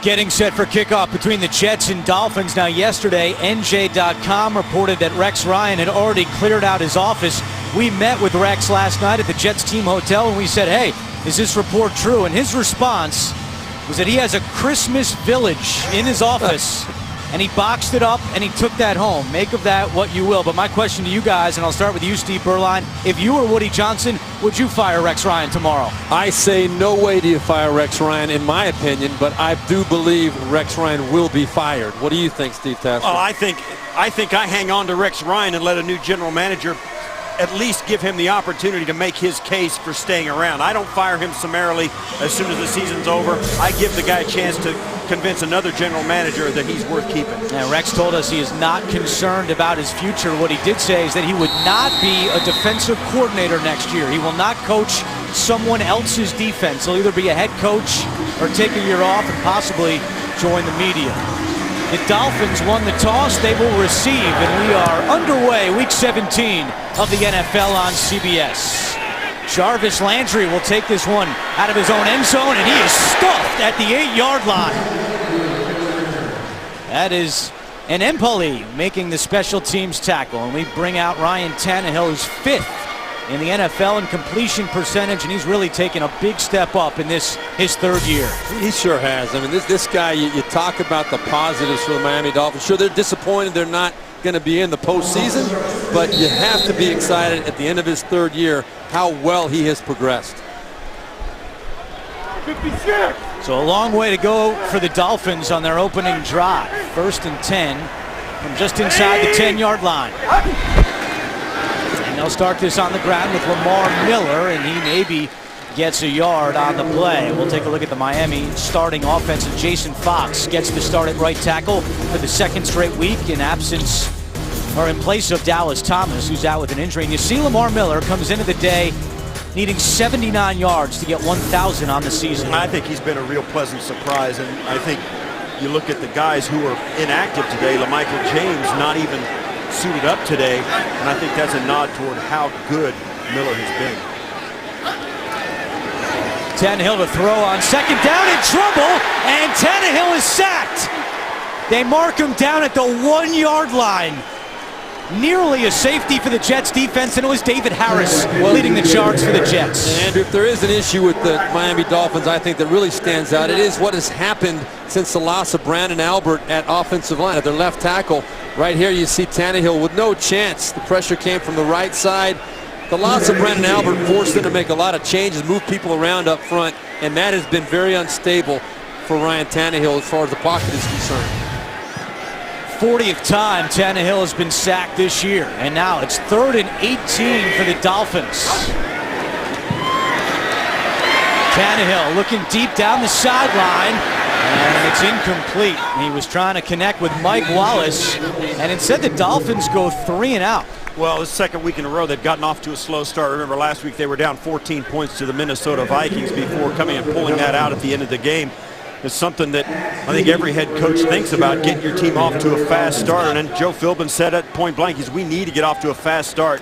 Getting set for kickoff between the Jets and Dolphins. Now yesterday, NJ.com reported that Rex Ryan had already cleared out his office. We met with Rex last night at the Jets team hotel and we said, hey, is this report true? And his response was that he has a Christmas village in his office and he boxed it up and he took that home. Make of that what you will. But my question to you guys, and I'll start with you, Steve Berline, if you were Woody Johnson, would you fire Rex Ryan tomorrow? I say no way do you fire Rex Ryan, in my opinion, but I do believe Rex Ryan will be fired. What do you think, Steve Tasker? Oh, I think I hang on to Rex Ryan and let a new general manager at least give him the opportunity to make his case for staying around. I don't fire him summarily as soon as the season's over. I give the guy a chance to convince another general manager that he's worth keeping. Now, Rex told us he is not concerned about his future. What he did say is that he would not be a defensive coordinator next year. He will not coach someone else's defense. He'll either be a head coach or take a year off and possibly join the media. The Dolphins won the toss. They will receive, and we are underway, week 17 of the NFL on CBS. Jarvis Landry will take this one out of his own end zone, and he is stuffed at the 8-yard line. That is an Empoli making the special teams tackle, and we bring out Ryan Tannehill, who's 5th in the NFL in completion percentage, and he's really taken a big step up in his 3rd year. He sure has. I mean, this guy, you talk about the positives for the Miami Dolphins. Sure, they're disappointed they're not going to be in the postseason, but you have to be excited at the end of his 3rd year how well he has progressed. 56. So a long way to go for the Dolphins on their opening drive. 1st and 10 from just inside the 10-yard line. And they'll start this on the ground with Lamar Miller, and he maybe gets a yard on the play. We'll take a look at the Miami starting offense, and Jason Fox gets the start at right tackle for the 2nd straight week in absence, or in place of Dallas Thomas, who's out with an injury. And you see Lamar Miller comes into the day needing 79 yards to get 1,000 on the season. I think he's been a real pleasant surprise, and I think you look at the guys who are inactive today, LaMichael James not even suited up today, and I think that's a nod toward how good Miller has been. Tannehill to throw on 2nd down, in trouble, and Tannehill is sacked. They mark him down at the 1-yard line. Nearly a safety for the Jets defense, and it was David Harris leading the charge for the Jets. And if there is an issue with the Miami Dolphins, I think that really stands out, it is what has happened since the loss of Brandon Albert at offensive line, at their left tackle. Right here you see Tannehill with no chance. The pressure came from the right side. The loss of Brandon Albert forced them to make a lot of changes, move people around up front, and that has been very unstable for Ryan Tannehill as far as the pocket is concerned. 40th time Tannehill has been sacked this year, and now it's 3rd and 18 for the Dolphins. Tannehill looking deep down the sideline, and it's incomplete. He was trying to connect with Mike Wallace, and instead the Dolphins go 3 and out. Well, this 2nd week in a row they've gotten off to a slow start. Remember last week they were down 14 points to the Minnesota Vikings before coming and pulling that out at the end of the game. It's something that I think every head coach thinks about, getting your team off to a fast start. And then Joe Philbin said at point blank, we need to get off to a fast start.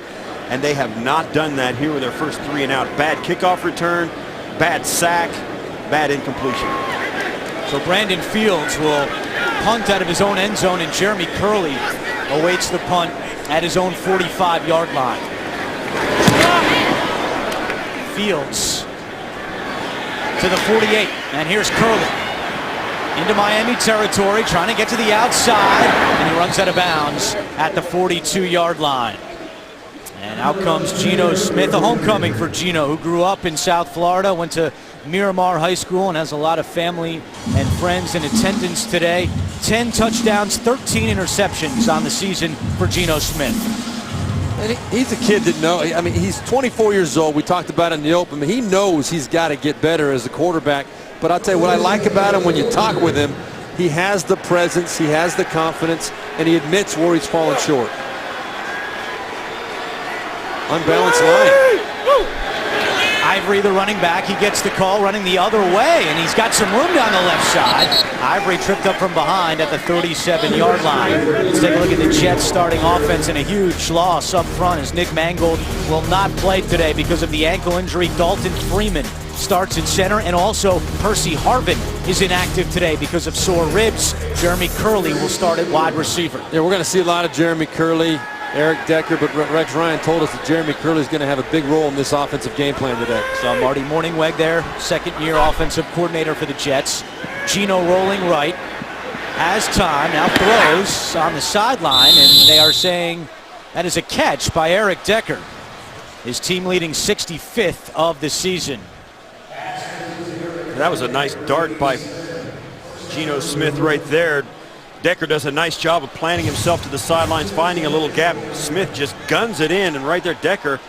And they have not done that here with their first 3 and out. Bad kickoff return, bad sack, bad incompletion. So Brandon Fields will punt out of his own end zone, and Jeremy Curley awaits the punt at his own 45-yard line. Fields to the 48, and here's Curley into Miami territory, trying to get to the outside, and he runs out of bounds at the 42-yard line. And out comes Geno Smith, a homecoming for Geno, who grew up in South Florida, went to Miramar High School, and has a lot of family and friends in attendance today. 10 touchdowns, 13 interceptions on the season for Geno Smith. And he's a kid that knows. I mean, he's 24 years old. We talked about it in the open. He knows he's got to get better as a quarterback. But I'll tell you what I like about him when you talk with him, he has the presence, he has the confidence, and he admits where he's fallen short. Unbalanced line. Ivory, the running back, he gets the call running the other way, and he's got some room down the left side. Ivory tripped up from behind at the 37-yard line. Let's take a look at the Jets starting offense, and a huge loss up front as Nick Mangold will not play today because of the ankle injury. Dalton Freeman starts in center, and also Percy Harvin is inactive today because of sore ribs. Jeremy Curley will start at wide receiver. Yeah, we're going to see a lot of Jeremy Curley, Eric Decker, but Rex Ryan told us that Jeremy Curley is going to have a big role in this offensive game plan today. So Marty Morningweg there, second-year offensive coordinator for the Jets. Gino rolling right, has time, now throws on the sideline, and they are saying that is a catch by Eric Decker. His team leading 65th of the season. That was a nice dart by Geno Smith right there. Decker does a nice job of planting himself to the sidelines, finding a little gap. Smith just guns it in, and right there, Decker,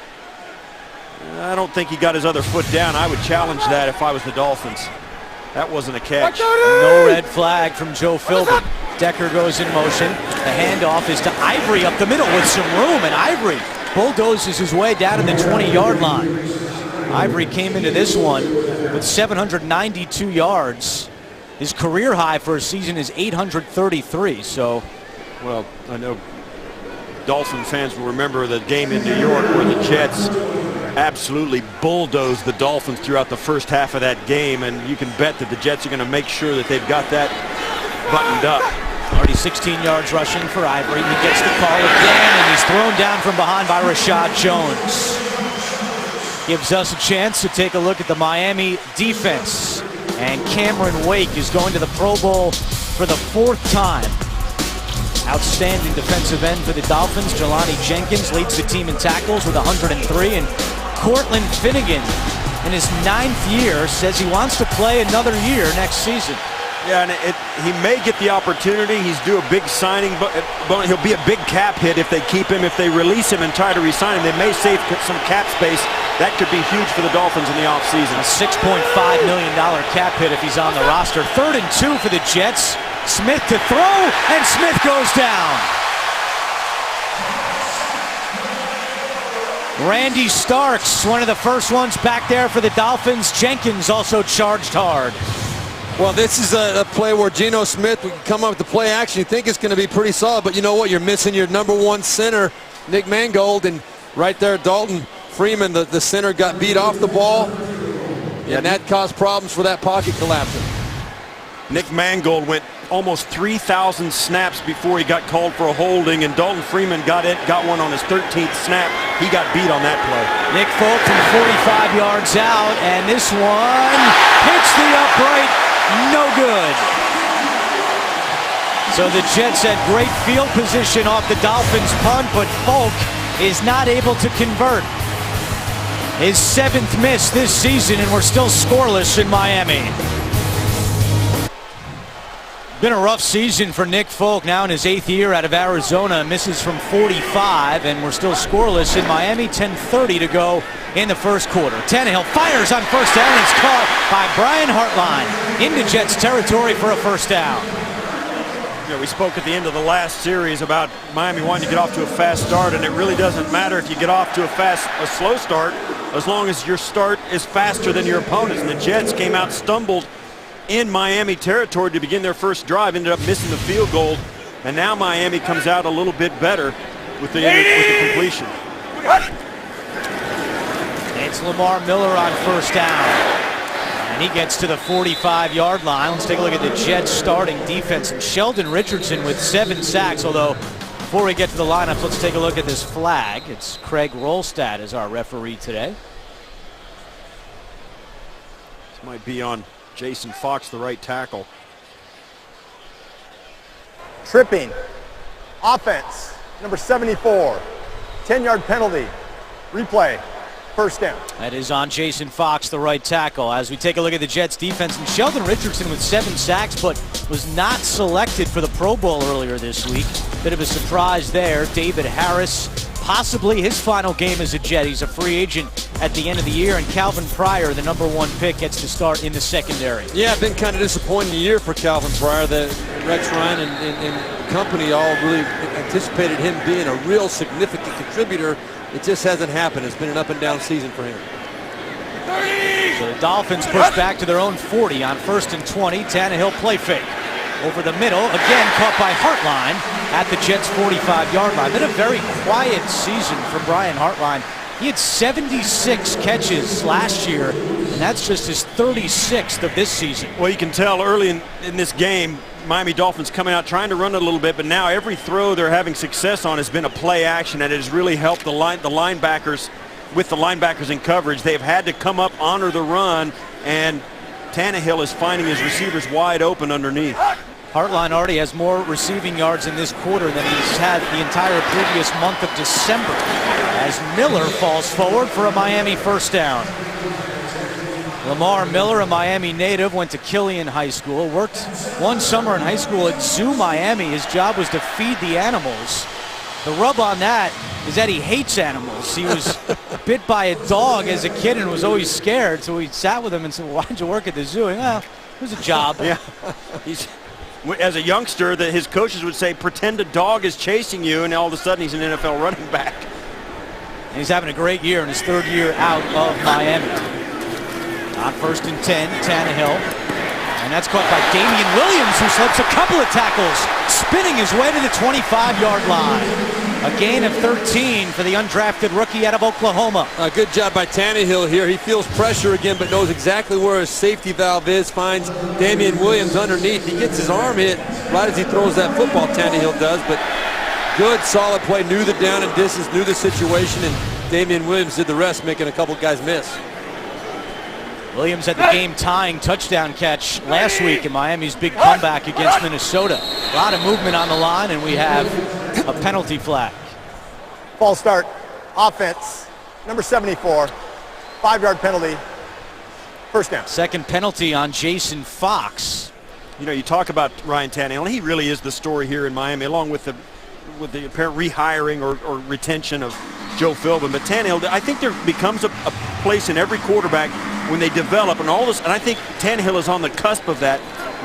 I don't think he got his other foot down. I would challenge that if I was the Dolphins. That wasn't a catch. No red flag from Joe Philbin. Decker goes in motion. The handoff is to Ivory up the middle with some room, and Ivory bulldozes his way down to the 20-yard line. Ivory came into this one with 792 yards. His career high for a season is 833. So, well, I know Dolphin fans will remember the game in New York where the Jets absolutely bulldozed the Dolphins throughout the first half of that game, and you can bet that the Jets are going to make sure that they've got that buttoned up. Already 16 yards rushing for Ivory. He gets the call again, and he's thrown down from behind by Rashad Jones. Gives us a chance to take a look at the Miami defense. And Cameron Wake is going to the Pro Bowl for the 4th time. Outstanding defensive end for the Dolphins. Jelani Jenkins leads the team in tackles with 103. And Cortland Finnegan, in his 9th year, says he wants to play another year next season. Yeah, and he may get the opportunity. He's due a big signing, but he'll be a big cap hit if they keep him. If they release him and try to re-sign him, they may save some cap space. That could be huge for the Dolphins in the offseason. A $6.5 million cap hit if he's on the roster. 3rd and 2 for the Jets. Smith to throw, and Smith goes down. Randy Starks, one of the first ones back there for the Dolphins. Jenkins also charged hard. Well, this is a play where Geno Smith would come up with the play action. You think it's going to be pretty solid, but you know what? You're missing your #1 center, Nick Mangold, and right there, Dalton Freeman, the center, got beat off the ball, and that caused problems for that pocket collapsing. Nick Mangold went almost 3,000 snaps before he got called for a holding, and Dalton Freeman got one on his 13th snap. He got beat on that play. Nick Folk from 45 yards out, and this one hits the upright. No good. So the Jets had great field position off the Dolphins punt, but Folk is not able to convert. His 7th miss this season, and we're still scoreless in Miami. Been a rough season for Nick Folk, now in his 8th year out of Arizona. Misses from 45, and we're still scoreless in Miami. 10:30 to go in the first quarter. Tannehill fires on first down, and it's caught by Brian Hartline into Jets territory for a first down. Yeah, we spoke at the end of the last series about Miami wanting to get off to a fast start, and it really doesn't matter if you get off to a slow start, as long as your start is faster than your opponents. And the Jets came out stumbled in Miami territory to begin their first drive, ended up missing the field goal, and now Miami comes out a little bit better with the completion. It's Lamar Miller on first down, and he gets to the 45-yard line. Let's take a look at the Jets starting defense, and Sheldon Richardson with 7 sacks, although before we get to the lineups, let's take a look at this flag. It's Craig Rolstad as our referee today. This might be on Jason Fox, the right tackle. Tripping. Offense. Number 74. 10-yard penalty. Replay. First down. That is on Jason Fox, the right tackle. As we take a look at the Jets defense, and Sheldon Richardson with 7 sacks, but was not selected for the Pro Bowl earlier this week. Bit of a surprise there. David Harris, possibly his final game as a Jet. He's a free agent at the end of the year, and Calvin Pryor, the #1 pick, gets to start in the secondary. Yeah, been kind of disappointing year for Calvin Pryor. That Rex Ryan and company all really anticipated him being a real significant contributor. It just hasn't happened. It's been an up and down season for him. So the Dolphins push back to their own 40 on 1st and 20. Tannehill play fake. Over the middle, again caught by Hartline at the Jets' 45-yard line. Been a very quiet season for Brian Hartline. He had 76 catches last year, and that's just his 36th of this season. Well, you can tell early in this game, Miami Dolphins coming out trying to run it a little bit, but now every throw they're having success on has been a play action, and it has really helped the linebackers with the linebackers in coverage. They've had to come up, honor the run, and Tannehill is finding his receivers wide open underneath. Hartline already has more receiving yards in this quarter than he's had the entire previous month of December, as Miller falls forward for a Miami first down. Lamar Miller, a Miami native, went to Killian High School, worked one summer in high school at Zoo Miami. His job was to feed the animals. The rub on that is that he hates animals. He was bit by a dog as a kid and was always scared, so we sat with him and said, well, why'd you work at the zoo? And, well, it was a job. Yeah. As a youngster, that his coaches would say, pretend a dog is chasing you, and all of a sudden he's an NFL running back. And he's having a great year in his third year out of Miami. On 1st and 10, Tannehill. And that's caught by Damian Williams, who slips a couple of tackles, spinning his way to the 25-yard line. A gain of 13 for the undrafted rookie out of Oklahoma. A good job by Tannehill here. He feels pressure again, but knows exactly where his safety valve is. Finds Damian Williams underneath. He gets his arm hit right as he throws that football, Tannehill does. But good, solid play. Knew the down and distance, knew the situation, and Damian Williams did the rest, making a couple guys miss. Williams had the game-tying touchdown catch last week in Miami's big comeback against Minnesota. A lot of movement on the line, and we have a penalty flag. False start. Offense. Number 74. 5-yard penalty. First down. Second penalty on Jason Fox. You know, you talk about Ryan Tannehill, and he really is the story here in Miami, along with the apparent rehiring or retention of Joe Philbin. But Tannehill, I think there becomes a place in every quarterback when they develop, and all this, and I think Tannehill is on the cusp of that.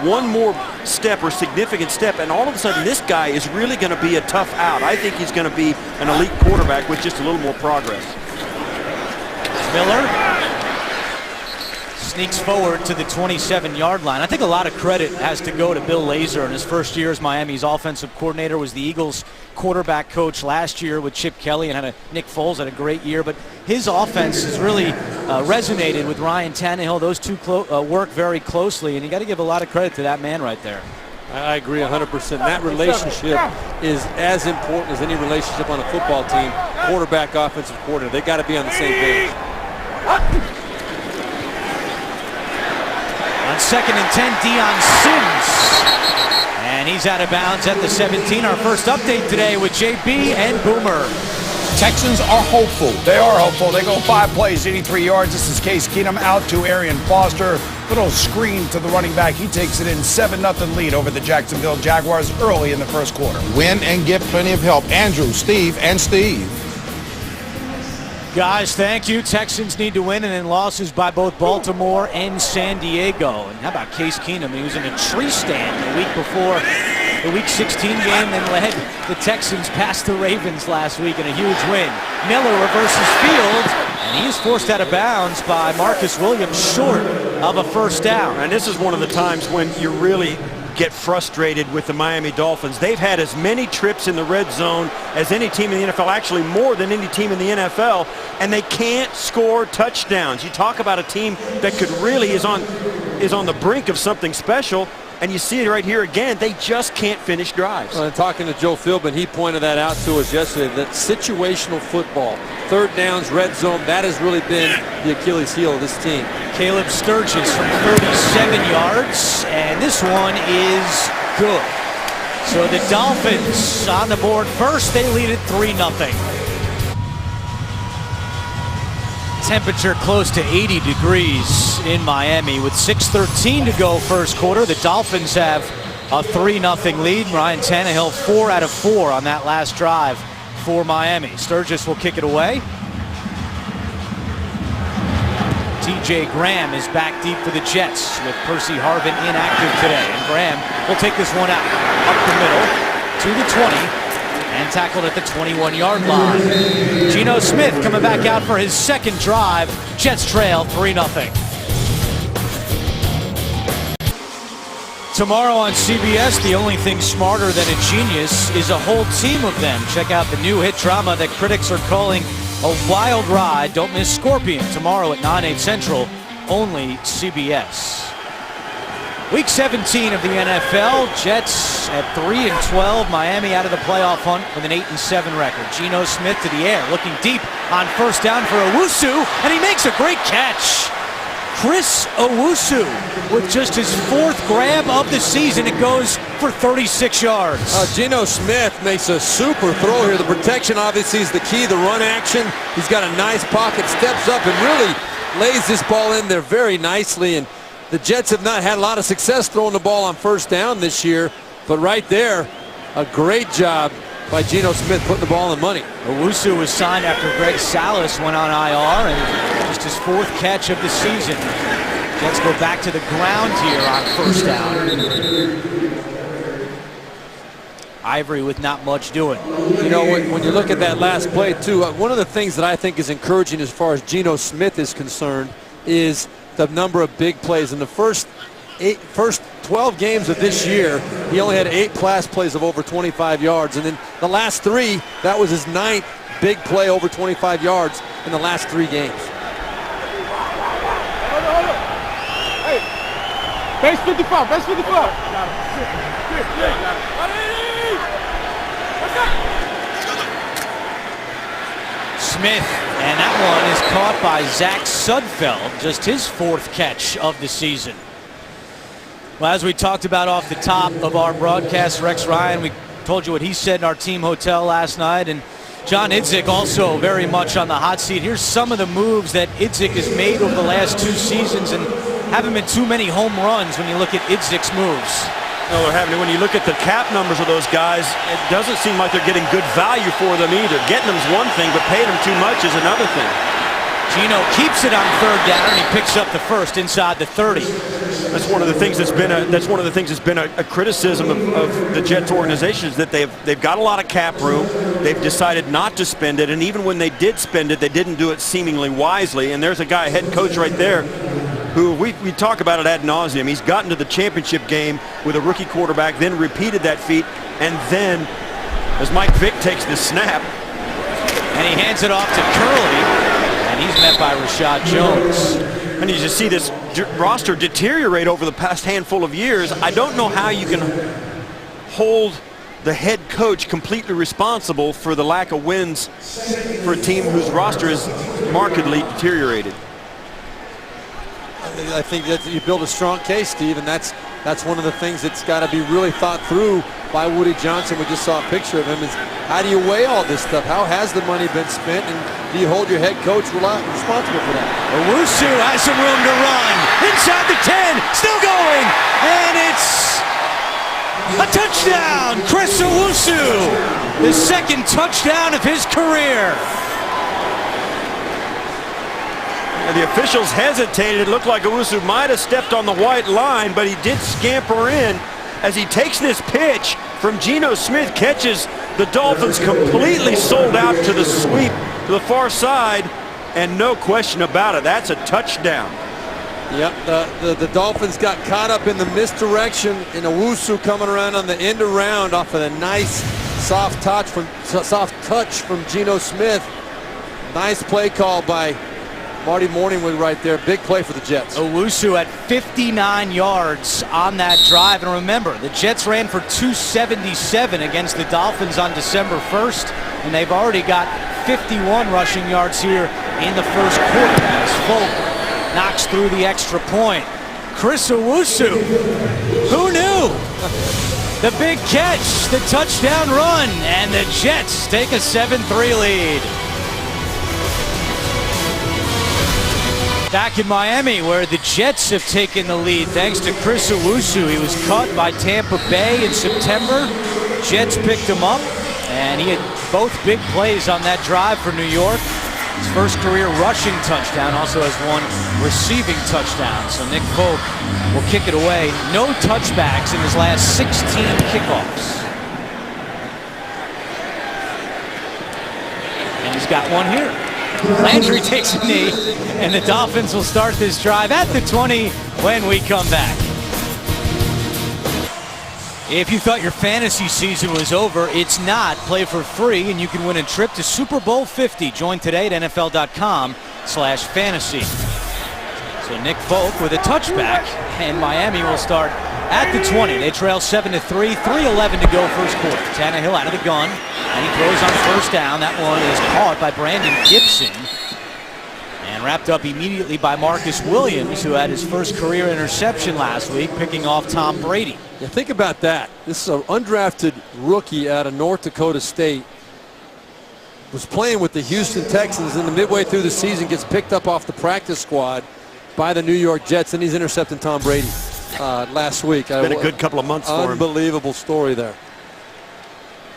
One more step or significant step, and all of a sudden this guy is really going to be a tough out. I think he's going to be an elite quarterback with just a little more progress. Miller sneaks forward to the 27-yard line. I think a lot of credit has to go to Bill Lazor in his first year as Miami's offensive coordinator. Was the Eagles quarterback coach last year with Chip Kelly, and Nick Foles had a great year. But his offense has really resonated with Ryan Tannehill. Those two work very closely, and you got to give a lot of credit to that man right there. I agree 100%. That relationship is as important as any relationship on a football team. Quarterback, offensive coordinator, they got to be on the same page. On 2nd and 10, Deion Sims. And he's out of bounds at the 17. Our first update today with JB and Boomer. Texans are hopeful. They are hopeful. They go 5 plays, 83 yards. This is Case Keenum out to Arian Foster. Little screen to the running back. He takes it in 7-0 lead over the Jacksonville Jaguars early in the first quarter. Win and get plenty of help. Andrew, Steve, and Steve. Guys, thank you. Texans need to win, and then losses by both Baltimore and San Diego. And how about Case Keenum? He was in a tree stand the week before the Week 16 game, then led the Texans past the Ravens last week in a huge win. Miller reverses field, and he is forced out of bounds by Marcus Williams, short of a first down. And this is one of the times when you really get frustrated with the Miami Dolphins. They've had as many trips in the red zone as any team in the NFL, actually more than any team in the NFL, and they can't score touchdowns. You talk about a team that could really is on the brink of something special, and you see it right here again. They just can't finish drives. Well, talking to Joe Philbin, he pointed that out to us yesterday, that situational football, third downs, red zone, that has really been the Achilles heel of this team. Caleb Sturgis from 37 yards, and this one is good. So the Dolphins on the board first. They lead it 3-0. Temperature close to 80 degrees in Miami with 6:13 to go first quarter. The Dolphins have a 3-0 lead. Ryan Tannehill 4 out of 4 on that last drive for Miami. Sturgis will kick it away. TJ Graham is back deep for the Jets with Percy Harvin inactive today. And Graham will take this one out up the middle to the 20 and tackled at the 21-yard line. Geno Smith coming back out for his second drive. Jets trail 3-0. Tomorrow on CBS, the only thing smarter than a genius is a whole team of them. Check out the new hit drama that critics are calling a wild ride. Don't miss Scorpion tomorrow at 9/8 Central only CBS. Week 17 of the NFL, Jets at 3-12, Miami out of the playoff hunt with an 8-7 record. Geno Smith to the air, looking deep on first down for Owusu, and he makes a great catch. Chris Owusu with just his 4th grab of the season. It goes for 36 yards. Geno Smith makes a super throw here. The protection obviously is the key, the run action. He's got a nice pocket, steps up and really lays this ball in there very nicely. And the Jets have not had a lot of success throwing the ball on first down this year, but right there, a great job by Geno Smith putting the ball in money. Owusu was signed after Greg Salas went on IR, and just his 4th catch of the season. Jets go back to the ground here on first down. Ivory with not much doing. You know, when you look at that last play too, one of the things that I think is encouraging as far as Geno Smith is concerned is the number of big plays. In the first 12 games of this year, he only had 8 pass plays of over 25 yards. And then the last 3, that was his 9th big play over 25 yards in the last 3 games. Hey, base 55, base 55. Smith, and that one is caught by Zach Sudfeld, just his 4th catch of the season. Well, as we talked about off the top of our broadcast, Rex Ryan, we told you what he said in our team hotel last night, and John Idzik also very much on the hot seat. Here's some of the moves that Idzik has made over the last 2 seasons, and haven't been too many home runs when you look at Idzik's moves. No, they're having, when you look at the cap numbers of those guys, it doesn't seem like they're getting good value for them either. Getting them's one thing, but paying them too much is another thing. Geno keeps it on 3rd down, and he picks up the 1st inside the 30. That's one of the things that's been a criticism of the Jets organization, is that they've got a lot of cap room. They've decided not to spend it, and even when they did spend it, they didn't do it seemingly wisely. And there's a guy, a head coach right there, who we talk about it ad nauseum. He's gotten to the championship game with a rookie quarterback, then repeated that feat, and then as Mike Vick takes the snap, and he hands it off to Curley, and he's met by Rashad Jones. and you just see this roster deteriorate over the past handful of years. I don't know how you can hold the head coach completely responsible for the lack of wins for a team whose roster is markedly deteriorated. I think that you build a strong case, Steve, and that's one of the things that's got to be really thought through by Woody Johnson. We just saw a picture of him. Is how do you weigh all this stuff? How has the money been spent, and do you hold your head coach responsible for that? Owusu has some room to run. Inside the 10, still going, and it's a touchdown. Chris Owusu, the second touchdown of his career. The officials hesitated. It looked like Owusu might have stepped on the white line, but he did scamper in as he takes this pitch from Geno Smith, catches the Dolphins completely sold out to the sweep to the far side, and no question about it, that's a touchdown. Yep, the Dolphins got caught up in the misdirection, and Owusu coming around on the end around off of a nice soft touch from Geno Smith. Nice play call by Marty Morningwood right there. Big play for the Jets. Owusu at 59 yards on that drive. And remember, the Jets ran for 277 against the Dolphins on December 1st, and they've already got 51 rushing yards here in the first quarter as Folk knocks through the extra point. Chris Owusu, who knew? The big catch, the touchdown run, and the Jets take a 7-3 lead. Back in Miami, where the Jets have taken the lead thanks to Chris Owusu. He was cut by Tampa Bay in September. Jets picked him up, and he had both big plays on that drive for New York. His first career rushing touchdown, also has one receiving touchdown. So Nick Folk will kick it away. No touchbacks in his last 16 kickoffs. And he's got one here. Landry takes a knee, and the Dolphins will start this drive at the 20 when we come back. If you thought your fantasy season was over, it's not. Play for free, and you can win a trip to Super Bowl 50. Join today at NFL.com/fantasy. So Nick Folk with a touchback, and Miami will start at the 20. They trail 7-3, 3:11 to go first quarter. Tannehill out of the gun, and he throws on first down. That one is caught by Brandon Gibson and wrapped up immediately by Marcus Williams, who had his first career interception last week, picking off Tom Brady. Yeah, think about that. This is an undrafted rookie out of North Dakota State. Was playing with the Houston Texans, and midway through the season gets picked up off the practice squad by the New York Jets, and he's intercepting Tom Brady last week. Been a good couple of months for him. Unbelievable story there.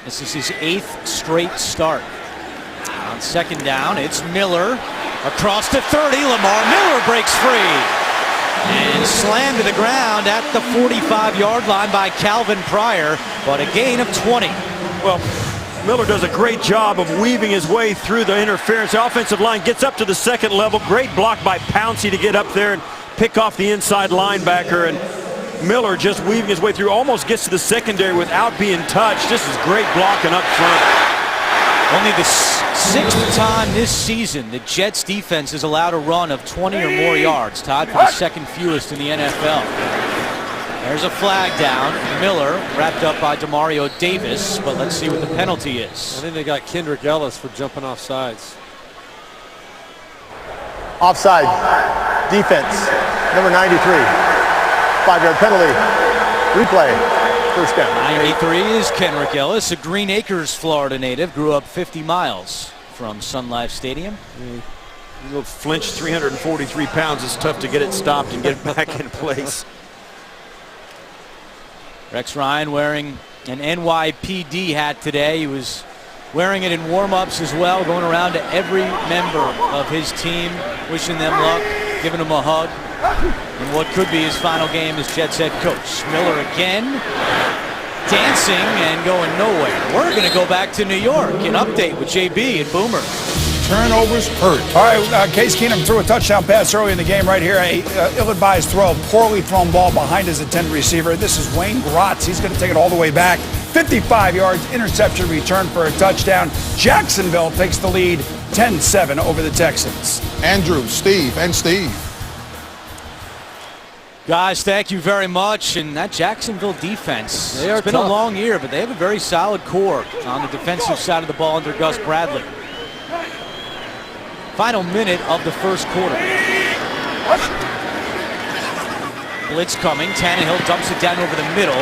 This is his 8th straight start. On second down, it's Miller across to 30. Lamar Miller breaks free and slammed to the ground at the 45-yard line by Calvin Pryor, but a gain of 20. Well, Miller does a great job of weaving his way through the interference. The offensive line gets up to the second level. Great block by Pouncey to get up there and pick off the inside linebacker. And Miller just weaving his way through, almost gets to the secondary without being touched. This is great blocking up front. Only the 6th time this season the Jets defense has allowed a run of 20 or more yards, tied for the second fewest in the NFL. There's a flag down. Miller wrapped up by Demario Davis, but let's see what the penalty is. I think they got Kendrick Ellis for jumping off sides. Offside. Defense. Number 93. 5-yard penalty. Replay. First down. 93 is Kendrick Ellis, a Green Acres, Florida native. Grew up 50 miles from Sun Life Stadium. A little flinch, 343 pounds. It's tough to get it stopped and get it back in place. Rex Ryan wearing an NYPD hat today. He was wearing it in warm-ups as well, going around to every member of his team, wishing them luck, giving them a hug in what could be his final game as Jets head coach. Miller again, dancing and going nowhere. We're going to go back to New York. An update with JB and Boomer. Turnovers hurt. All right, Case Keenum threw a touchdown pass early in the game right here. A ill-advised throw, poorly thrown ball behind his intended receiver. This is Wayne Grotz. He's going to take it all the way back. 55 yards, interception return for a touchdown. Jacksonville takes the lead 10-7 over the Texans. Andrew, Steve, and Steve. Guys, thank you very much. And that Jacksonville defense, They are it's been tough. a long year, but they have a very solid core on the defensive side of the ball under Gus Bradley. Final minute of the first quarter. Blitz coming. Tannehill dumps it down over the middle.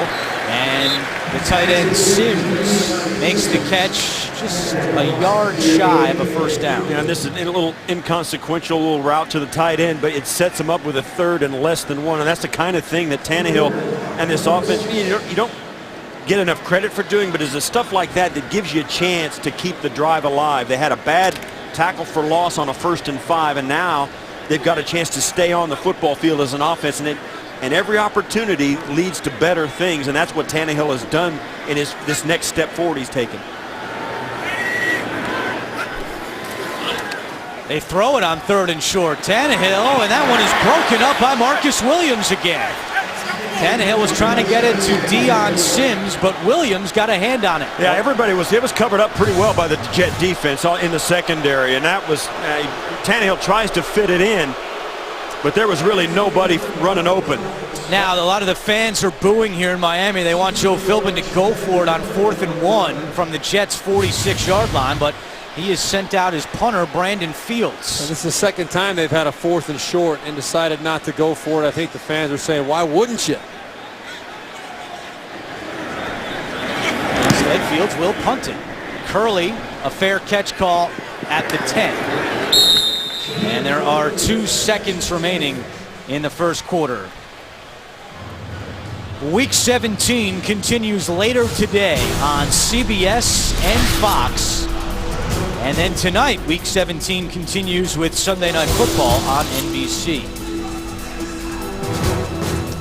And the tight end Sims makes the catch just a yard shy of a first down. Yeah, and this is a little inconsequential little route to the tight end, but it sets him up with a third and less than one. And that's the kind of thing that Tannehill and this offense, you don't get enough credit for doing, but it's the stuff like that that gives you a chance to keep the drive alive. They had a bad tackle for loss on a 1st and 5, and now they've got a chance to stay on the football field as an offense, and every opportunity leads to better things, and that's what Tannehill has done in this next step forward he's taken. They throw it on 3rd and short. Tannehill, and that one is broken up by Marcus Williams again. Tannehill was trying to get it to Deion Sims, but Williams got a hand on it. Yeah, it was covered up pretty well by the Jet defense in the secondary, and that was Tannehill tries to fit it in, but there was really nobody running open. Now, a lot of the fans are booing here in Miami. They want Joe Philbin to go for it on 4th and 1 from the Jets' 46-yard line, but he has sent out his punter, Brandon Fields. And this is the second time they've had a 4th and short and decided not to go for it. I think the fans are saying, why wouldn't you? Instead, Fields will punt it. Curley, a fair catch call at the 10. And there are 2 seconds remaining in the first quarter. Week 17 continues later today on CBS and Fox. And then tonight, Week 17 continues with Sunday Night Football on NBC.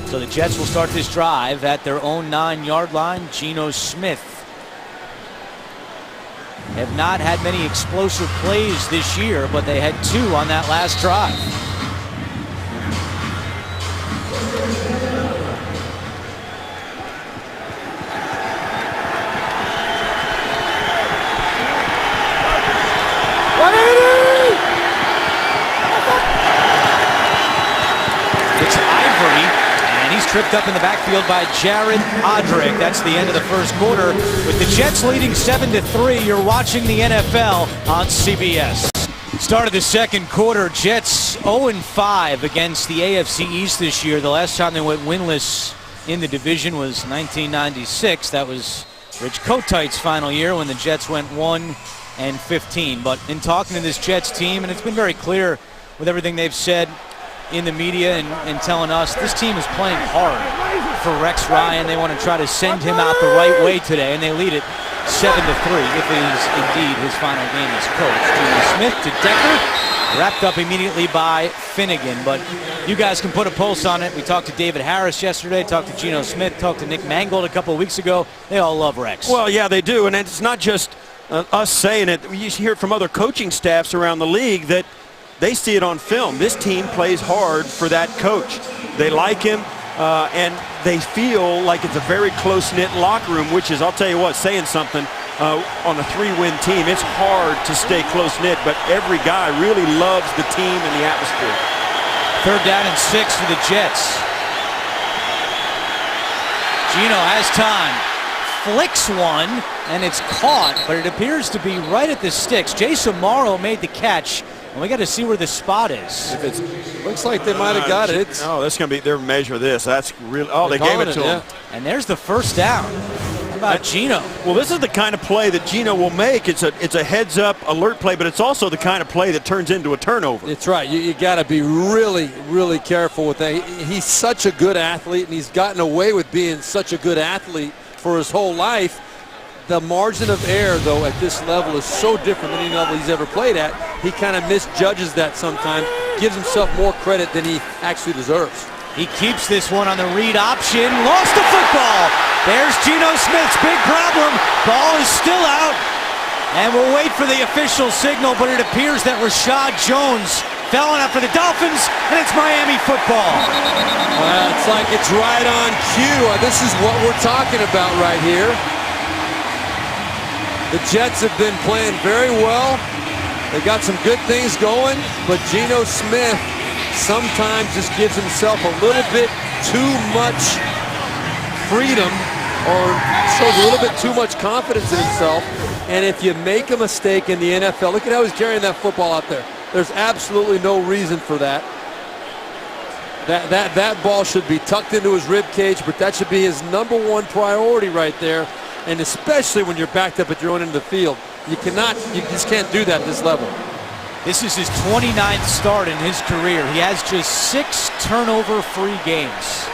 So the Jets will start this drive at their own 9-yard line. Geno Smith. Have not had many explosive plays this year, but they had 2 on that last drive. tripped up in the backfield by Jared Odrick. That's the end of the first quarter. With the Jets leading 7-3, you're watching the NFL on CBS. Start of the second quarter, Jets 0-5 against the AFC East this year. The last time they went winless in the division was 1996. That was Rich Kotite's final year when the Jets went 1-15. But in talking to this Jets team, and it's been very clear with everything they've said in the media and telling us, this team is playing hard for Rex Ryan. They want to try to send him out the right way today, and they lead it 7-3 if it is indeed his final game as coach. Geno Smith to Decker, wrapped up immediately by Finnegan. But you guys can put a pulse on it. We talked to David Harris yesterday, talked to Geno Smith, talked to Nick Mangold a couple of weeks ago. They all love Rex. Well, yeah, they do, and it's not just us saying it. You hear it from other coaching staffs around the league that they see it on film. This team plays hard for that coach. They like him, and they feel like it's a very close-knit locker room, which is, I'll tell you what, saying something. On a 3-win team, it's hard to stay close-knit, but every guy really loves the team and the atmosphere. 3rd down and 6 for the Jets. Geno has time. Flicks one, and it's caught, but it appears to be right at the sticks. Jason Morrow made the catch, and we got to see where the spot is. If it looks like they might have got it. Oh, that's going to be their measure of this. That's really, oh, they gave it to him. And there's the first down. How about Geno? Well, this is the kind of play that Geno will make. It's a heads-up alert play, but it's also the kind of play that turns into a turnover. It's right. You got to be really, really careful with that. He's such a good athlete, and he's gotten away with being such a good athlete for his whole life. The margin of error, though, at this level is so different than any level he's ever played at. He kind of misjudges that sometimes, gives himself more credit than he actually deserves. He keeps this one on the read option. Lost the football. There's Geno Smith's big problem. Ball is still out. And we'll wait for the official signal, but it appears that Rashad Jones fell on for the Dolphins, and it's Miami football. Well, it's like it's right on cue. This is what we're talking about right here. The Jets have been playing very well. They got some good things going, but Geno Smith sometimes just gives himself a little bit too much freedom, or shows a little bit too much confidence in himself. And if you make a mistake in the NFL, look at how he's carrying that football out there. There's absolutely no reason for that. That ball should be tucked into his rib cage, but that should be his #1 priority right there. And especially when you're backed up at your own end of the field. You just can't do that at this level. This is his 29th start in his career. He has just 6 turnover-free games.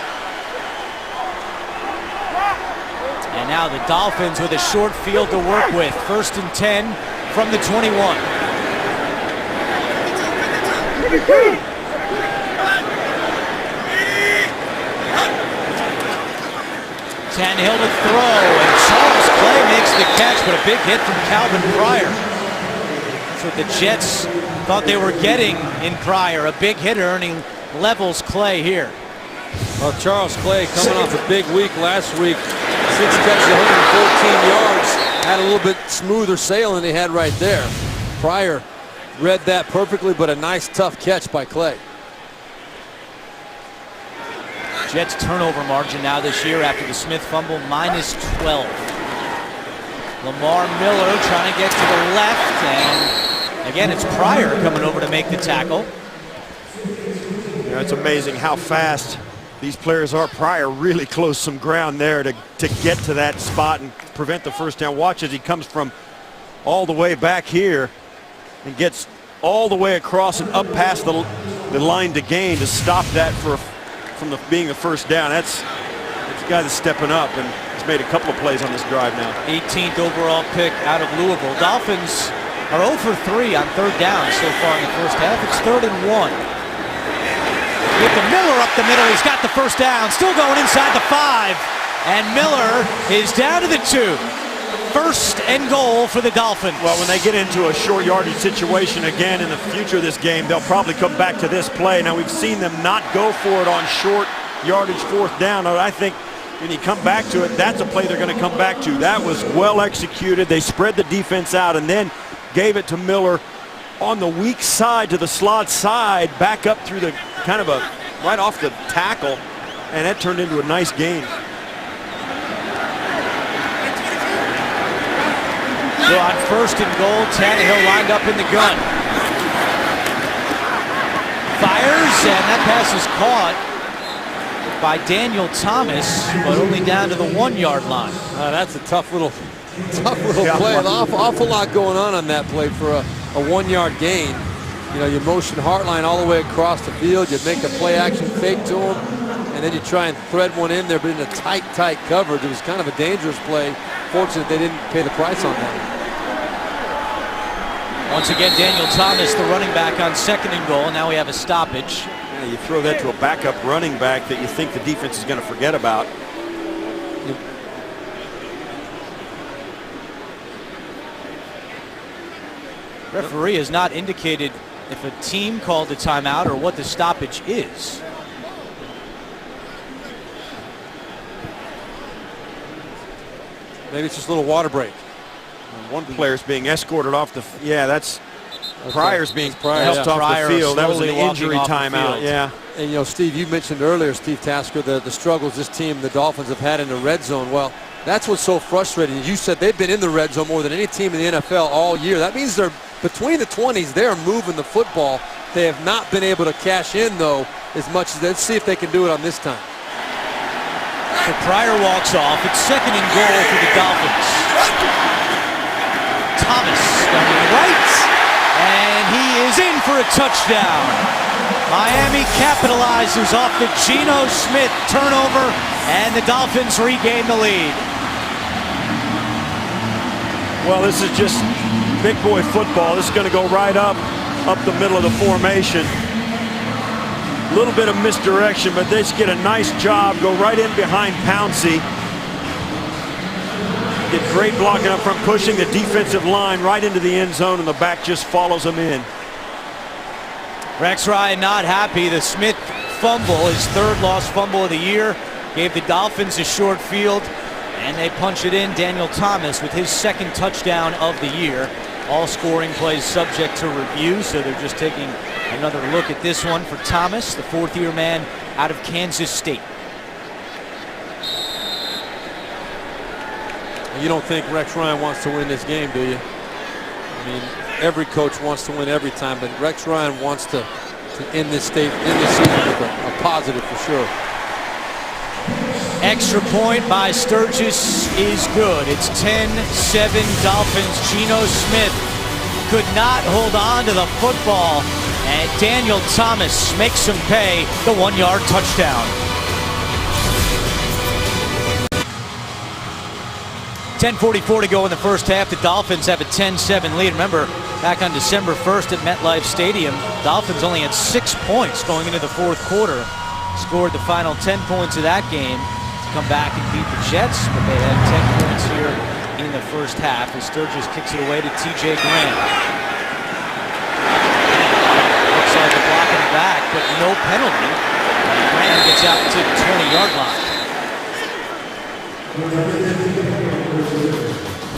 And now the Dolphins with a short field to work with. 1st and 10 from the 21. Tannehill to throw, and Charles Clay makes the catch, but a big hit from Calvin Pryor. That's what the Jets thought they were getting in Pryor. A big hitter, and he levels Clay here. Well, Charles Clay coming off a big week last week. 6 catches, 114 yards. Had a little bit smoother sailing than he had right there. Pryor read that perfectly, but a nice tough catch by Clay. Jets turnover margin now this year after the Smith fumble, -12. Lamar Miller trying to get to the left, and again it's Pryor coming over to make the tackle. You know, it's amazing how fast these players are. Pryor really closed some ground there to get to that spot and prevent the first down. Watch as he comes from all the way back here and gets all the way across and up past the line to gain to stop that from being the first down. That's a guy that's stepping up, and he's made a couple of plays on this drive now. 18th overall pick out of Louisville. Dolphins are 0 for 3 on 3rd down so far in the first half. It's 3rd and 1. With the Miller up the middle, he's got the first down. Still going inside the 5, and Miller is down to the 2. 1st and goal for the Dolphins. Well, when they get into a short yardage situation again in the future of this game, they'll probably come back to this play. Now, we've seen them not go for it on short yardage 4th down. I think when you come back to it, that's a play they're going to come back to. That was well executed. They spread the defense out and then gave it to Miller on the weak side to the slot side, back up through the kind of right off the tackle. And that turned into a nice game. So on 1st and goal, Tannehill lined up in the gun. Fires, and that pass is caught by Daniel Thomas, but only down to the 1-yard line. That's a tough little play. An awful lot going on that play for a 1-yard gain. You know, you motion Hartline all the way across the field. You make a play action fake to him, and then you try and thread one in there, but in a tight coverage. It was kind of a dangerous play. Fortunate they didn't pay the price on that. Once again, Daniel Thomas, the running back, on 2nd and goal. Now we have a stoppage. Yeah, you throw that to a backup running back that you think the defense is going to forget about. Referee has not indicated if a team called a timeout or what the stoppage is. Maybe it's just a little water break. One player's being escorted off the. Yeah, that's Pryor's being helped off Pryor the field. That was an slowly walking injury off the timeout. field. Yeah. And you know, Steve, you mentioned earlier, Steve Tasker, the struggles this team, the Dolphins, have had in the red zone. Well, that's what's so frustrating. You said they've been in the red zone more than any team in the NFL all year. That means they're between the 20s. They're moving the football. They have not been able to cash in, though, as much as. Let's see if they can do it on this time. So Pryor walks off. It's 2nd and goal for the Dolphins. Thomas going right, and he is in for a touchdown. Miami capitalizes off the Geno Smith turnover, and the Dolphins regain the lead. Well, this is just big boy football. This is going to go right up the middle of the formation. A little bit of misdirection, but they just get a nice job. Go right in behind Pouncey. Get great blocking up front, pushing the defensive line right into the end zone, and the back just follows them in. Rex Ryan not happy. The Smith fumble, his 3rd lost fumble of the year, gave the Dolphins a short field, and they punch it in. Daniel Thomas with his 2nd touchdown of the year. All scoring plays subject to review, so they're just taking another look at this one for Thomas, the 4th-year man out of Kansas State. You don't think Rex Ryan wants to win this game, do you? I mean, every coach wants to win every time, but Rex Ryan wants to end this season with a positive for sure. Extra point by Sturgis is good. It's 10-7 Dolphins. Geno Smith could not hold on to the football, and Daniel Thomas makes him pay the 1-yard touchdown. 10:44 to go in the first half. The Dolphins have a 10-7 lead. Remember, back on December 1st at MetLife Stadium, Dolphins only had 6 points going into the 4th quarter. Scored the final 10 points of that game to come back and beat the Jets, but they had 10 points here in the first half as Sturgis kicks it away to T.J. Graham. Looks like a block in the back, but no penalty. And Graham gets out to the 20-yard line.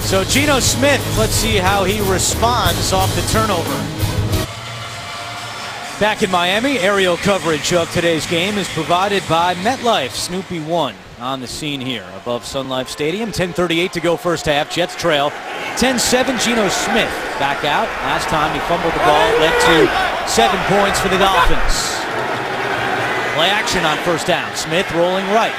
So Geno Smith, let's see how he responds off the turnover. Back in Miami, aerial coverage of today's game is provided by MetLife. Snoopy 1 on the scene here above Sun Life Stadium. 10:38 to go first half. Jets trail 10-7. Geno Smith back out. Last time he fumbled the ball, led to 7 points for the Dolphins. Play action on first down. Smith rolling right.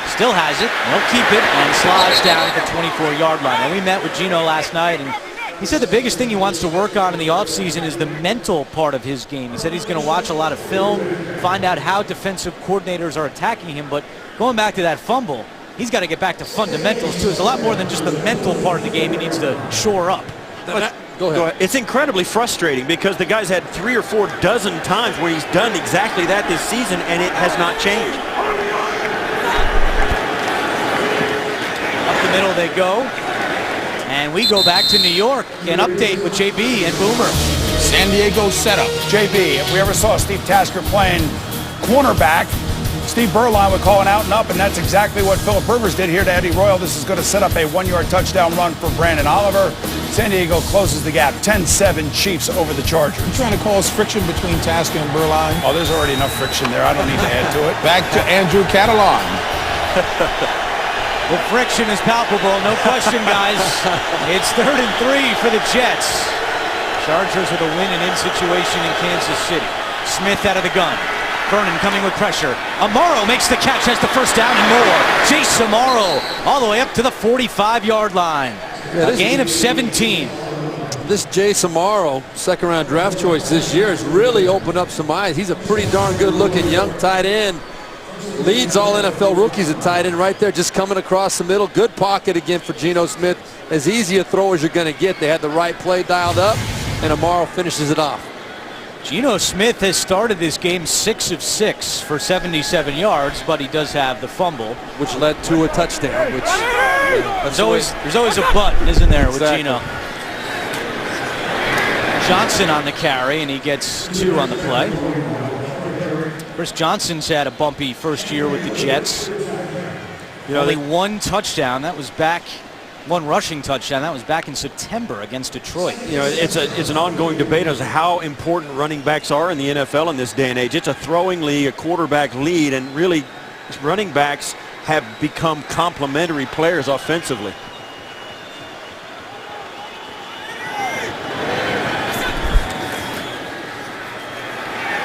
Still has it. He'll keep it and slides down at the 24-yard line. And we met with Geno last night, and he said the biggest thing he wants to work on in the offseason is the mental part of his game. He said he's going to watch a lot of film, find out how defensive coordinators are attacking him. But going back to that fumble, he's got to get back to fundamentals, too. It's a lot more than just the mental part of the game he needs to shore up. Go ahead. It's incredibly frustrating because the guy's had 3 or 4 dozen times where he's done exactly that this season, and it has not changed. Up the middle they go. And we go back to New York. An update with JB and Boomer. San Diego setup. JB, if we ever saw Steve Tasker playing cornerback, Steve Berline would call an out and up, and that's exactly what Phillip Rivers did here to Eddie Royal. This is going to set up a 1-yard touchdown run for Brandon Oliver. San Diego closes the gap, 10-7 Chiefs over the Chargers. You trying to cause friction between Tasker and Berline? Oh, there's already enough friction there. I don't need to add to it. Back to Andrew Catalan. The friction is palpable, no question, guys. It's 3rd and 3 for the Jets. Chargers with a win-and-in situation in Kansas City. Smith out of the gun. Vernon coming with pressure. Amaro makes the catch, has the first down and more. Chase Amaro all the way up to the 45-yard line. A gain of 17. This Jace Amaro, second-round draft choice this year, has really opened up some eyes. He's a pretty darn good-looking young tight end. Leads all NFL rookies at tight end right there, just coming across the middle. Good pocket again for Geno Smith. As easy a throw as you're going to get. They had the right play dialed up, and Amaro finishes it off. Geno Smith has started this game 6 of 6 for 77 yards, but he does have the fumble, which led to a touchdown. Which there's always a but, isn't there, with Geno? Johnson on the carry, and he gets 2 on the play. Chris Johnson's had a bumpy first year with the Jets. Only 1 touchdown. That was back. 1 rushing touchdown. That was back in September against Detroit. It's an ongoing debate as to how important running backs are in the NFL in this day and age. It's a throwing league, a quarterback lead, and really running backs have become complementary players offensively.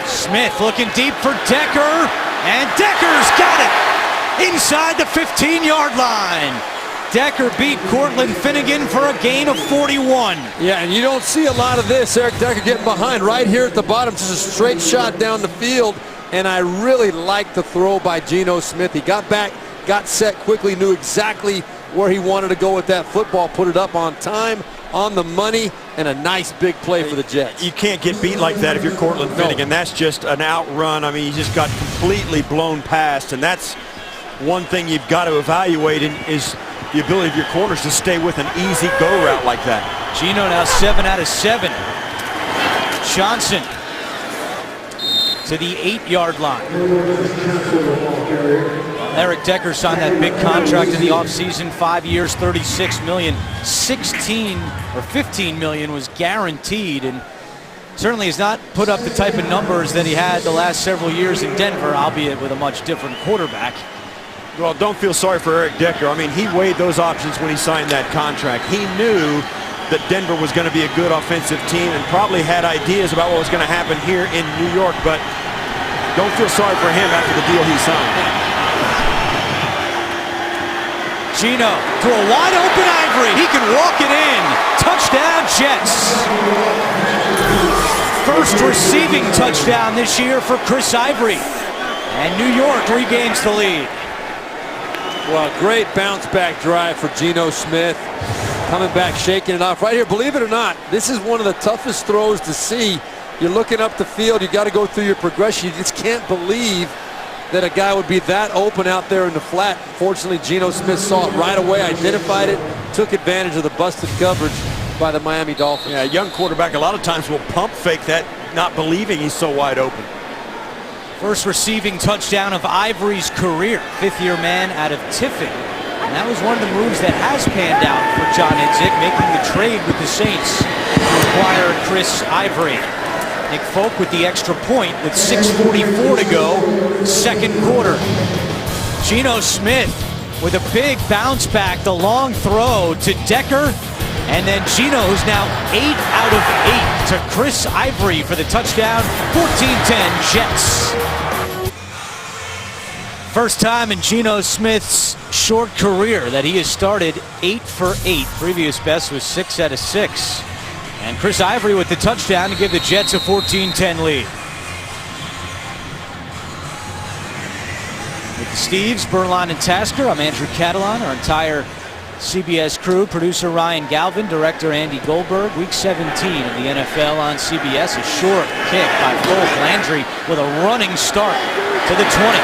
Smith looking deep for Decker, and Decker's got it inside the 15-yard line. Decker beat Cortland Finnegan for a gain of 41. Yeah, and you don't see a lot of this. Eric Decker getting behind right here at the bottom. Just a straight shot down the field. And I really like the throw by Geno Smith. He got back, got set quickly, knew exactly where he wanted to go with that football, put it up on time, on the money, and a nice big play for the Jets. You can't get beat like that if you're Cortland Finnegan. That's just an outrun. I mean, he just got completely blown past, and that's one thing you've got to evaluate is the ability of your corners to stay with an easy go route like that. Geno now 7 out of 7. Johnson to the 8-yard line. Eric Decker signed that big contract in the offseason, 5 years, $36 million. 16 or 15 million was guaranteed, and certainly has not put up the type of numbers that he had the last several years in Denver, albeit with a much different quarterback. Well, don't feel sorry for Eric Decker. I mean, he weighed those options when he signed that contract. He knew that Denver was going to be a good offensive team and probably had ideas about what was going to happen here in New York, but don't feel sorry for him after the deal he signed. Geno to a wide open Ivory. He can walk it in. Touchdown Jets. First receiving touchdown this year for Chris Ivory. And New York regains the lead. Well, great bounce back drive for Geno Smith. Coming back, shaking it off right here. Believe it or not, this is one of the toughest throws to see. You're looking up the field. You got to go through your progression. You just can't believe that a guy would be that open out there in the flat. Fortunately, Geno Smith saw it right away, identified it, took advantage of the busted coverage by the Miami Dolphins. Yeah, a young quarterback a lot of times will pump fake that, not believing he's so wide open. First receiving touchdown of Ivory's career. 5th-year man out of Tiffin. And that was one of the moves that has panned out for John Idzik, making the trade with the Saints to acquire Chris Ivory. Nick Folk with the extra point with 6:44 to go, second quarter. Geno Smith with a big bounce back, the long throw to Decker. And then Geno, who's now 8 out of 8 to Chris Ivory for the touchdown. 14-10 Jets. First time in Geno Smith's short career that he has started 8 for 8. Previous best was 6 out of 6. And Chris Ivory with the touchdown to give the Jets a 14-10 lead. With the Steves, Berline, and Tasker, I'm Andrew Catalan. Our entire CBS crew, producer Ryan Galvin, director Andy Goldberg. Week 17 of the NFL on CBS. A short kick by Folk. Landry with a running start to the 20.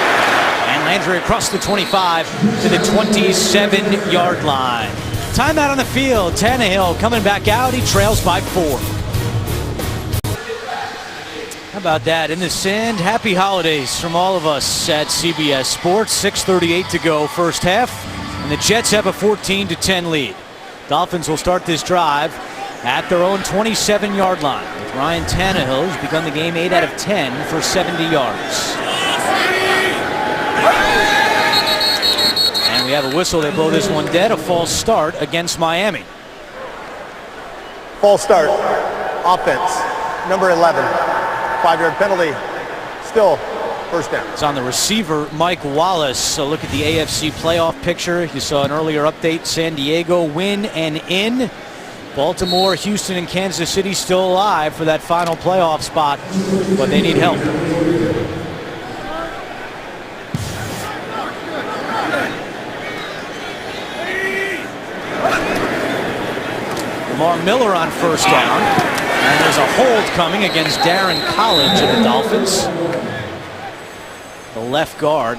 And Landry across the 25 to the 27-yard line. Timeout on the field. Tannehill coming back out. He trails by 4. How about that? In the sand. Happy holidays from all of us at CBS Sports. 6:38 to go first half. And the Jets have a 14-10 lead. Dolphins will start this drive at their own 27-yard line, with Ryan Tannehill, who's begun the game 8 out of 10 for 70 yards. And we have a whistle. They blow this one dead. A false start against Miami. False start. Offense. Number 11. 5-yard penalty. Still first down. It's on the receiver, Mike Wallace. So look at the AFC playoff picture. You saw an earlier update. San Diego win and in. Baltimore, Houston, and Kansas City still alive for that final playoff spot, but they need help. Lamar Miller on first down, and there's a hold coming against Darren College of the Dolphins. The left guard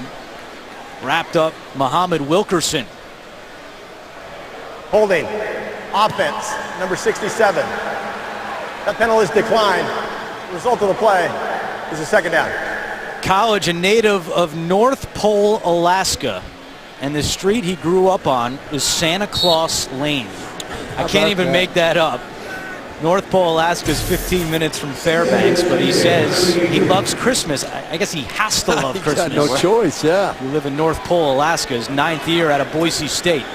wrapped up Muhammad Wilkerson. Holding. Offense, number 67. That penalty is declined. The result of the play is a second down. College, a native of North Pole, Alaska, and the street he grew up on is Santa Claus Lane. I can't even make that up. North Pole, Alaska is 15 minutes from Fairbanks, but he says he loves Christmas. I guess he has to love Christmas. Got no choice, yeah. You live in North Pole, Alaska, his 9th year out of Boise State.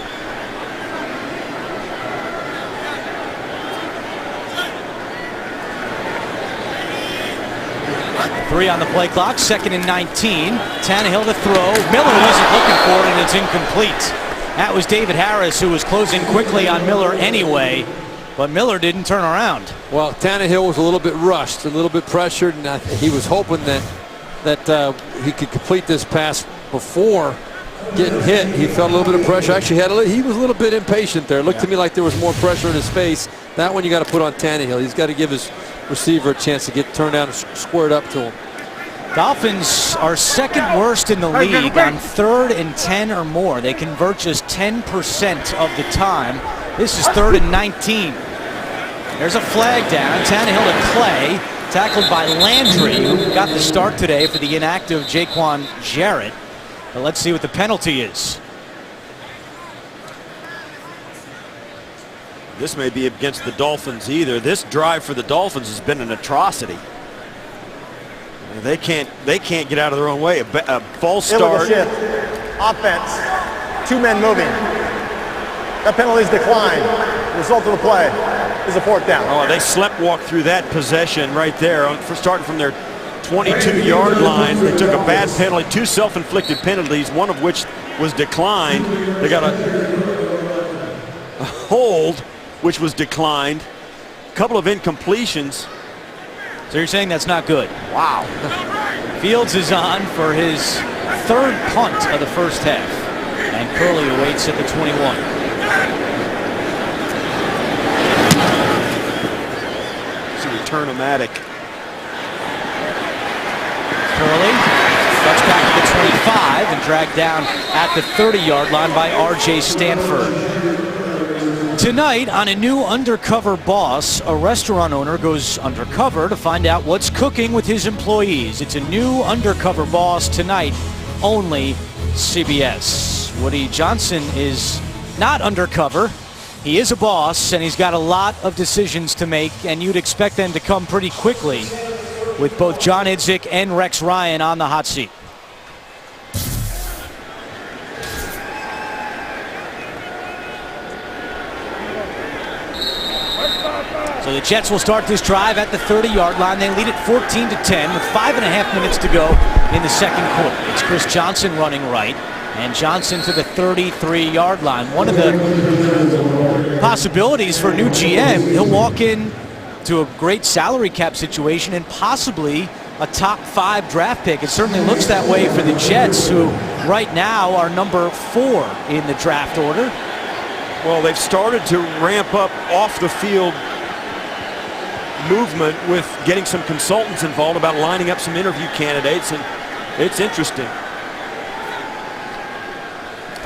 3 on the play clock, 2nd and 19. Tannehill to throw. Miller wasn't looking for it, and it's incomplete. That was David Harris, who was closing quickly on Miller anyway, but Miller didn't turn around. Well, Tannehill was a little bit rushed, a little bit pressured, and he was hoping that he could complete this pass before getting hit. He felt a little bit of pressure. Actually, he was a little bit impatient there. It looked to me like there was more pressure in his face. That one you got to put on Tannehill. He's got to give his receiver a chance to get turned down and squared up to him. Dolphins are second worst in the league on 3rd and 10 or more. They convert just 10% of the time. This is 3rd and 19. There's a flag down. Tannehill to Clay, tackled by Landry, who got the start today for the inactive Jaquan Jarrett. But let's see what the penalty is. This may be against the Dolphins either. This drive for the Dolphins has been an atrocity. They can't get out of their own way. A false start. Shift. Offense. 2 men moving. That penalty is declined. The result of the play is a 4th down. Oh, they sleptwalked through that possession right there. Starting from their 22-yard line, they took a bad penalty, 2 self-inflicted penalties, one of which was declined. They got a hold, which was declined. A couple of incompletions. So you're saying that's not good? Wow. Fields is on for his 3rd punt of the first half. And Curley awaits at the 21. It's a return-o-matic. Curley cuts back to the 25 and dragged down at the 30-yard line by R.J. Stanford. Tonight, on a new Undercover Boss, a restaurant owner goes undercover to find out what's cooking with his employees. It's a new Undercover Boss tonight, only CBS. Woody Johnson is not undercover. He is a boss, and he's got a lot of decisions to make, and you'd expect them to come pretty quickly with both John Idzik and Rex Ryan on the hot seat. So the Jets will start this drive at the 30-yard line. They lead it 14-10 with 5.5 minutes to go in the second quarter. It's Chris Johnson running right, and Johnson to the 33-yard line. One of the possibilities for a new GM, he'll walk in to a great salary cap situation and possibly a top 5 draft pick. It certainly looks that way for the Jets, who right now are number 4 in the draft order. Well, they've started to ramp up off the field movement with getting some consultants involved about lining up some interview candidates, and it's interesting.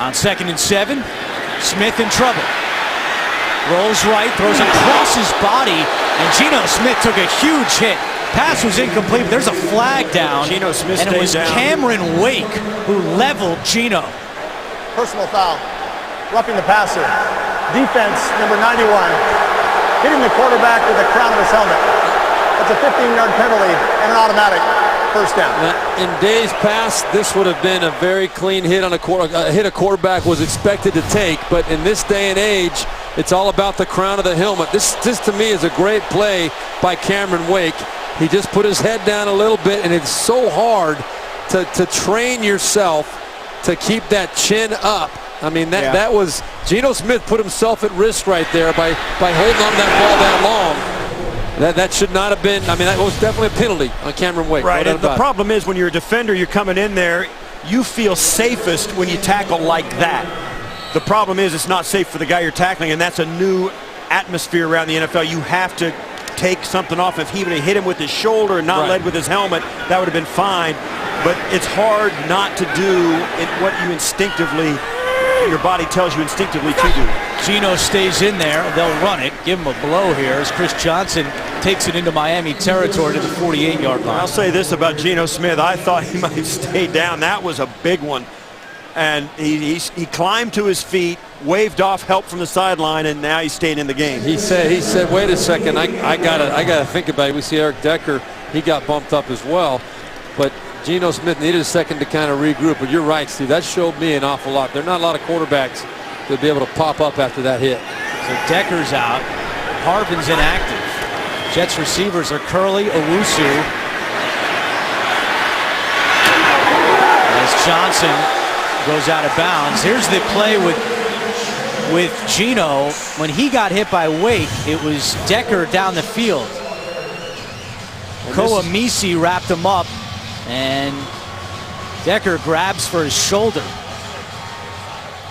On 2nd and 7, Smith in trouble. Rolls right, throws across his body, and Geno Smith took a huge hit. Pass was incomplete, but there's a flag down. Geno Smith and it was stays down. Cameron Wake who leveled Geno. Personal foul. Roughing the passer. Defense, number 91. Hitting the quarterback with the crown of his helmet. That's a 15-yard penalty and an automatic first down. In days past, this would have been a very clean hit on a hit a quarterback was expected to take, but in this day and age, it's all about the crown of the helmet. This to me is a great play by Cameron Wake. He just put his head down a little bit, and it's so hard to train yourself to keep that chin up. I mean, that was Geno Smith put himself at risk right there by holding on to that ball that long. That should not have been. I mean, that was definitely a penalty on Cameron Wake. Right, and the problem is when you're a defender, you're coming in there, you feel safest when you tackle like that. The problem is it's not safe for the guy you're tackling, and that's a new atmosphere around the NFL. You have to take something off. If he would have hit him with his shoulder and not led with his helmet, that would have been fine. But it's hard not to do what you instinctively, your body tells you instinctively to do. Geno stays in there. They'll run it. Give him a blow here as Chris Johnson takes it into Miami territory to the 48-yard line. I'll say this about Geno Smith. I thought he might stay down. That was a big one. And he climbed to his feet, waved off help from the sideline, and now he's staying in the game. He said, wait a second, I gotta think about it. We see Eric Decker, he got bumped up as well. But Geno Smith needed a second to kind of regroup. But you're right, Steve. That showed me an awful lot. There are not a lot of quarterbacks that would be able to pop up after that hit. So Decker's out. Harvin's inactive. Jets receivers are Curley, Owusu. As Johnson goes out of bounds. Here's the play with Geno. When he got hit by Wake, it was Decker down the field. Koamisi wrapped him up, and Decker grabs for his shoulder.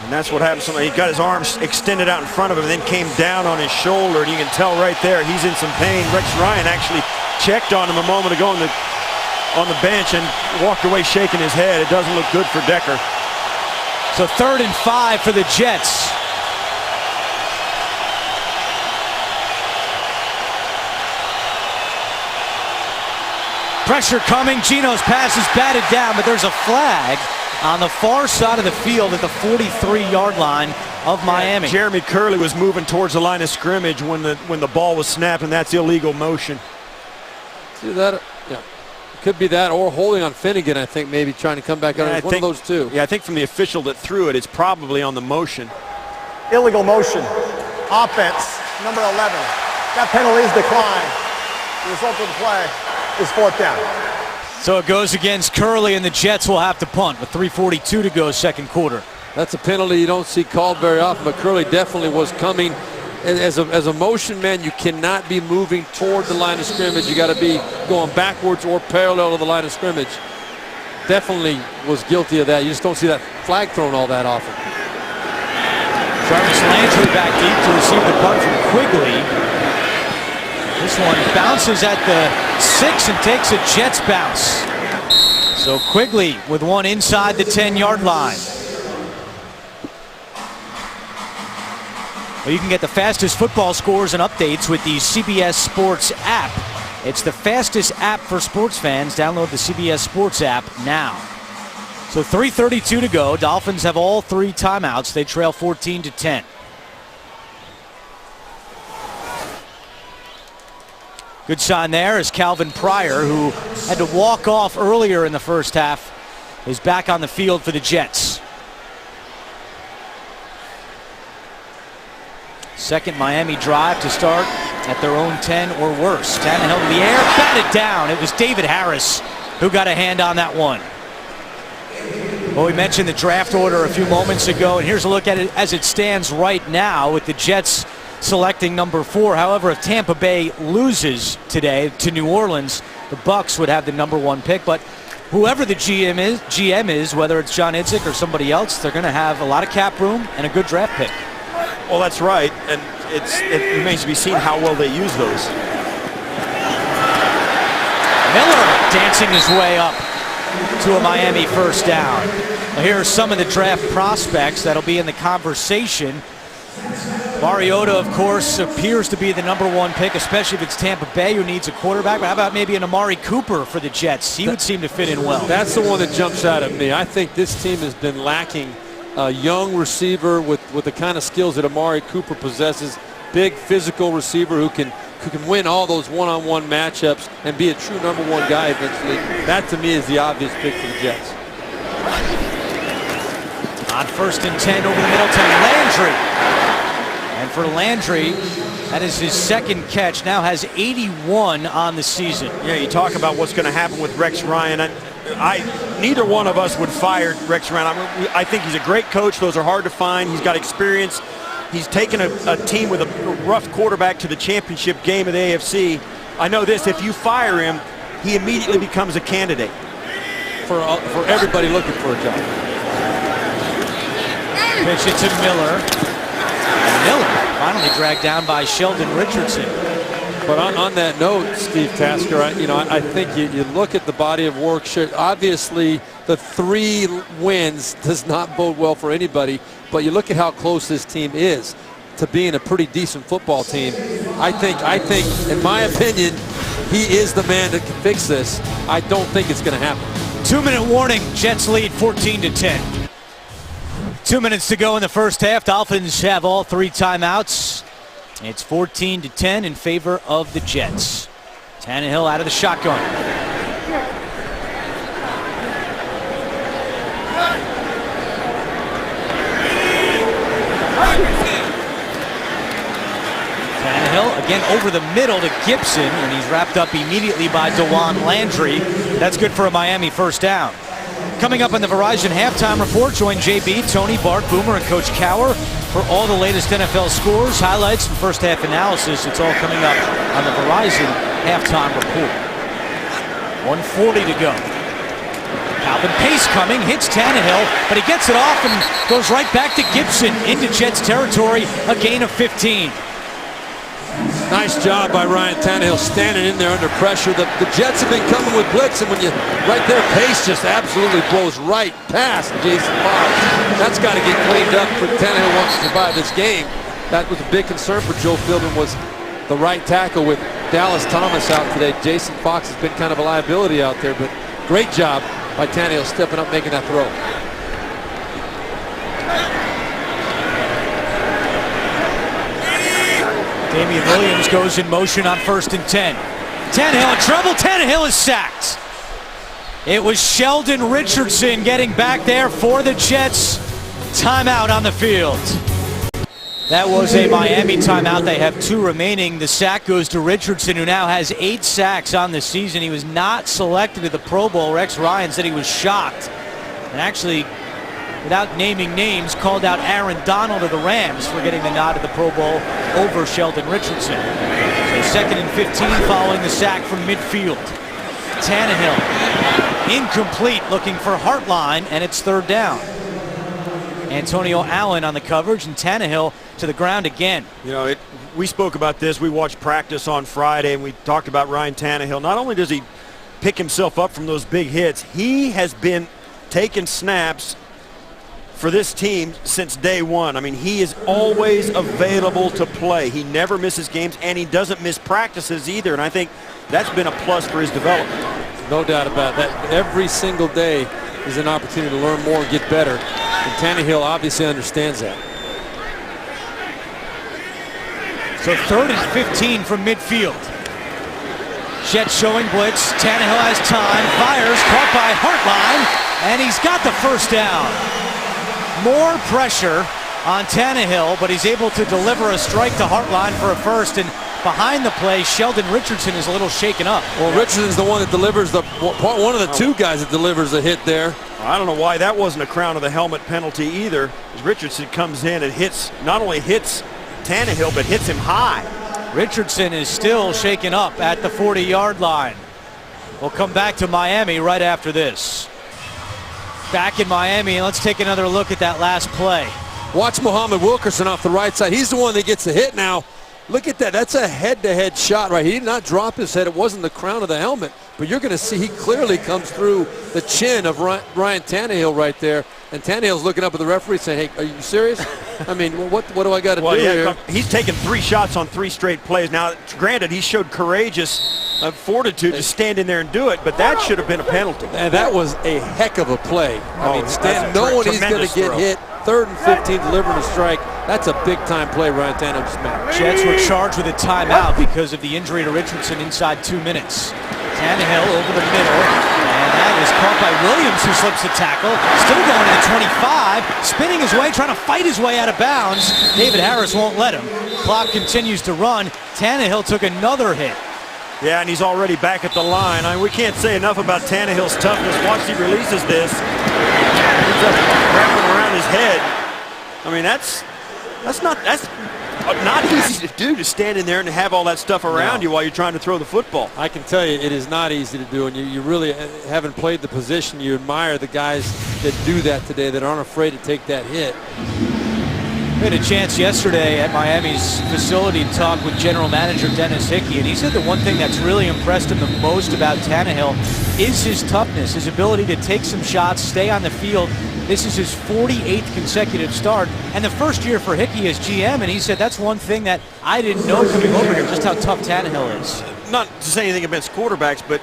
And that's what happened. He got his arms extended out in front of him and then came down on his shoulder, and you can tell right there he's in some pain. Rex Ryan actually checked on him a moment ago on the bench and walked away shaking his head. It doesn't look good for Decker. So 3rd and 5 for the Jets. Pressure coming. Geno's pass is batted down, but there's a flag on the far side of the field at the 43-yard line of Miami. Jeremy Curley was moving towards the line of scrimmage when the ball was snapped, and that's illegal motion. See that? Yeah. Could be that, or holding on Finnegan, I think, maybe trying to come back out. One of those two. Yeah, I think from the official that threw it, it's probably on the motion. Illegal motion. Offense, number 11. That penalty is declined. The result of the play is 4th down. So it goes against Curley, and the Jets will have to punt with 3:42 to go, second quarter. That's a penalty you don't see called very often, but Curley definitely was coming. As a motion man, you cannot be moving toward the line of scrimmage. You got to be going backwards or parallel to the line of scrimmage. Definitely was guilty of that. You just don't see that flag thrown all that often. Jarvis Landry back deep to receive the punt from Quigley. This one bounces at the 6 and takes a Jets bounce. So Quigley with one inside the 10-yard line. Well, you can get the fastest football scores and updates with the CBS Sports app. It's the fastest app for sports fans. Download the CBS Sports app now. So 3:32 to go. Dolphins have all 3 timeouts. They trail 14-10. Good sign there as Calvin Pryor, who had to walk off earlier in the first half, is back on the field for the Jets. Second Miami drive to start at their own 10 or worse. Tannehill to the air, batted down. It was David Harris who got a hand on that one. Well, we mentioned the draft order a few moments ago, and here's a look at it as it stands right now with the Jets selecting number 4. However, if Tampa Bay loses today to New Orleans, the Bucs would have the number 1 pick. But whoever the GM is, whether it's John Idzik or somebody else, they're going to have a lot of cap room and a good draft pick. Well, that's right, and it remains to be seen how well they use those. Miller dancing his way up to a Miami first down. Well, here are some of the draft prospects that'll be in the conversation. Mariota, of course, appears to be the #1 pick, especially if it's Tampa Bay who needs a quarterback. But how about maybe an Amari Cooper for the Jets? He would seem to fit in well. That's the one that jumps out at me. I think this team has been lacking a young receiver with the kind of skills that Amari Cooper possesses. Big physical receiver who can win all those one-on-one matchups and be a true #1 guy eventually. That to me is the obvious pick for the Jets. On 1st and 10 over the middle to Landry. And for Landry, that is his 2nd catch, now has 81 on the season. Yeah, you talk about what's going to happen with Rex Ryan. Neither one of us would fire Rex Ryan. I think he's a great coach. Those are hard to find. He's got experience. He's taken a team with a rough quarterback to the championship game of the AFC. I know this, if you fire him, he immediately becomes a candidate. For everybody looking for a job. Pitch it to Miller. Miller finally dragged down by Sheldon Richardson. But on that note, Steve Tasker, I think you look at the body of work. Obviously, the 3 wins does not bode well for anybody. But you look at how close this team is to being a pretty decent football team. I think, in my opinion, he is the man that can fix this. I don't think it's going to happen. 2-minute warning. Jets lead 14-10. 2 minutes to go in the first half. Dolphins have all 3 timeouts. It's 14-10 in favor of the Jets. Tannehill out of the shotgun. Tannehill again over the middle to Gibson, and he's wrapped up immediately by DeJuan Landry. That's good for a Miami first down. Coming up on the Verizon Halftime Report, join JB, Tony, Bart, Boomer, and Coach Cower for all the latest NFL scores, highlights, and first half analysis. It's all coming up on the Verizon Halftime Report. 1:40 to go. Calvin Pace coming, hits Tannehill, but he gets it off and goes right back to Gibson into Jets territory, a gain of 15. Nice job by Ryan Tannehill standing in there under pressure. The Jets have been coming with blitz, and when you right there, Pace just absolutely blows right past Jason Fox. That's got to get cleaned up for Tannehill wants to survive this game. That was a big concern for Joe Philbin, was the right tackle with Dallas Thomas out today. Jason Fox has been kind of a liability out there, but great job by Tannehill stepping up, making that throw. Damian Williams goes in motion on 1st and 10. Tannehill in trouble. Tannehill is sacked. It was Sheldon Richardson getting back there for the Jets. Timeout on the field. That was a Miami timeout. They have 2 remaining. The sack goes to Richardson, who now has 8 sacks on the season. He was not selected to the Pro Bowl. Rex Ryan said he was shocked. And actually, without naming names, called out Aaron Donald of the Rams for getting the nod to the Pro Bowl over Sheldon Richardson. So 2nd and 15 following the sack from midfield. Tannehill incomplete, looking for Hartline, and it's 3rd down. Antonio Allen on the coverage, and Tannehill to the ground again. We spoke about this. We watched practice on Friday, and we talked about Ryan Tannehill. Not only does he pick himself up from those big hits, he has been taking snaps for this team since day one. I mean, he is always available to play. He never misses games, and he doesn't miss practices either, and I think that's been a plus for his development. No doubt about that. Every single day is an opportunity to learn more and get better, and Tannehill obviously understands that. So 3rd and 15 from midfield. Jets showing blitz. Tannehill has time, fires, caught by Hartline, and he's got the first down. More pressure on Tannehill, but he's able to deliver a strike to Hartline for a first, and behind the play, Sheldon Richardson is a little shaken up. Well, Richardson's the one that delivers one of the 2 guys that delivers a hit there. I don't know why that wasn't a crown of the helmet penalty either. Richardson comes in and not only hits Tannehill, but hits him high. Richardson is still shaken up at the 40-yard line. We'll come back to Miami right after this. Back in Miami, and let's take another look at that last play. Watch Muhammad Wilkerson off the right side. He's the one that gets the hit now. Look at that. That's a head-to-head shot right. He did not drop his head. It wasn't the crown of the helmet. But you're going to see he clearly comes through the chin of Ryan Tannehill right there. And Tannehill's looking up at the referee saying, hey, are you serious? I mean, what do I got to do here? He's taken 3 shots on 3 straight plays. Now, granted, he showed courageous fortitude to stand in there and do it, but that should have been a penalty. And that was a heck of a play. I mean, knowing he's going to get hit, 3rd and 15, delivering a strike, that's a big-time play Ryan Tannehill just made. Jets were charged with a timeout because of the injury to Richardson inside 2 minutes. Tannehill over the middle, and that is caught by Williams, who slips the tackle. Still going to the 25, spinning his way, trying to fight his way out of bounds. David Harris won't let him. Clock continues to run. Tannehill took another hit. Yeah, and he's already back at the line. We can't say enough about Tannehill's toughness. Once he releases this, ends up wrapping around his head. I mean, that's not easy to do, to stand in there and have all that stuff around you while you're trying to throw the football. I can tell you it is not easy to do, and you really haven't played the position. You admire the guys that do that today, that aren't afraid to take that hit. We had a chance yesterday at Miami's facility to talk with general manager Dennis Hickey, and he said the one thing that's really impressed him the most about Tannehill is his toughness, his ability to take some shots, stay on the field. This is his 48th consecutive start, and the first year for Hickey as GM, and he said that's one thing that I didn't know coming over here, just how tough Tannehill is. Not to say anything against quarterbacks, but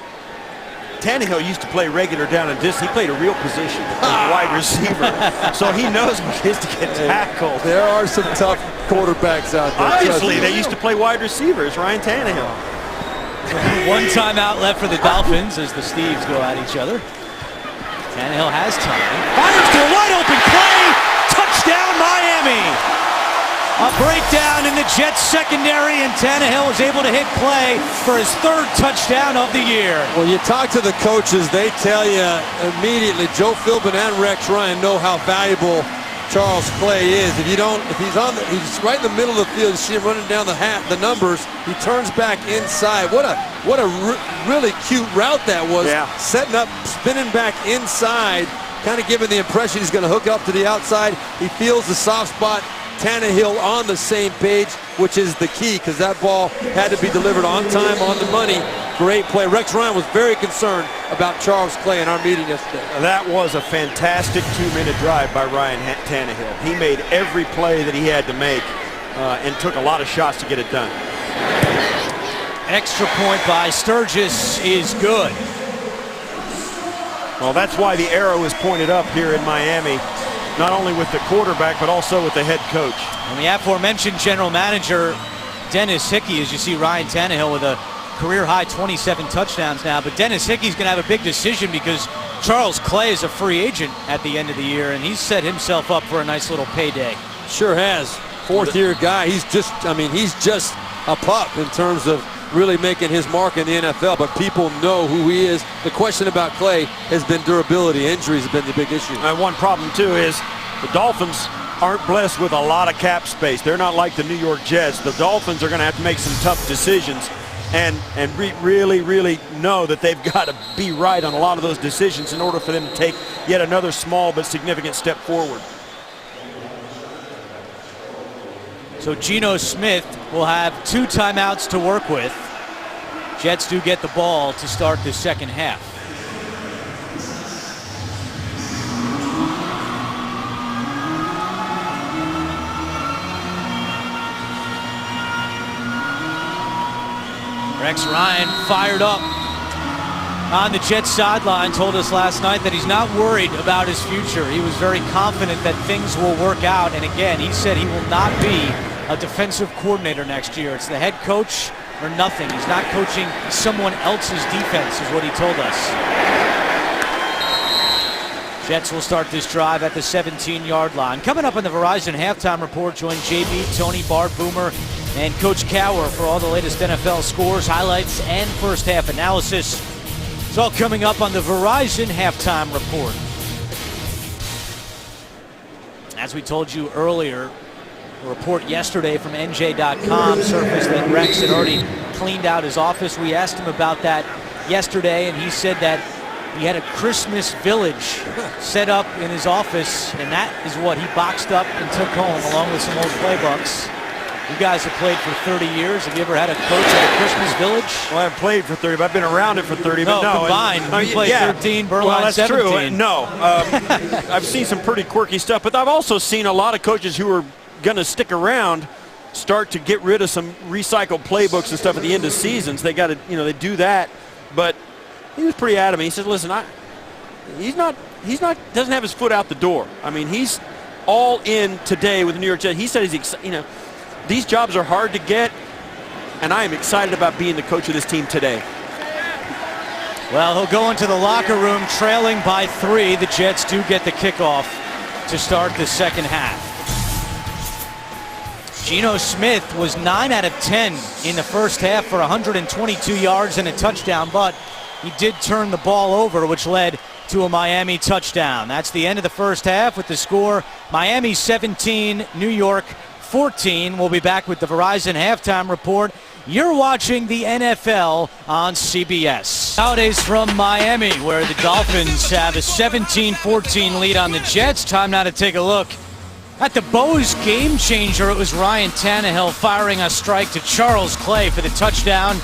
Tannehill used to play regular down and distance. He played a real position, a wide receiver, so he knows what it is to get tackled. There are some tough quarterbacks out there. Obviously, they used to play wide receivers, Ryan Tannehill. One timeout left for the Dolphins as the Steves go at each other. Tannehill has time. Fires to a wide open play. Touchdown, Miami. A breakdown in the Jets secondary, and Tannehill was able to hit Clay for his 3rd touchdown of the year. Well, you talk to the coaches, they tell you immediately, Joe Philbin and Rex Ryan know how valuable Charles Clay is. If he's right in the middle of the field. You see him running down the numbers. He turns back inside. What a really cute route that was. Yeah. Setting up, spinning back inside, kind of giving the impression he's going to hook up to the outside. He feels the soft spot. Tannehill on the same page, which is the key, because that ball had to be delivered on time, on the money. Great play. Rex Ryan was very concerned about Charles Clay in our meeting yesterday. That was a fantastic 2-minute drive by Ryan Tannehill. He made every play that he had to make and took a lot of shots to get it done. Extra point by Sturgis is good. Well, that's why the arrow is pointed up here in Miami. Not only with the quarterback, but also with the head coach. And the aforementioned general manager, Dennis Hickey, as you see Ryan Tannehill with a career-high 27 touchdowns now. But Dennis Hickey's going to have a big decision because Charles Clay is a free agent at the end of the year, and he's set himself up for a nice little payday. Sure has. 4th-year guy. He's just a pup in terms of really making his mark in the NFL, but people know who he is. The question about Clay has been durability. Injuries have been the big issue. And one problem, too, is the Dolphins aren't blessed with a lot of cap space. They're not like the New York Jets. The Dolphins are going to have to make some tough decisions and really know that they've got to be right on a lot of those decisions in order for them to take yet another small but significant step forward. So Geno Smith will have 2 timeouts to work with. Jets do get the ball to start the second half. Rex Ryan fired up on the Jets sideline, told us last night that he's not worried about his future. He was very confident that things will work out, and again, he said he will not be a defensive coordinator next year. It's the head coach or nothing. He's not coaching someone else's defense, is what he told us. Jets will start this drive at the 17-yard line. Coming up on the Verizon Halftime Report, join JB, Tony, Bart, Boomer, and Coach Cower for all the latest NFL scores, highlights, and first half analysis. It's all coming up on the Verizon Halftime Report. As we told you earlier, a report yesterday from NJ.com surfaced that Rex had already cleaned out his office. We asked him about that yesterday, and he said that he had a Christmas village set up in his office, and that is what he boxed up and took home along with some old playbooks. You guys have played for 30 years. Have you ever had a coach at a Christmas Village? Well, I haven't played for 30, but I've been around it for 30. But no, combined. You played 13, Berline well, that's 17. true. No, I've seen some pretty quirky stuff, but I've also seen a lot of coaches who are going to stick around start to get rid of some recycled playbooks and stuff at the end of seasons. They got to, they do that. But he was pretty adamant. He said, "Listen, he's not doesn't have his foot out the door. I mean, he's all in today with the New York Jets." He said these jobs are hard to get, and I am excited about being the coach of this team today. Well, he'll go into the locker room trailing by 3. The Jets do get the kickoff to start the second half. Geno Smith was 9 out of 10 in the first half for 122 yards and a touchdown, but he did turn the ball over, which led to a Miami touchdown. That's the end of the first half with the score Miami 17, New York 14. We'll be back with the Verizon halftime report. You're watching the NFL on CBS. Nowadays from Miami, where the Dolphins have a 17-14 lead on the Jets. Time now to take a look at the Bose game changer. It was Ryan Tannehill firing a strike to Charles Clay for the touchdown.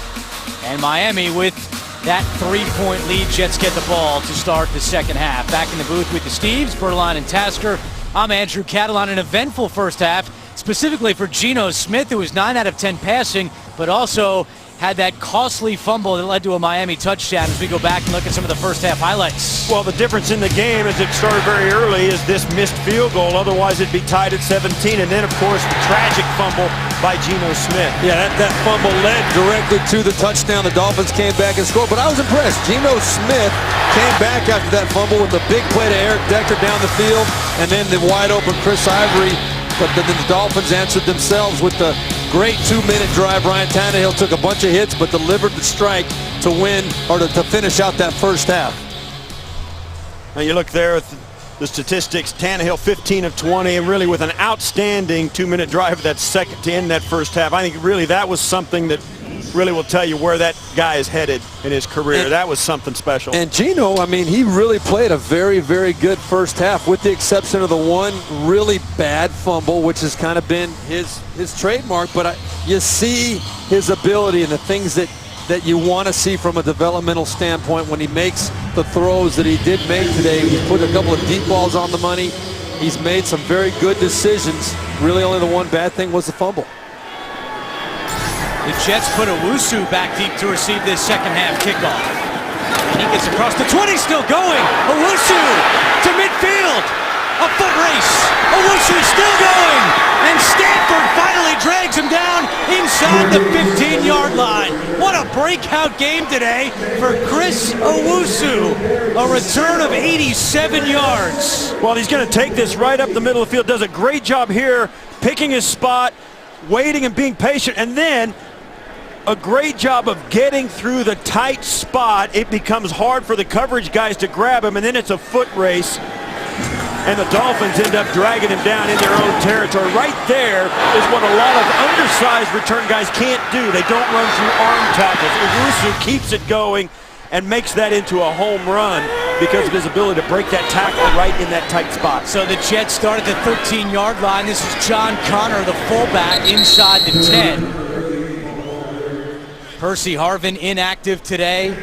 And Miami with that 3-point lead. Jets get the ball to start the second half. Back in the booth with the Steves, Berline and Tasker. I'm Andrew Catalon. An eventful first half, specifically for Geno Smith, who was 9 out of 10 passing, but also had that costly fumble that led to a Miami touchdown. As we go back and look at some of the first half highlights. Well, the difference in the game as it started very early is this missed field goal. Otherwise, it'd be tied at 17. And then, of course, the tragic fumble by Geno Smith. Yeah, that fumble led directly to the touchdown. The Dolphins came back and scored, but I was impressed. Geno Smith came back after that fumble with a big play to Eric Decker down the field, and then the wide open Chris Ivory. But then the Dolphins answered themselves with the great 2-minute drive. Ryan Tannehill took a bunch of hits, but delivered the strike to win, or to finish out that first half. Now you look there at the statistics. Tannehill 15 of 20, and really with an outstanding 2-minute drive that second to end that first half. I think really that was something that really will tell you where that guy is headed in his career. That was something special. And Geno, I mean, he really played a very, very good first half, with the exception of the one really bad fumble, which has kind of been his trademark. But you see his ability and the things that you want to see from a developmental standpoint when he makes the throws that he did make today. He put a couple of deep balls on the money. He's made some very good decisions. Really only the one bad thing was the fumble. The Jets put Owusu back deep to receive this second half kickoff. And he gets across the 20, still going. Owusu to midfield. A foot race. Owusu still going. And Stanford finally drags him down inside the 15-yard line. What a breakout game today for Chris Owusu. A return of 87 yards. Well, he's going to take this right up the middle of the field. Does a great job here, picking his spot, waiting and being patient, and then a great job of getting through the tight spot. It becomes hard for the coverage guys to grab him, and then it's a foot race, and the Dolphins end up dragging him down in their own territory. Right there is what a lot of undersized return guys can't do. They don't run through arm tackles. Owusu keeps it going and makes that into a home run because of his ability to break that tackle right in that tight spot. So the Jets start at the 13-yard line. This is John Connor, the fullback, inside the 10. Percy Harvin inactive today.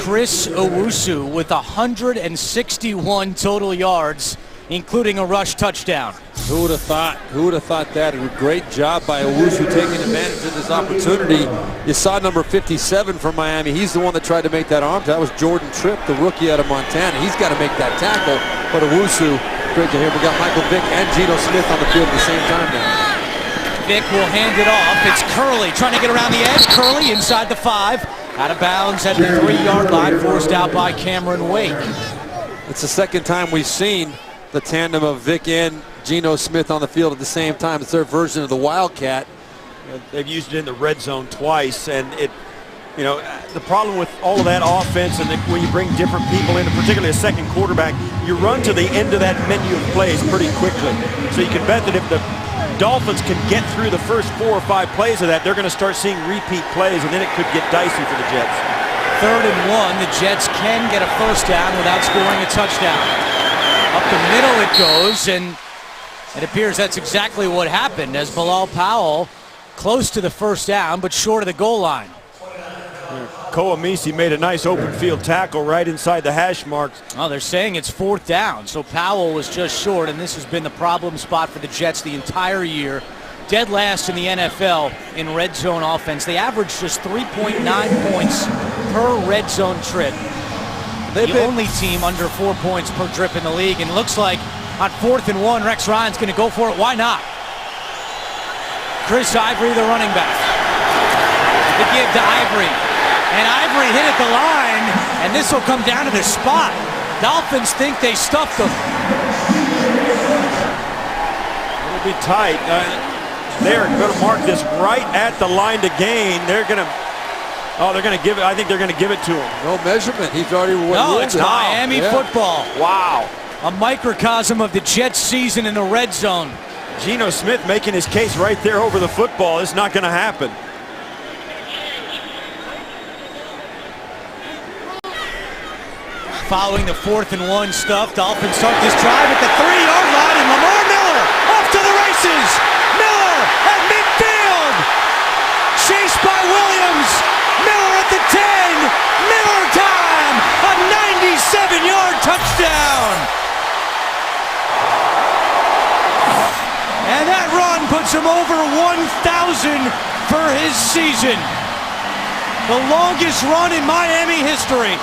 Chris Owusu with 161 total yards, including a rush touchdown. Who would have thought? Who would have thought that? A great job by Owusu taking advantage of this opportunity. You saw number 57 from Miami. He's the one that tried to make that arm. That was Jordan Tripp, the rookie out of Montana. He's got to make that tackle. But Owusu, great to hear. We got Michael Vick and Geno Smith on the field at the same time now. Vick will hand it off. It's Curley trying to get around the edge. Curley inside the 5. Out of bounds at the 3-yard line. Forced out by Cameron Wake. It's the second time we've seen the tandem of Vick and Geno Smith on the field at the same time. It's their version of the Wildcat. They've used it in the red zone twice, and the problem with all of that offense, and when you bring different people in, particularly a second quarterback, you run to the end of that menu of plays pretty quickly. So you can bet that if the Dolphins can get through the first 4 or 5 plays of that, they're going to start seeing repeat plays, and then it could get dicey for the Jets. 3rd and 1. The Jets can get a first down without scoring a touchdown. Up the middle it goes, and it appears that's exactly what happened as Bilal Powell Close to the first down, but short of the goal line. Koamisi made a nice open field tackle right inside the hash marks. Oh, they're saying it's 4th down, so Powell was just short, and this has been the problem spot for the Jets the entire year. Dead last in the NFL in red zone offense. They average just 3.9 points per red zone trip. The only team under 4 points per trip in the league, and it looks like on 4th and 1, Rex Ryan's going to go for it. Why not? Chris Ivory, the running back. The give to Ivory. And Ivory hit at the line, and this will come down to the spot. Dolphins think they stuffed them. It'll be tight. They're going to mark this right at the line to gain. They're going to give it. I think they're going to give it to him. No measurement. He's already ruled No, it's Miami football. Wow. A microcosm of the Jets season in the red zone. Geno Smith making his case right there over the football. It's not going to happen. Following the 4th and 1 stuff, Dolphins start this drive at the 3-yard line, and Lamar Miller off to the races. Miller at midfield. Chased by Williams. Miller at the 10. Miller time. A 97-yard touchdown. And that run puts him over 1,000 for his season. The longest run in Miami history.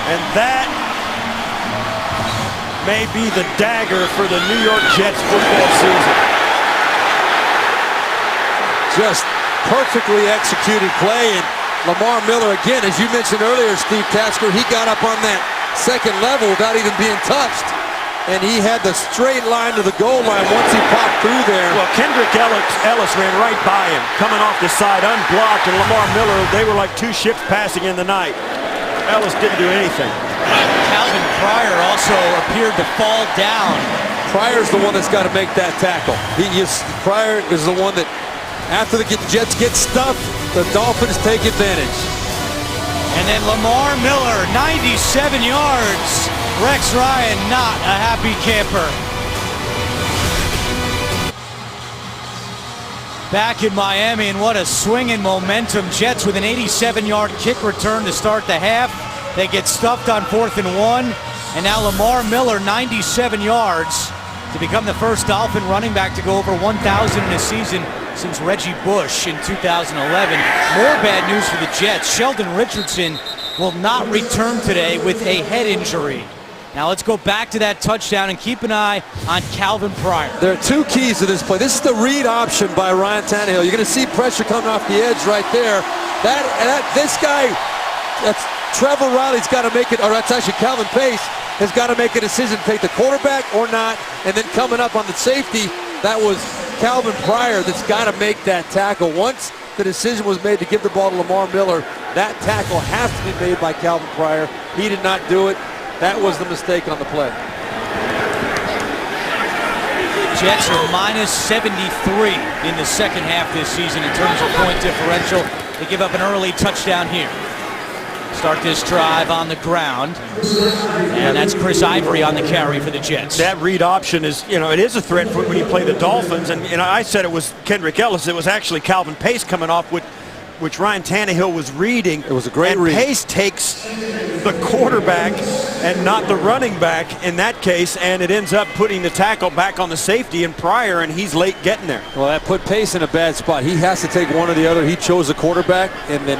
And that may be the dagger for the New York Jets football season. Just perfectly executed play, and Lamar Miller, again, as you mentioned earlier, Steve Tasker, he got up on that second level without even being touched. And he had the straight line to the goal line once he popped through there. Well, Kendrick Ellis ran right by him, coming off the side, unblocked, and Lamar Miller, they were like two ships passing in the night. Ellis didn't do anything. Calvin Pryor also appeared to fall down. Pryor's the one that's got to make that tackle. Pryor is the one that, after the Jets get stuffed, the Dolphins take advantage. And then Lamar Miller, 97 yards. Rex Ryan not a happy camper. Back in Miami, and what a swing in momentum. Jets with an 87-yard kick return to start the half. They get stuffed on 4th and 1. And now Lamar Miller, 97 yards to become the first Dolphin running back to go over 1,000 in a season since Reggie Bush in 2011. More bad news for the Jets. Sheldon Richardson will not return today with a head injury. Now let's go back to that touchdown and keep an eye on Calvin Pryor. There are two keys to this play. This is the read option by Ryan Tannehill. You're going to see pressure coming off the edge right there. This guy, that's Trevor Riley's got to make it, or that's actually Calvin Pace, has got to make a decision, take the quarterback or not, and then coming up on the safety, that was Calvin Pryor that's got to make that tackle. Once the decision was made to give the ball to Lamar Miller, that tackle has to be made by Calvin Pryor. He did not do it. That was the mistake on the play. Jets are minus 73 in the second half this season in terms of point differential. They give up an early touchdown here. Start this drive on the ground. And that's Chris Ivory on the carry for the Jets. That read option is, it is a threat for when you play the Dolphins. And I said it was Kendrick Ellis. It was actually Calvin Pace coming off with which Ryan Tannehill was reading. It was a great read. Pace takes the quarterback and not the running back in that case, and it ends up putting the tackle back on the safety and Pryor, and he's late getting there. Well, that put Pace in a bad spot. He has to take one or the other. He chose the quarterback, and then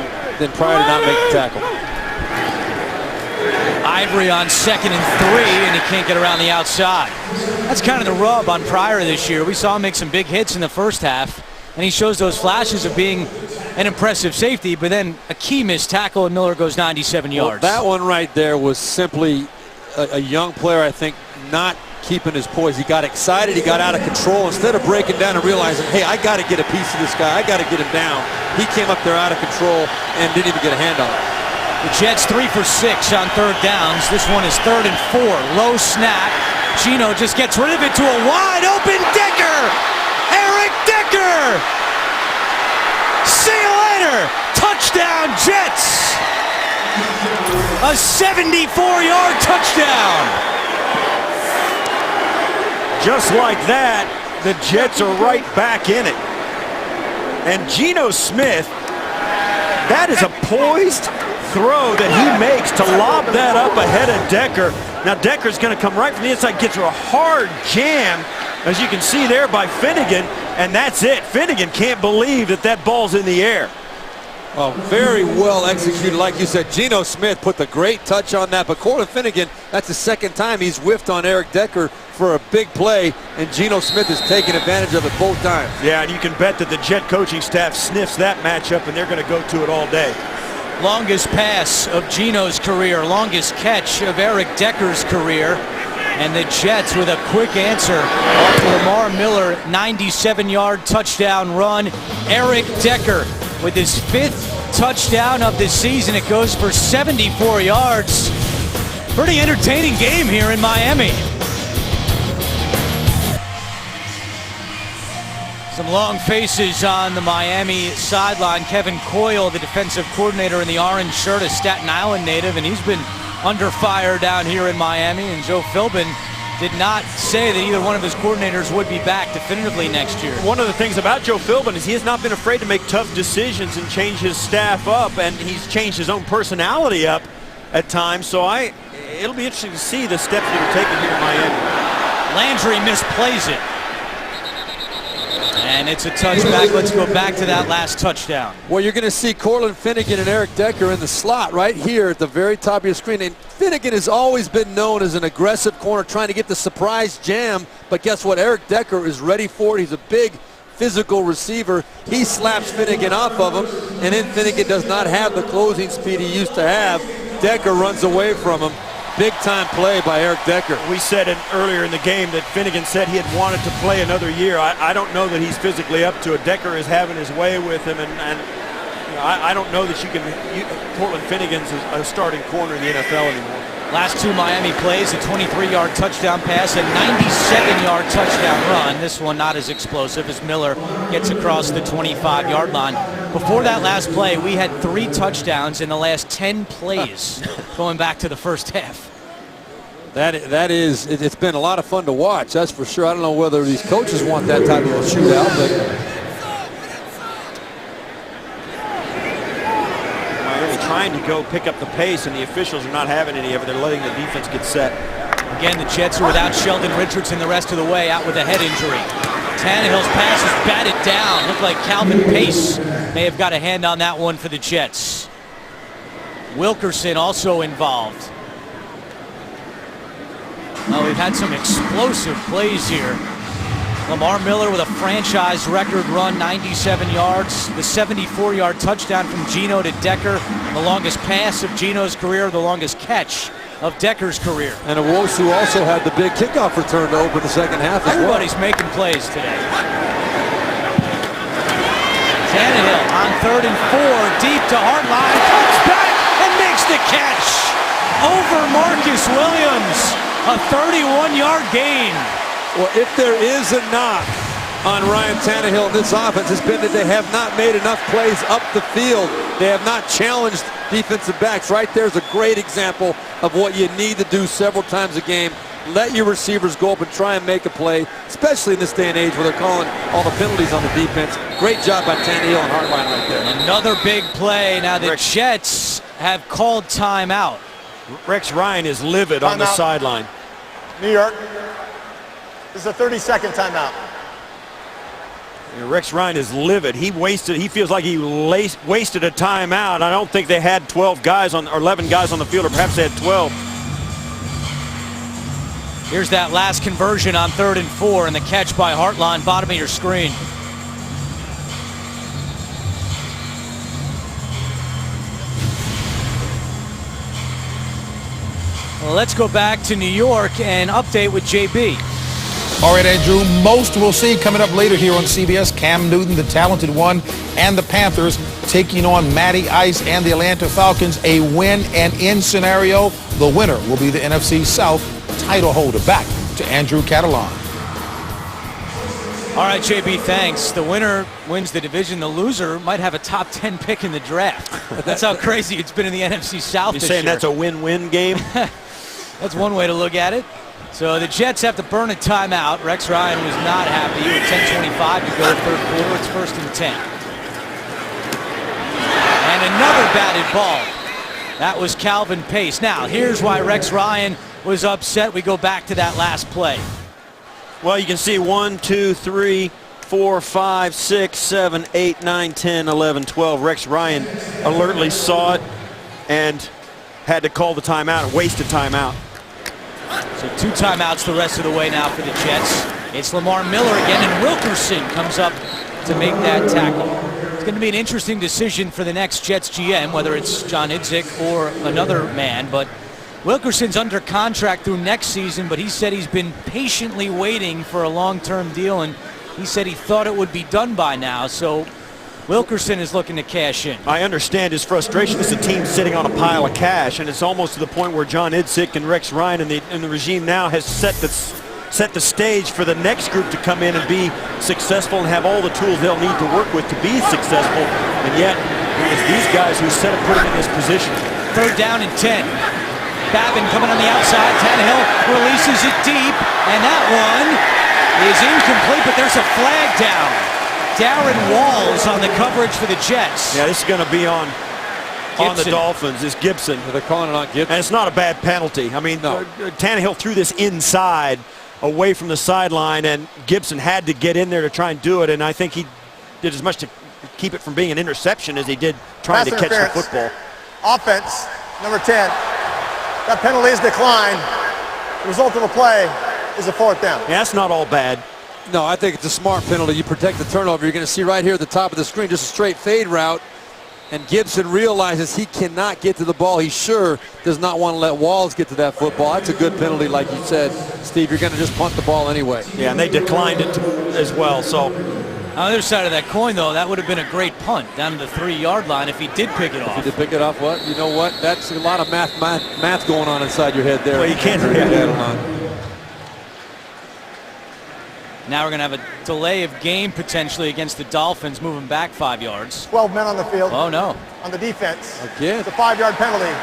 Pryor did not make the tackle. Ivory on 2nd and 3, and he can't get around the outside. That's kind of the rub on Pryor this year. We saw him make some big hits in the first half, and he shows those flashes of being an impressive safety, but then a key missed tackle, and Miller goes 97 yards. Well, that one right there was simply a young player, I think, not keeping his poise. He got excited. He got out of control. Instead of breaking down and realizing, hey, I got to get a piece of this guy. I got to get him down. He came up there out of control and didn't even get a hand on it. The Jets 3 for 6 on 3rd downs. This one is 3rd and 4. Low snap. Geno just gets rid of it to a wide open Decker. Eric Decker. See you later. Touchdown Jets. A 74-yard touchdown. just like that, the Jets are right back in it. And Geno Smith, that is a poised throw that he makes to lob that up ahead of Decker. Now Decker's going to come right from the inside, gets a hard jam, as you can see there, by Finnegan, and that's it. Finnegan can't believe that that ball's in the air. Well, very well executed. Like you said, Geno Smith put the great touch on that, but Cortland Finnegan, that's the second time he's whiffed on Eric Decker for a big play, and Geno Smith has taken advantage of it both times. Yeah, and you can bet that the Jet coaching staff sniffs that matchup, and they're going to go to it all day. Longest pass of Geno's career, longest catch of Eric Decker's career. And the Jets with a quick answer off the Lamar Miller 97-yard touchdown run. Eric Decker with his 5th touchdown of the season. It goes for 74 yards. Pretty entertaining game here in Miami. Some long faces on the Miami sideline. Kevin Coyle, the defensive coordinator in the orange shirt, a Staten Island native, and he's been under fire down here in Miami. And Joe Philbin did not say that either one of his coordinators would be back definitively next year. One of the things about Joe Philbin is he has not been afraid to make tough decisions and change his staff up, and he's changed his own personality up at times. So it'll be interesting to see the steps that are taken here in Miami. Landry misplays it. And it's a touchback. Let's go back to that last touchdown. Well, you're going to see Cortland Finnegan and Eric Decker in the slot right here at the very top of your screen. And Finnegan has always been known as an aggressive corner, trying to get the surprise jam. But guess what? Eric Decker is ready for it. He's a big physical receiver. He slaps Finnegan off of him, and then Finnegan does not have the closing speed he used to have. Decker runs away from him. Big time play by Eric Decker. We said earlier in the game that Finnegan said he had wanted to play another year. I don't know that he's physically up to it. Decker is having his way with him, and you know, I don't know that Cortland Finnegan's a starting corner in the NFL anymore. Last 2 Miami plays, a 23-yard touchdown pass, a 97-yard touchdown run. This one not as explosive as Miller gets across the 25-yard line. Before that last play, we had 3 touchdowns in the last 10 plays going back to the first half. It's been a lot of fun to watch, that's for sure. I don't know whether these coaches want that type of a shootout, but Miami trying to go pick up the pace, and the officials are not having any of it. They're letting the defense get set. Again, the Jets are without Sheldon Richardson the rest of the way, out with a head injury. Tannehill's pass is batted down. Looked like Calvin Pace may have got a hand on that one for the Jets. Wilkerson also involved. Oh, we've had some explosive plays here. Lamar Miller with a franchise record run, 97 yards. The 74-yard touchdown from Geno to Decker. The longest pass of Geno's career, the longest catch of Decker's career. And Owosu also had the big kickoff return to open the second half as well. Everybody's making plays today. Tannehill on 3rd and 4, deep to Hartline, comes back and makes the catch over Marcus Williams. A 31-yard gain. Well, if there is a knock on Ryan Tannehill in this offense, it's been that they have not made enough plays up the field. They have not challenged defensive backs. Right there's a great example of what you need to do several times a game. Let your receivers go up and try and make a play, especially in this day and age where they're calling all the penalties on the defense. Great job by Tannehill and Hartline right there. Another big play. Now the Jets have called timeout. Rex Ryan is livid on the sideline. New York. This is a 30-second timeout. Rex Ryan is livid. He feels like he wasted a timeout. I don't think they had 12 guys or 11 guys on the field, or perhaps they had 12. Here's that last conversion on 3rd and 4, and the catch by Hartline, bottom of your screen. Well, let's go back to New York and update with JB. All right, Andrew, most we'll see coming up later here on CBS. Cam Newton, the talented one, and the Panthers taking on Matty Ice and the Atlanta Falcons. A win and in scenario. The winner will be the NFC South title holder. Back to Andrew Catalan. All right, JB, thanks. The winner wins the division. The loser might have a top 10 pick in the draft. That's how crazy it's been in the NFC South this year. You're saying that's a win-win game? That's one way to look at it. So the Jets have to burn a timeout. Rex Ryan was not happy with 10:25 to go third quarter. It's 1st and 10. And another batted ball. That was Calvin Pace. Now, here's why Rex Ryan was upset. We go back to that last play. Well, you can see 1, 2, 3, 4, 5, 6, 7, 8, 9, 10, 11, 12. Rex Ryan alertly saw it and had to call the timeout and waste a timeout. So 2 timeouts the rest of the way now for the Jets. It's Lamar Miller again, and Wilkerson comes up to make that tackle. It's going to be an interesting decision for the next Jets GM, whether it's John Idzik or another man. But Wilkerson's under contract through next season, but he said he's been patiently waiting for a long-term deal, and he said he thought it would be done by now. So Wilkerson is looking to cash in. I understand his frustration as a team sitting on a pile of cash, and it's almost to the point where John Idzik and Rex Ryan and the regime now has set the stage for the next group to come in and be successful and have all the tools they'll need to work with to be successful. And yet, it's these guys who set up put him in this position. 3rd down and 10. Babin coming on the outside. Tannehill releases it deep, and that one is incomplete, but there's a flag down. Darren Walls on the coverage for the Jets. Yeah, this is going to be on the Dolphins. It's Gibson. They're calling it on Gibson. And it's not a bad penalty. I mean, no. Tannehill threw this inside away from the sideline, and Gibson had to get in there to try and do it, and I think he did as much to keep it from being an interception as he did trying to catch the football. Offense, number 10. That penalty is declined. The result of the play is a 4th down. Yeah, that's not all bad. No, I think it's a smart penalty. You protect the turnover. You're going to see right here at the top of the screen just a straight fade route. And Gibson realizes he cannot get to the ball. He sure does not want to let Walls get to that football. That's a good penalty, like you said, Steve. You're going to just punt the ball anyway. Yeah, and they declined it as well. So on the other side of that coin, though, that would have been a great punt down to the 3-yard line if he did pick it off. If he did pick it off, what? You know what? That's a lot of math going on inside your head there. Well, you can't forget that. Now we're going to have a delay of game potentially against the Dolphins, moving back 5 yards. 12 men on the field. Oh, no. On the defense. Again. It's a 5-yard penalty.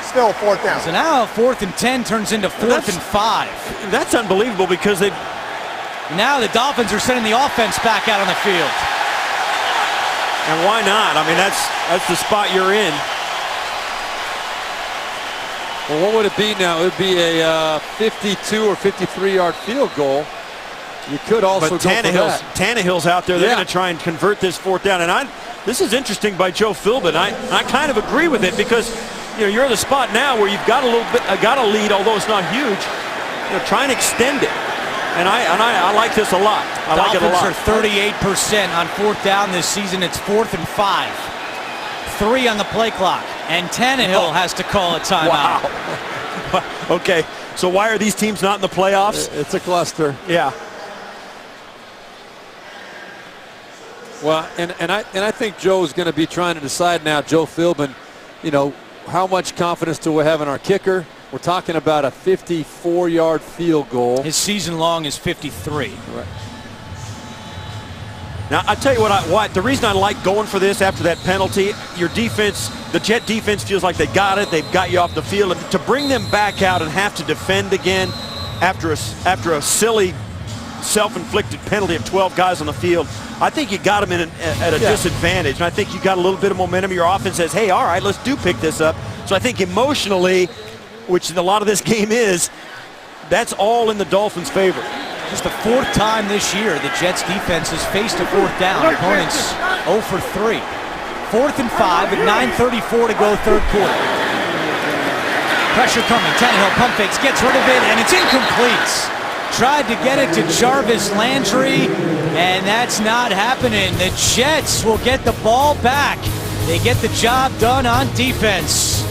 Still 4th down. So now 4th and 10 turns into 4th and 5. That's unbelievable because they... Now the Dolphins are sending the offense back out on the field. And why not? I mean, that's the spot you're in. Well, what would it be now? It would be a 52 or 53-yard field goal. You could also but go for that. Tannehill's out there. They're going to try and convert this 4th down. And this is interesting by Joe Philbin. I kind of agree with it because you're in the spot now where you've got a little bit, got a lead, although it's not huge. Try and extend it. And I like this a lot. I like it a lot. Dolphins are 38% on 4th down this season. It's 4th and 5. 3 on the play clock, and Tannehill has to call a timeout. Wow. Okay, so why are these teams not in the playoffs? It's a cluster. Yeah. Well, and I think Joe's going to be trying to decide now, Joe Philbin, how much confidence do we have in our kicker? We're talking about a 54-yard field goal. His season long is 53. Right. Now, I tell you what, the reason I like going for this after that penalty, your defense, the Jet defense feels like they got it. They've got you off the field. And to bring them back out and have to defend again after a silly self-inflicted penalty of 12 guys on the field, I think you got them at a disadvantage. And I think you got a little bit of momentum. Your offense says, hey, all right, let's pick this up. So I think emotionally, which a lot of this game is, that's all in the Dolphins' favor. Just the 4th time this year the Jets defense has faced a 4th down. Opponents 0 for 3. 4th and 5 at 9:34 to go 3rd quarter. Pressure coming. Tannehill pump fakes, gets rid of it, and it's incomplete. Tried to get it to Jarvis Landry, and that's not happening. The Jets will get the ball back. They get the job done on defense.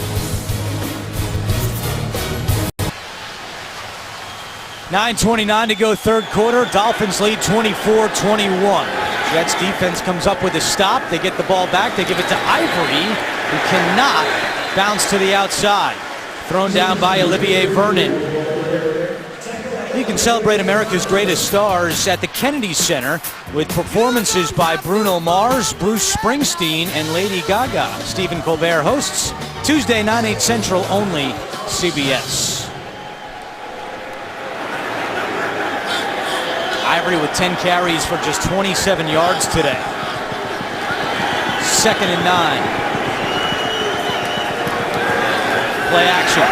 .9:29 to go 3rd quarter. Dolphins lead 24-21. Jets defense comes up with a stop. They get the ball back. They give it to Ivory, who cannot bounce to the outside. Thrown down by Olivier Vernon. You can celebrate America's greatest stars at the Kennedy Center with performances by Bruno Mars, Bruce Springsteen, and Lady Gaga. Stephen Colbert hosts Tuesday, 9/8 Central, only CBS. Ivory with 10 carries for just 27 yards today. 2nd and 9. Play action.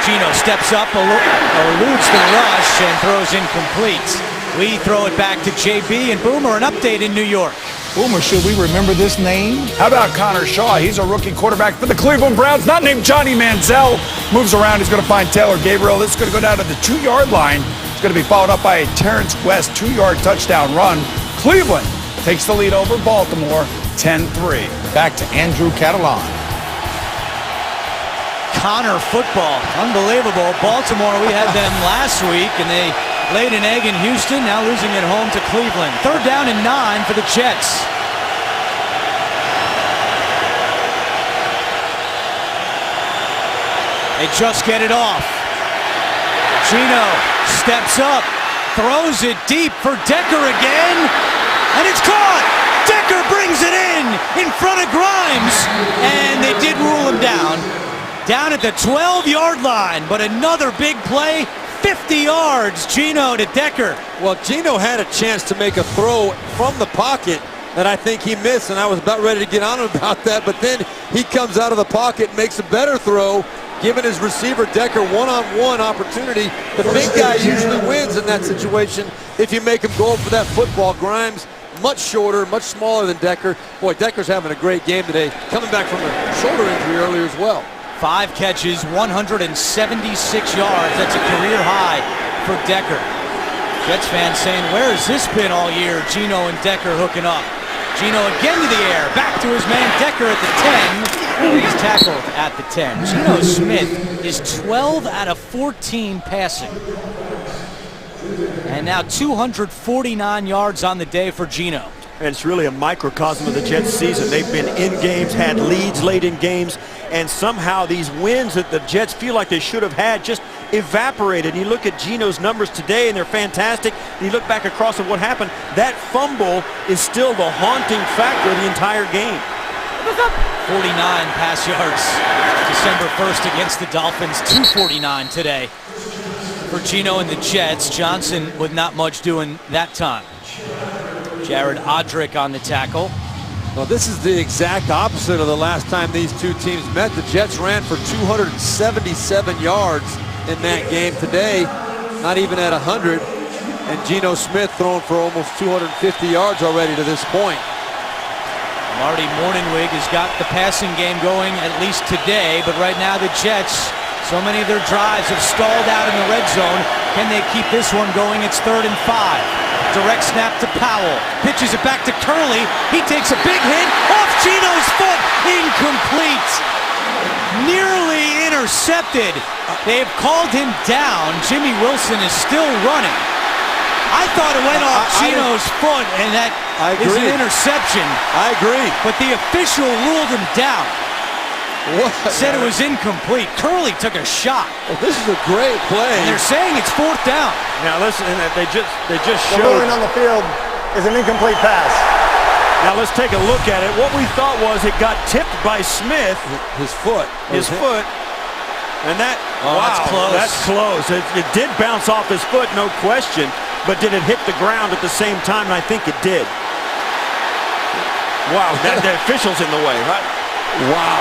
Gino steps up, eludes the rush, and throws incomplete. We throw it back to JB and Boomer. An update in New York. Boomer, should we remember this name? How about Connor Shaw? He's a rookie quarterback for the Cleveland Browns, not named Johnny Manziel. Moves around. He's going to find Taylor Gabriel. This is going to go down to the 2-yard line. It's going to be followed up by a Terrence West 2-yard touchdown run. Cleveland takes the lead over Baltimore 10-3. Back to Andrew Catalan. Connor football. Unbelievable. Baltimore, we had them last week, and they laid an egg in Houston, now losing at home to Cleveland. 3rd down and 9 for the Jets. They just get it off. Gino steps up, throws it deep for Decker again, and it's caught! Decker brings it in front of Grimes, and they did rule him down at the 12-yard line, but another big play. 50 yards, Gino to Decker. Well, Gino had a chance to make a throw from the pocket that I think he missed, and I was about ready to get on him about that, but then he comes out of the pocket and makes a better throw, giving his receiver Decker one-on-one opportunity. The big guy usually wins in that situation if you make him go for that football. Grimes, much shorter, much smaller than Decker. Boy, Decker's having a great game today, coming back from a shoulder injury earlier as well. 5 catches, 176 yards. That's a career high for Decker. Jets fans saying, where has this been all year? Gino and Decker hooking up. Gino again to the air. Back to his man Decker at the 10. He's tackled at the 10. Gino Smith is 12 out of 14 passing. And now 249 yards on the day for Gino. And it's really a microcosm of the Jets season. They've been in games, had leads late in games, and somehow these wins that the Jets feel like they should have had just evaporated. You look at Gino's numbers today, and they're fantastic. You look back across at what happened. That fumble is still the haunting factor of the entire game. 49 pass yards December 1st against the Dolphins. 249 today for Gino and the Jets. Johnson with not much doing that time. Jared Odrick on the tackle. Well, this is the exact opposite of the last time these two teams met. The Jets ran for 277 yards in that game. Today, not even at 100. And Geno Smith throwing for almost 250 yards already to this point. Marty Morningwig has got the passing game going at least today, but right now the Jets, so many of their drives have stalled out in the red zone. Can they keep this one going? It's 3rd and 5. Direct snap to Powell. Pitches it back to Curley. He takes a big hit off Geno's foot. Incomplete. Nearly intercepted. They have called him down. Jimmy Wilson is still running. I thought it went off Geno's foot, and that is an interception. I agree. But the official ruled him down. What? Said it was incomplete. Curley took a shot. Well, this is a great play. And they're saying it's 4th down. Now listen, they just The showed. ruling on the field is an incomplete pass. Now let's take a look at it. What we thought was it got tipped by Smith. His foot. His foot. And that, Oh, wow, that's close. That's close. It did bounce off his foot, no question. But did it hit the ground at the same time? And I think it did. Wow, the official's in the way, right? Wow.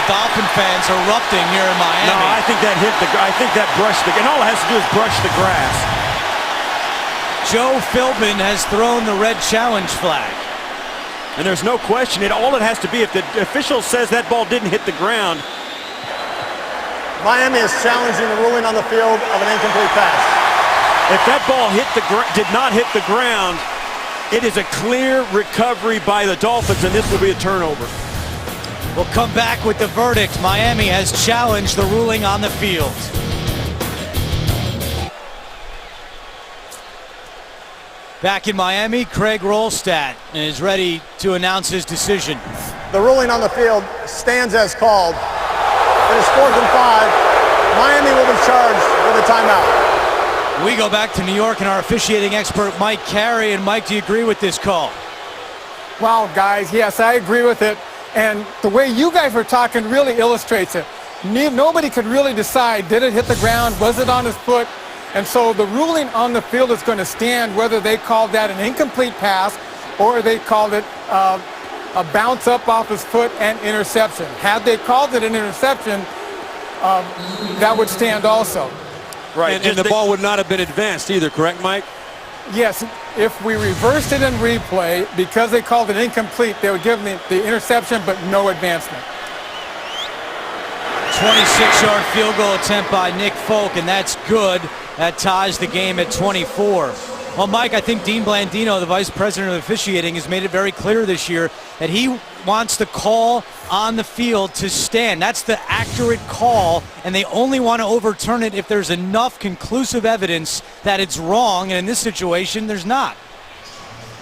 Dolphin fans erupting here in Miami. No, I think that hit the. I think that brushed the. And all it has to do is brush the grass. Joe Philbin has thrown the red challenge flag. And there's no question. All it has to be, if the official says that ball didn't hit the ground. Miami is challenging the ruling on the field of an incomplete pass. If that ball did not hit the ground, it is a clear recovery by the Dolphins, and this will be a turnover. We'll come back with the verdict. Miami has challenged the ruling on the field. Back in Miami, Craig Rolstadt is ready to announce his decision. The ruling on the field stands as called. It is 4th and 5. Miami will be charged with a timeout. We go back to New York and our officiating expert, Mike Carey. And Mike, do you agree with this call? Wow, guys, yes, I agree with it. And the way you guys were talking really illustrates it. Nobody could really decide, did it hit the ground? Was it on his foot? And so the ruling on the field is going to stand whether they called that an incomplete pass or they called it a bounce up off his foot and interception. Had they called it an interception, that would stand also. Right, and the ball would not have been advanced either, correct, Mike? Yes, if we reversed it in replay, because they called it incomplete, they would give me the interception but no advancement. 26-yard field goal attempt by Nick Folk, and that's good. That ties the game at 24. Well, Mike, I think Dean Blandino, the vice president of officiating, has made it very clear this year that he wants the call on the field to stand. That's the accurate call, and they only want to overturn it if there's enough conclusive evidence that it's wrong, and in this situation, there's not.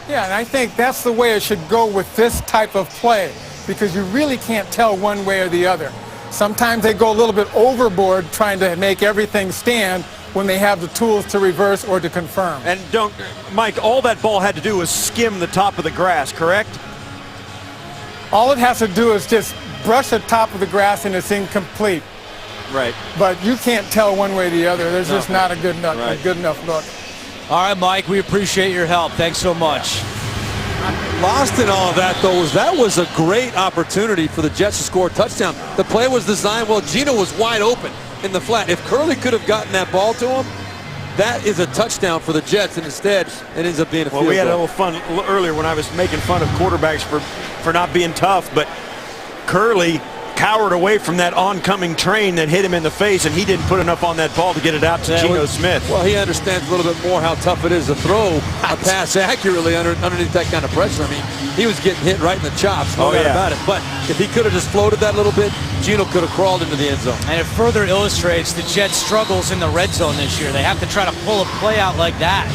Yeah, and I think that's the way it should go with this type of play, because you really can't tell one way or the other. Sometimes they go a little bit overboard trying to make everything stand when they have the tools to reverse or to confirm. And Mike, all that ball had to do was skim the top of the grass, correct? All it has to do is just brush the top of the grass and it's incomplete. Right. But you can't tell one way or the other. There's just not a good enough look. All right, Mike, we appreciate your help. Thanks so much. Lost in all of that, though, that was a great opportunity for the Jets to score a touchdown. The play was designed well. Geno was wide open in the flat. If Curley could have gotten that ball to him, that is a touchdown for the Jets, and instead it ends up being a field goal. We had a little fun earlier when I was making fun of quarterbacks for not being tough, but Curley cowered away from that oncoming train that hit him in the face, and he didn't put enough on that ball to get it out to Geno Smith. Well, he understands a little bit more how tough it is to throw a pass accurately underneath that kind of pressure. I mean, he was getting hit right in the chops, no doubt about it. But if he could have just floated that little bit, Geno could have crawled into the end zone. And it further illustrates the Jets' struggles in the red zone this year. They have to try to pull a play out like that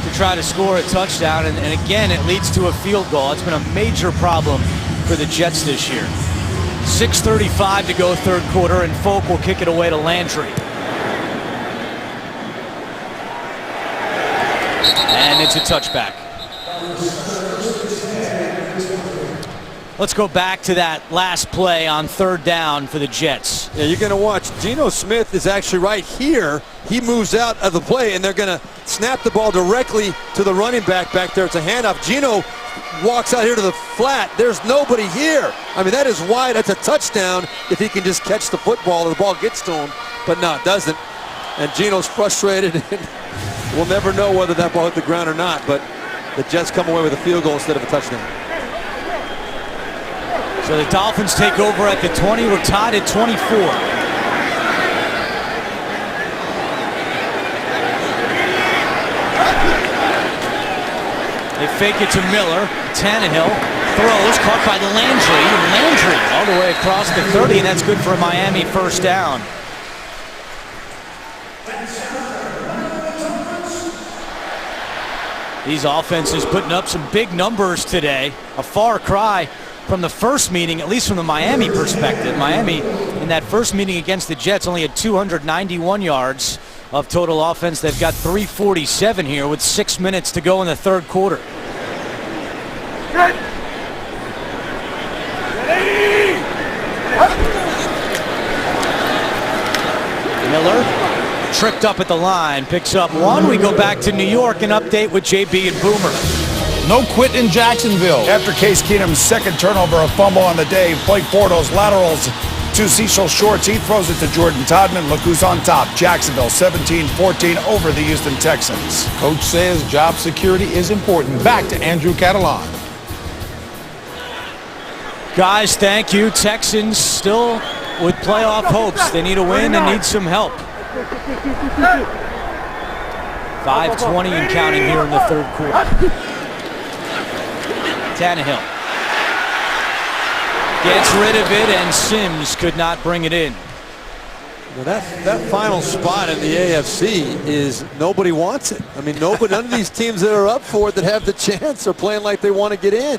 to try to score a touchdown, and again, it leads to a field goal. It's been a major problem for the Jets this year. 6:35 to go third quarter, and Folk will kick it away to Landry. And it's a touchback. Let's go back to that last play on third down for the Jets. Yeah, you're going to watch. Geno Smith is actually right here. He moves out of the play, and they're going to snap the ball directly to the running back there. It's a handoff. Geno walks out here to the flat. There's nobody here. I mean, that is wide. That's a touchdown if he can just catch the football and the ball gets to him. But no, it doesn't. And Geno's frustrated. And we'll never know whether that ball hit the ground or not. But the Jets come away with a field goal instead of a touchdown. So the Dolphins take over at the 20. We're tied at 24. They fake it to Miller. Tannehill throws, caught by Landry. Landry all the way across the 30, and that's good for a Miami first down. These offenses putting up some big numbers today. A far cry from the first meeting, at least from the Miami perspective. Miami, in that first meeting against the Jets, only had 291 yards of total offense. They've got 347 here with 6 minutes to go in the third quarter. Miller tripped up at the line, picks up one. We go back to New York, an update with JB and Boomer. No quit in Jacksonville. After Case Keenum's second turnover, a fumble on the day, Blake Bortles laterals to Cecil Shorts. He throws it to Jordan Todman. Look who's on top. Jacksonville 17-14 over the Houston Texans. Coach says job security is important. Back to Andrew Catalan. Guys, thank you. Texans still with playoff hopes. They need a win and need some help. 5:20 and counting here in the third quarter. Tannehill gets rid of it, and Sims could not bring it in. Well, that final spot in the AFC is nobody wants it. I mean, none of these teams that are up for it that have the chance are playing like they want to get in.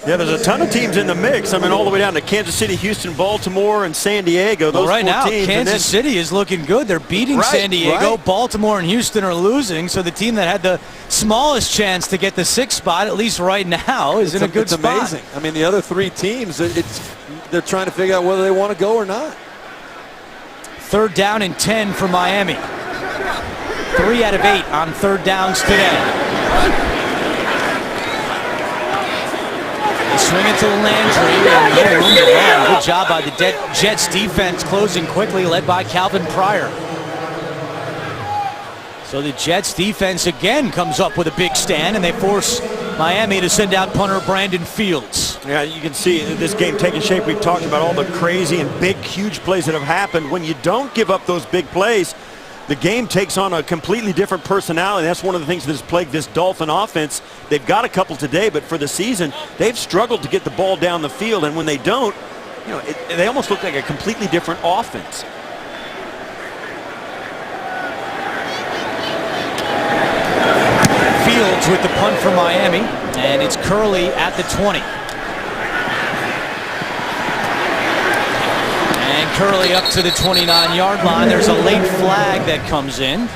Yeah, there's a ton of teams in the mix. I mean, all the way down to Kansas City, Houston, Baltimore, and San Diego. Those right now, teams, Kansas City is looking good. They're beating San Diego. Right. Baltimore and Houston are losing. So the team that had the smallest chance to get the 6th spot, at least right now, is in a good spot. It's amazing. I mean, the other 3 teams, they're trying to figure out whether they want to go or not. 3rd down and 10 for Miami. 3 out of 8 on third downs today. They swing it to Landry. And no room to run. Good job by the Jets defense closing quickly, led by Calvin Pryor. So the Jets defense again comes up with a big stand, and they force Miami to send out punter Brandon Fields. Yeah, you can see this game taking shape. We've talked about all the crazy and big, huge plays that have happened. When you don't give up those big plays, the game takes on a completely different personality. That's one of the things that has plagued this Dolphin offense. They've got a couple today, but for the season, they've struggled to get the ball down the field, and when they don't, you know, they almost look like a completely different offense. Fields with the punt for Miami, and it's Curley at the 20. And Curley up to the 29-yard line. There's a late flag that comes in.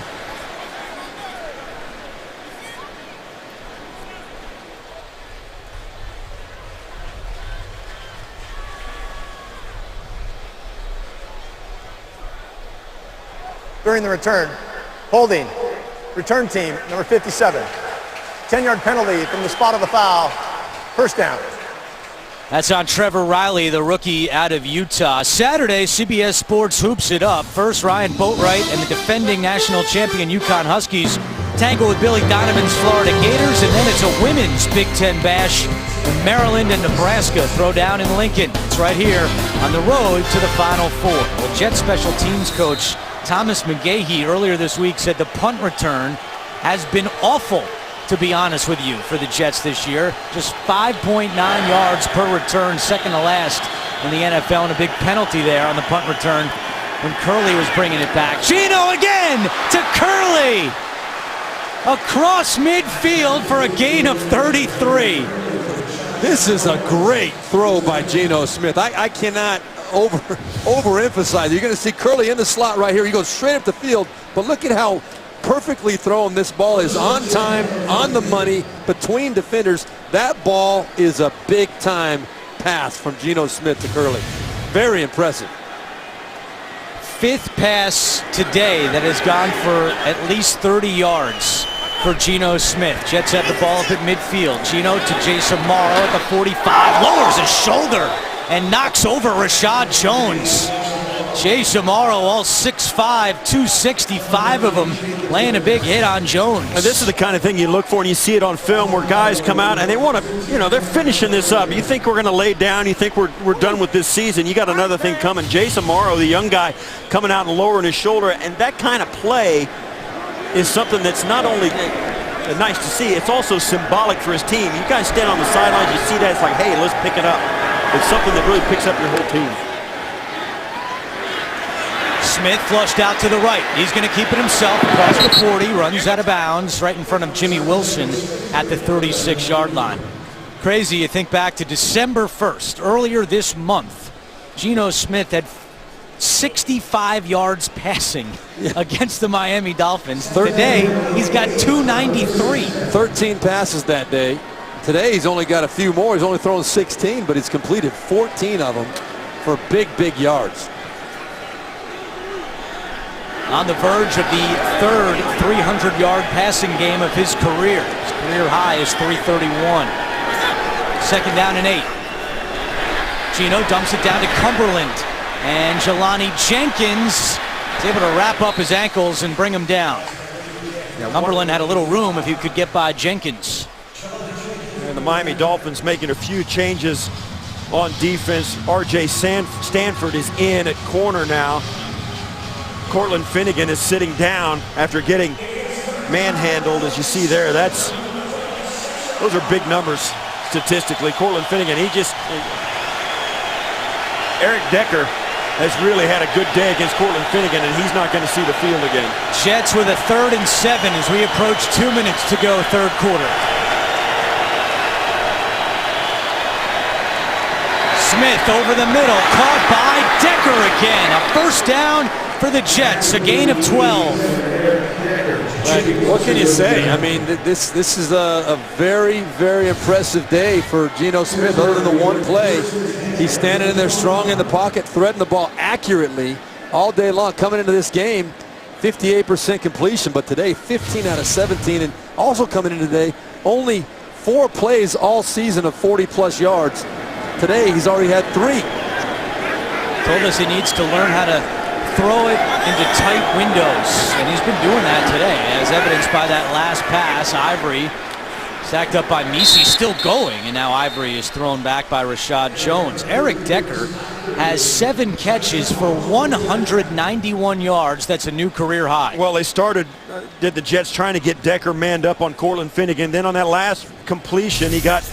During the return, holding, return team, number 57. 10-yard penalty from the spot of the foul. First down. That's on Trevor Riley, the rookie out of Utah. Saturday, CBS Sports hoops it up. First, Ryan Boatwright and the defending national champion UConn Huskies tangle with Billy Donovan's Florida Gators, and then it's a women's Big Ten bash. Maryland and Nebraska throw down in Lincoln. It's right here on the road to the Final Four. Well, Jets special teams coach Thomas McGahee earlier this week said the punt return has been awful, to be honest with you, for the Jets this year. Just 5.9 yards per return, second to last in the NFL, and a big penalty there on the punt return when Curley was bringing it back. Gino again to Curley! Across midfield for a gain of 33. This is a great throw by Geno Smith. I cannot overemphasize it. You're going to see Curley in the slot right here. He goes straight up the field, but look at how perfectly thrown this ball is. On time, on the money, between defenders. That ball is a big-time pass from Geno Smith to Curley. Very impressive. Fifth pass today that has gone for at least 30 yards for Geno Smith. Jets have the ball up at midfield. Geno to Jason Morrow at the 45. Lowers his shoulder and knocks over Rashad Jones. Jason Morrow, all 6'5", 265 of them, laying a big hit on Jones. And this is the kind of thing you look for, and you see it on film where guys come out and they want to, you know, they're finishing this up. You think we're going to lay down, you think we're done with this season. You got another thing coming. Jason Morrow, the young guy, coming out and lowering his shoulder, and that kind of play is something that's not only nice to see, it's also symbolic for his team. You guys stand on the sidelines, you see that, it's like, hey, let's pick it up. It's something that really picks up your whole team. Smith flushed out to the right. He's going to keep it himself across the 40, runs out of bounds right in front of Jimmy Wilson at the 36-yard line. Crazy, you think back to December 1st, earlier this month, Geno Smith had 65 yards passing against the Miami Dolphins. Today, he's got 293. 13 passes that day. Today, he's only got a few more. He's only thrown 16, but he's completed 14 of them for big, big yards. On the verge of the third 300-yard passing game of his career. His career high is 331. Second down and 8. Geno dumps it down to Cumberland. And Jelani Jenkins is able to wrap up his ankles and bring him down. Cumberland had a little room if he could get by Jenkins. And the Miami Dolphins making a few changes on defense. R.J. Stanford is in at corner now. Cortland Finnegan is sitting down after getting manhandled, as you see there. Those are big numbers statistically. Cortland Finnegan, Eric Decker has really had a good day against Cortland Finnegan, and he's not going to see the field again. Jets with a 3rd and 7 as we approach 2 minutes to go, third quarter. Smith over the middle, caught by Decker again. A first down for the Jets, a gain of 12. What can you say? I mean, this is a very, very impressive day for Geno Smith. Other than the one play, he's standing in there strong in the pocket, threading the ball accurately all day long. Coming into this game, 58% completion, but today 15 out of 17, and also coming in today, only 4 plays all season of 40-plus yards. Today he's already had 3. Told us he needs to learn how to throw it into tight windows, and he's been doing that today, as evidenced by that last pass. Ivory sacked up by Misi, still going, and now Ivory is thrown back by Rashad Jones. Eric Decker has 7 catches for 191 yards. That's a new career high. Well, they started, did the Jets trying to get Decker manned up on Cortland Finnegan. Then on that last completion, he got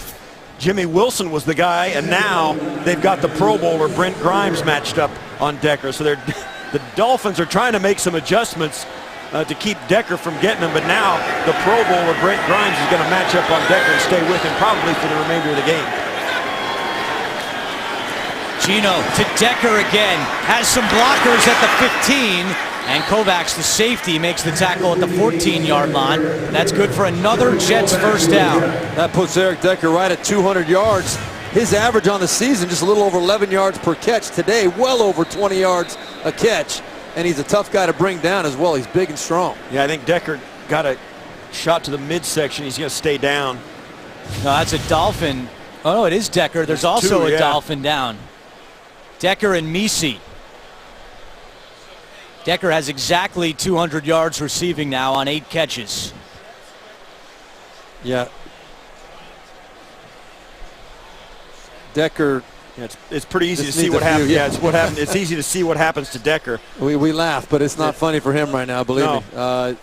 Jimmy Wilson was the guy, and now they've got the Pro Bowler Brent Grimes matched up on Decker. So the Dolphins are trying to make some adjustments to keep Decker from getting him, but now the Pro Bowler Brent Grimes is going to match up on Decker and stay with him probably for the remainder of the game. Gino to Decker again, has some blockers at the 15, and Kovacs, the safety, makes the tackle at the 14-yard line. That's good for another Jets first down. That puts Eric Decker right at 200 yards. His average on the season just a little over 11 yards per catch. Today, well over 20 yards a catch. And he's a tough guy to bring down as well. He's big and strong. Yeah, I think Decker got a shot to the midsection. He's going to stay down. No, that's a Dolphin. Oh, no, it is Decker. There's also a Dolphin down. Decker and Misi. Decker has exactly 200 yards receiving now on 8 catches. Yeah. Decker. Yeah, it's pretty easy to see what happens. Yeah, it's what happened. It's easy to see what happens to Decker. We laugh, but it's not funny for him right now, believe me.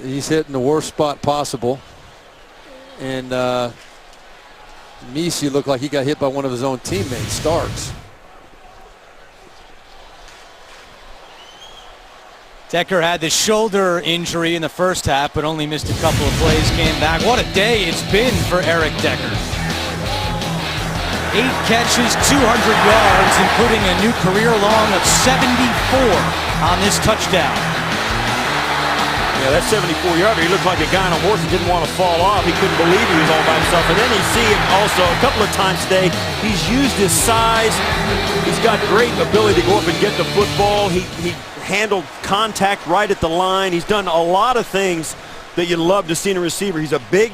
He's hitting the worst spot possible. And Misi looked like he got hit by one of his own teammates, Starks. Decker had the shoulder injury in the first half, but only missed a couple of plays, came back. What a day it's been for Eric Decker. 8 catches, 200 yards, including a new career long of 74 on this touchdown. Yeah, that 74-yarder, he looked like a guy on a horse that didn't want to fall off. He couldn't believe he was all by himself. And then you see it also a couple of times today. He's used his size. He's got great ability to go up and get the football. He handled contact right at the line. He's done a lot of things that you love to see in a receiver. He's a big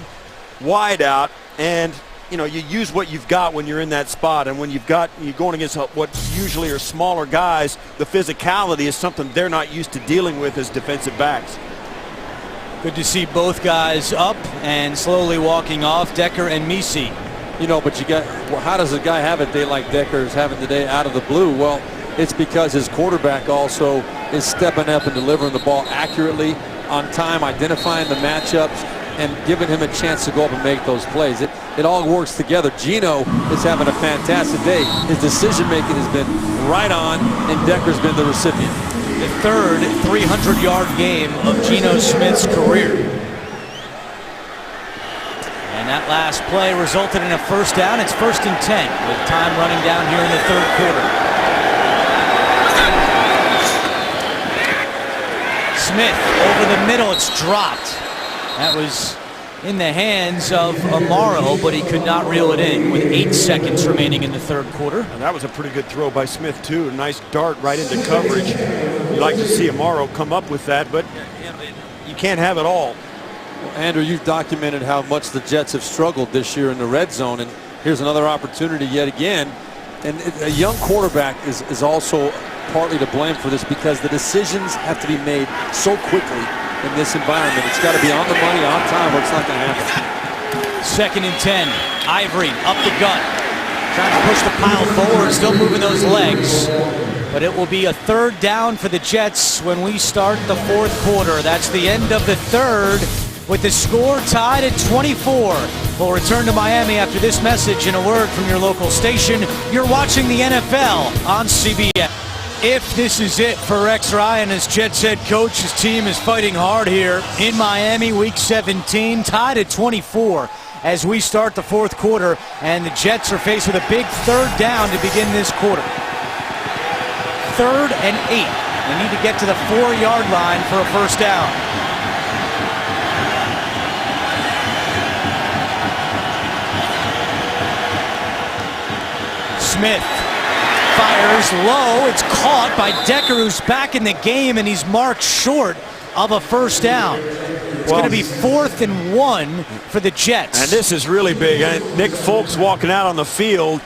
wideout, and you know, you use what you've got when you're in that spot, and when you're going against what usually are smaller guys, the physicality is something they're not used to dealing with as defensive backs. Good to see both guys up and slowly walking off, Decker and Misi. You know, but how does a guy have a day like Decker is having today out of the blue? Well, it's because his quarterback also is stepping up and delivering the ball accurately, on time, identifying the matchups, and giving him a chance to go up and make those plays. It all works together. Gino is having a fantastic day. His decision-making has been right on, and Decker's been the recipient. The third 300-yard game of Geno Smith's career. And that last play resulted in a first down. It's 1st and 10 with time running down here in the third quarter. Smith over the middle. It's dropped. That was in the hands of Amaro, but he could not reel it in with 8 seconds remaining in the third quarter. And that was a pretty good throw by Smith, too. A nice dart right into coverage. You like to see Amaro come up with that, but you can't have it all. Well, Andrew, you've documented how much the Jets have struggled this year in the red zone, and here's another opportunity yet again. And a young quarterback is also partly to blame for this, because the decisions have to be made so quickly in this environment. It's got to be on the money, on time, or it's not going to happen. 2nd and 10. Ivory up the gut. Trying to push the pile forward, still moving those legs. But it will be a 3rd down for the Jets when we start the 4th quarter. That's the end of the 3rd with the score tied at 24. We'll return to Miami after this message and a word from your local station. You're watching the NFL on CBS. If this is it for Rex Ryan as Jets head coach, his team is fighting hard here in Miami, week 17, tied at 24 as we start the 4th quarter, and the Jets are faced with a big 3rd down to begin this quarter. 3rd and 8. They need to get to the 4-yard line for a first down. Smith fires low. It's caught by Decker, who's back in the game, and he's marked short of a first down. It's going to be 4th and 1 for the Jets. And this is really big. Nick Folk's walking out on the field.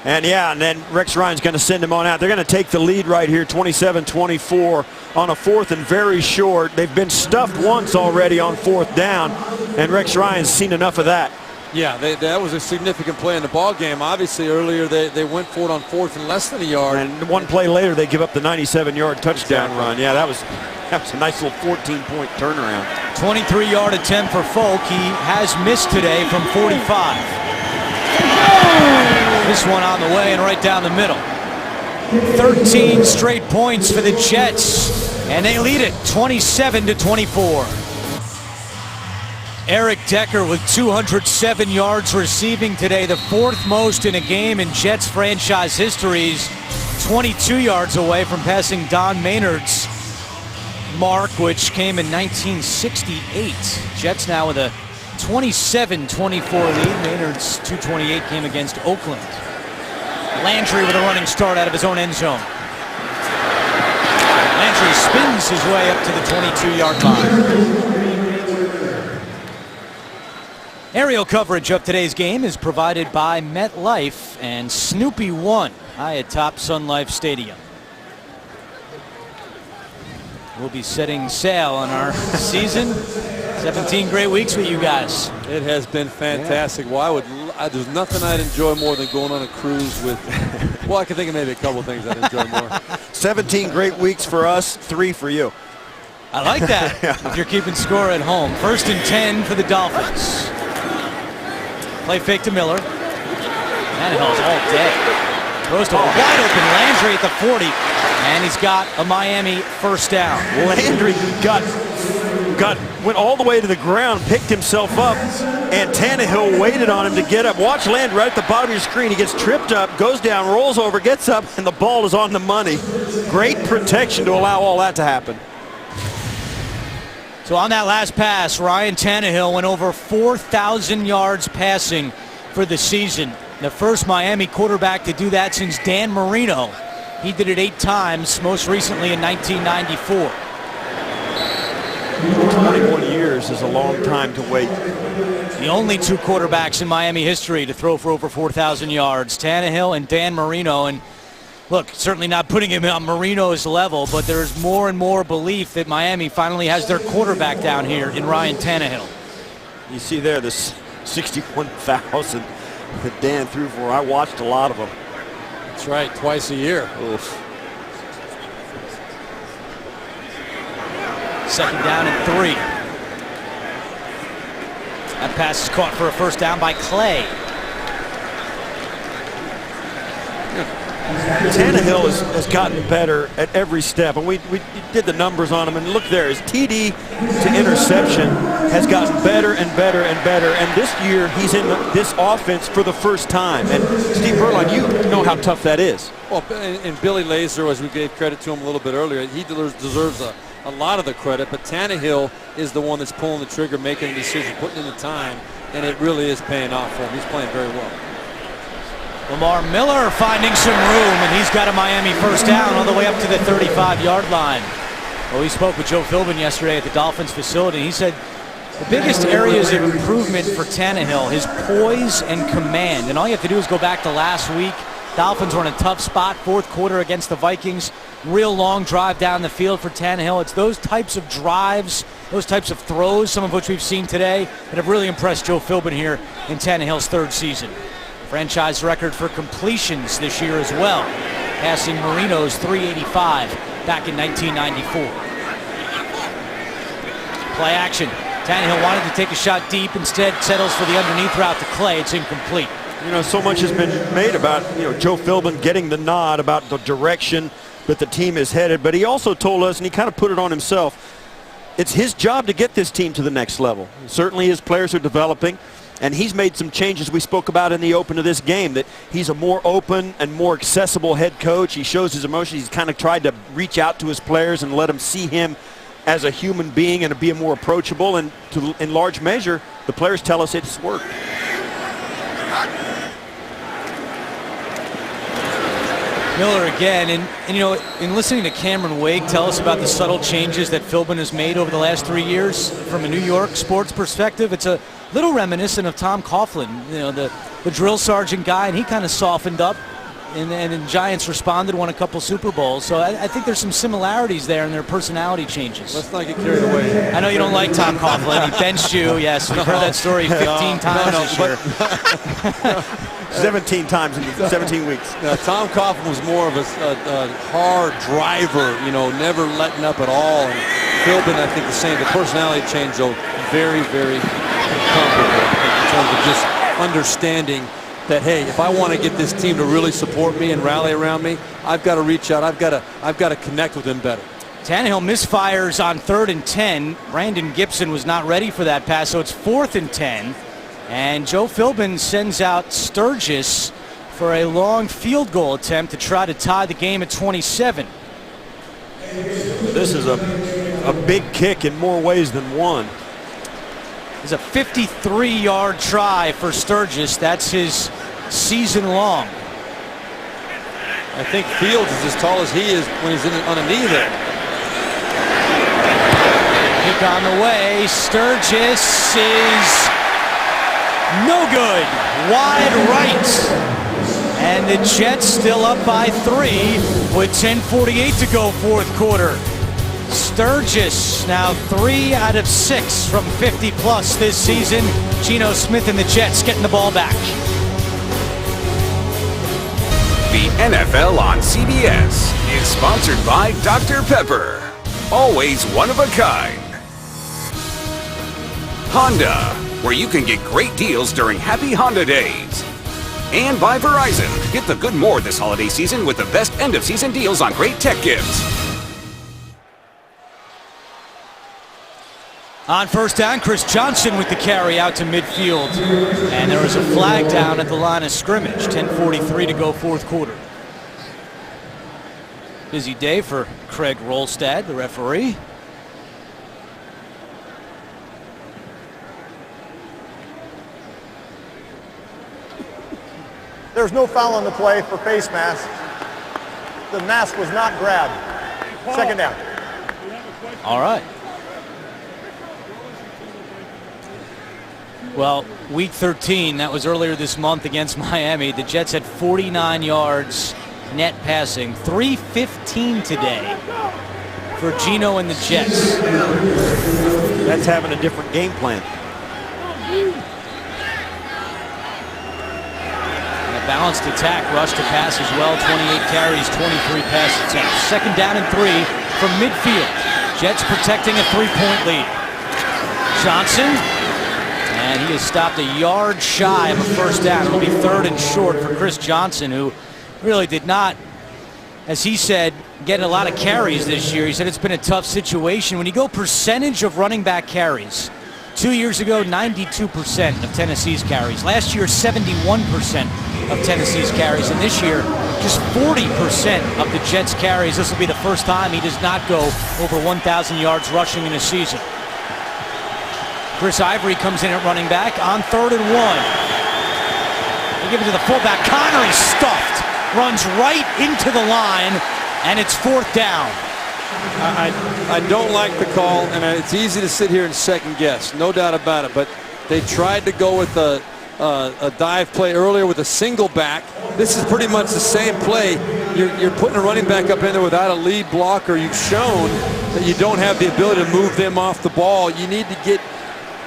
And then Rex Ryan's going to send him on out. They're going to take the lead right here, 27-24 on a 4th and very short. They've been stuffed once already on 4th down, and Rex Ryan's seen enough of that. Yeah, that was a significant play in the ball game. Obviously, earlier they went for it on 4th and less than a yard. And one play later, they give up the 97-yard touchdown run. Yeah, that was a nice little 14-point turnaround. 23-yard attempt for Folk. He has missed today from 45. This one on the way and right down the middle. 13 straight points for the Jets, and they lead it 27-24. Eric Decker with 207 yards receiving today, the 4th most in a game in Jets franchise history. 22 yards away from passing Don Maynard's mark, which came in 1968. Jets now with a 27-24 lead. Maynard's 228 came against Oakland. Landry with a running start out of his own end zone. Landry spins his way up to the 22-yard line. Aerial coverage of today's game is provided by MetLife and Snoopy One high atop Sun Life Stadium. We'll be setting sail on our season. 17 great weeks with you guys. It has been fantastic. Yeah. Well, there's nothing I'd enjoy more than going on a cruise with. Well, I can think of maybe a couple things I'd enjoy more. 17 great weeks for us, 3 for you. I like that. If you're keeping score at home. 1st and 10 for the Dolphins. Play fake to Miller. Tannehill's all day. Throws to a wide open Landry at the 40. And he's got a Miami first down. Landry went all the way to the ground, picked himself up, and Tannehill waited on him to get up. Watch Landry right at the bottom of your screen. He gets tripped up, goes down, rolls over, gets up, and the ball is on the money. Great protection to allow all that to happen. So on that last pass, Ryan Tannehill went over 4,000 yards passing for the season. The first Miami quarterback to do that since Dan Marino. He did it 8 times, most recently in 1994. 21 years is a long time to wait. The only 2 quarterbacks in Miami history to throw for over 4,000 yards, Tannehill and Dan Marino. And look, certainly not putting him on Marino's level, but there's more and more belief that Miami finally has their quarterback down here in Ryan Tannehill. You see there, this 61,000 that Dan threw for. I watched a lot of them. That's right, twice a year. Oof. 2nd down and 3. That pass is caught for a first down by Clay. Tannehill has gotten better at every step, and we did the numbers on him, and look there, his TD to interception has gotten better and better and better, and this year he's in this offense for the first time. And Steve Berline, you know how tough that is. Well, and Billy Lazor, as we gave credit to him a little bit earlier, he deserves a lot of the credit, but Tannehill is the one that's pulling the trigger, making the decision, putting in the time, and it really is paying off for him. He's playing very well. Lamar Miller finding some room, and he's got a Miami first down all the way up to the 35-yard line. Well, we spoke with Joe Philbin yesterday at the Dolphins facility. He said the biggest areas of improvement for Tannehill, his poise and command. And all you have to do is go back to last week. Dolphins were in a tough spot, 4th quarter against the Vikings. Real long drive down the field for Tannehill. It's those types of drives, those types of throws, some of which we've seen today, that have really impressed Joe Philbin here in Tannehill's 3rd season. Franchise record for completions this year as well, passing Marino's 385 back in 1994. Play action. Tannehill wanted to take a shot deep, instead settles for the underneath route to Clay. It's incomplete. You know, so much has been made about, Joe Philbin getting the nod about the direction that the team is headed, but he also told us, and he kind of put it on himself, it's his job to get this team to the next level. Certainly his players are developing, and he's made some changes we spoke about in the open of this game, that he's a more open and more accessible head coach. He shows his emotions. He's kind of tried to reach out to his players and let them see him as a human being and to be more approachable, and in large measure, the players tell us it's worked. Miller again, and you know, in listening to Cameron Wake tell us about the subtle changes that Philbin has made over the last 3 years from a New York sports perspective, it's a little reminiscent of Tom Coughlin, you know, the drill sergeant guy, and he kind of softened up, and the Giants responded, won a couple Super Bowls. So I think there's some similarities there in their personality changes. Let's not get carried away. I know you don't like Tom Coughlin. He benched you. Yes, we've heard that story 15 times this year. 17 times in 17 weeks. Now, Tom Coughlin was more of a hard driver, you know, never letting up at all. And Philbin, I think the same. The personality change, though, very, very comparable in terms of just understanding that, hey, if I want to get this team to really support me and rally around me, I've got to reach out. I've got to connect with them better. Tannehill misfires on 3rd and 10. Brandon Gibson was not ready for that pass, so it's 4th and 10. And Joe Philbin sends out Sturgis for a long field goal attempt to try to tie the game at 27. This is a big kick in more ways than one. It's a 53-yard try for Sturgis. That's his season long. I think Fields is as tall as he is when he's on a knee there. Kick on the way. Sturgis is no good. Wide right. And the Jets still up by 3 with 10:48 to go, 4th quarter. Sturgis now 3 out of 6 from 50+ this season. Geno Smith and the Jets getting the ball back. The NFL on CBS is sponsored by Dr. Pepper. Always one of a kind. Honda, where you can get great deals during Happy Honda Days. And by Verizon, get the good more this holiday season with the best end-of-season deals on great tech gifts. On 1st down, Chris Johnson with the carry out to midfield. And there was a flag down at the line of scrimmage. 10:43 to go, 4th quarter. Busy day for Craig Rolstad, the referee. There's no foul on the play for face mask. The mask was not grabbed. 2nd down. All right. Well, week 13, that was earlier this month against Miami. The Jets had 49 yards net passing, 315 today for Geno and the Jets. That's having a different game plan. And a balanced attack, rush to pass as well, 28 carries, 23 pass attempts. 2nd down and 3 from midfield. Jets protecting a 3-point lead. Johnson. And he has stopped a yard shy of a 1st down. It'll be 3rd and short for Chris Johnson, who really did not, as he said, get a lot of carries this year. He said it's been a tough situation. When you go percentage of running back carries, 2 years ago, 92% of Tennessee's carries. Last year, 71% of Tennessee's carries. And this year, just 40% of the Jets' carries. This will be the first time he does not go over 1,000 yards rushing in a season. Chris Ivory comes in at running back on 3rd and 1. They give it to the fullback. Connor is stuffed. Runs right into the line, and it's 4th down. I don't like the call, and it's easy to sit here and second guess, no doubt about it. But they tried to go with a dive play earlier with a single back. This is pretty much the same play. You're putting a running back up in there without a lead blocker. You've shown that you don't have the ability to move them off the ball. You need to get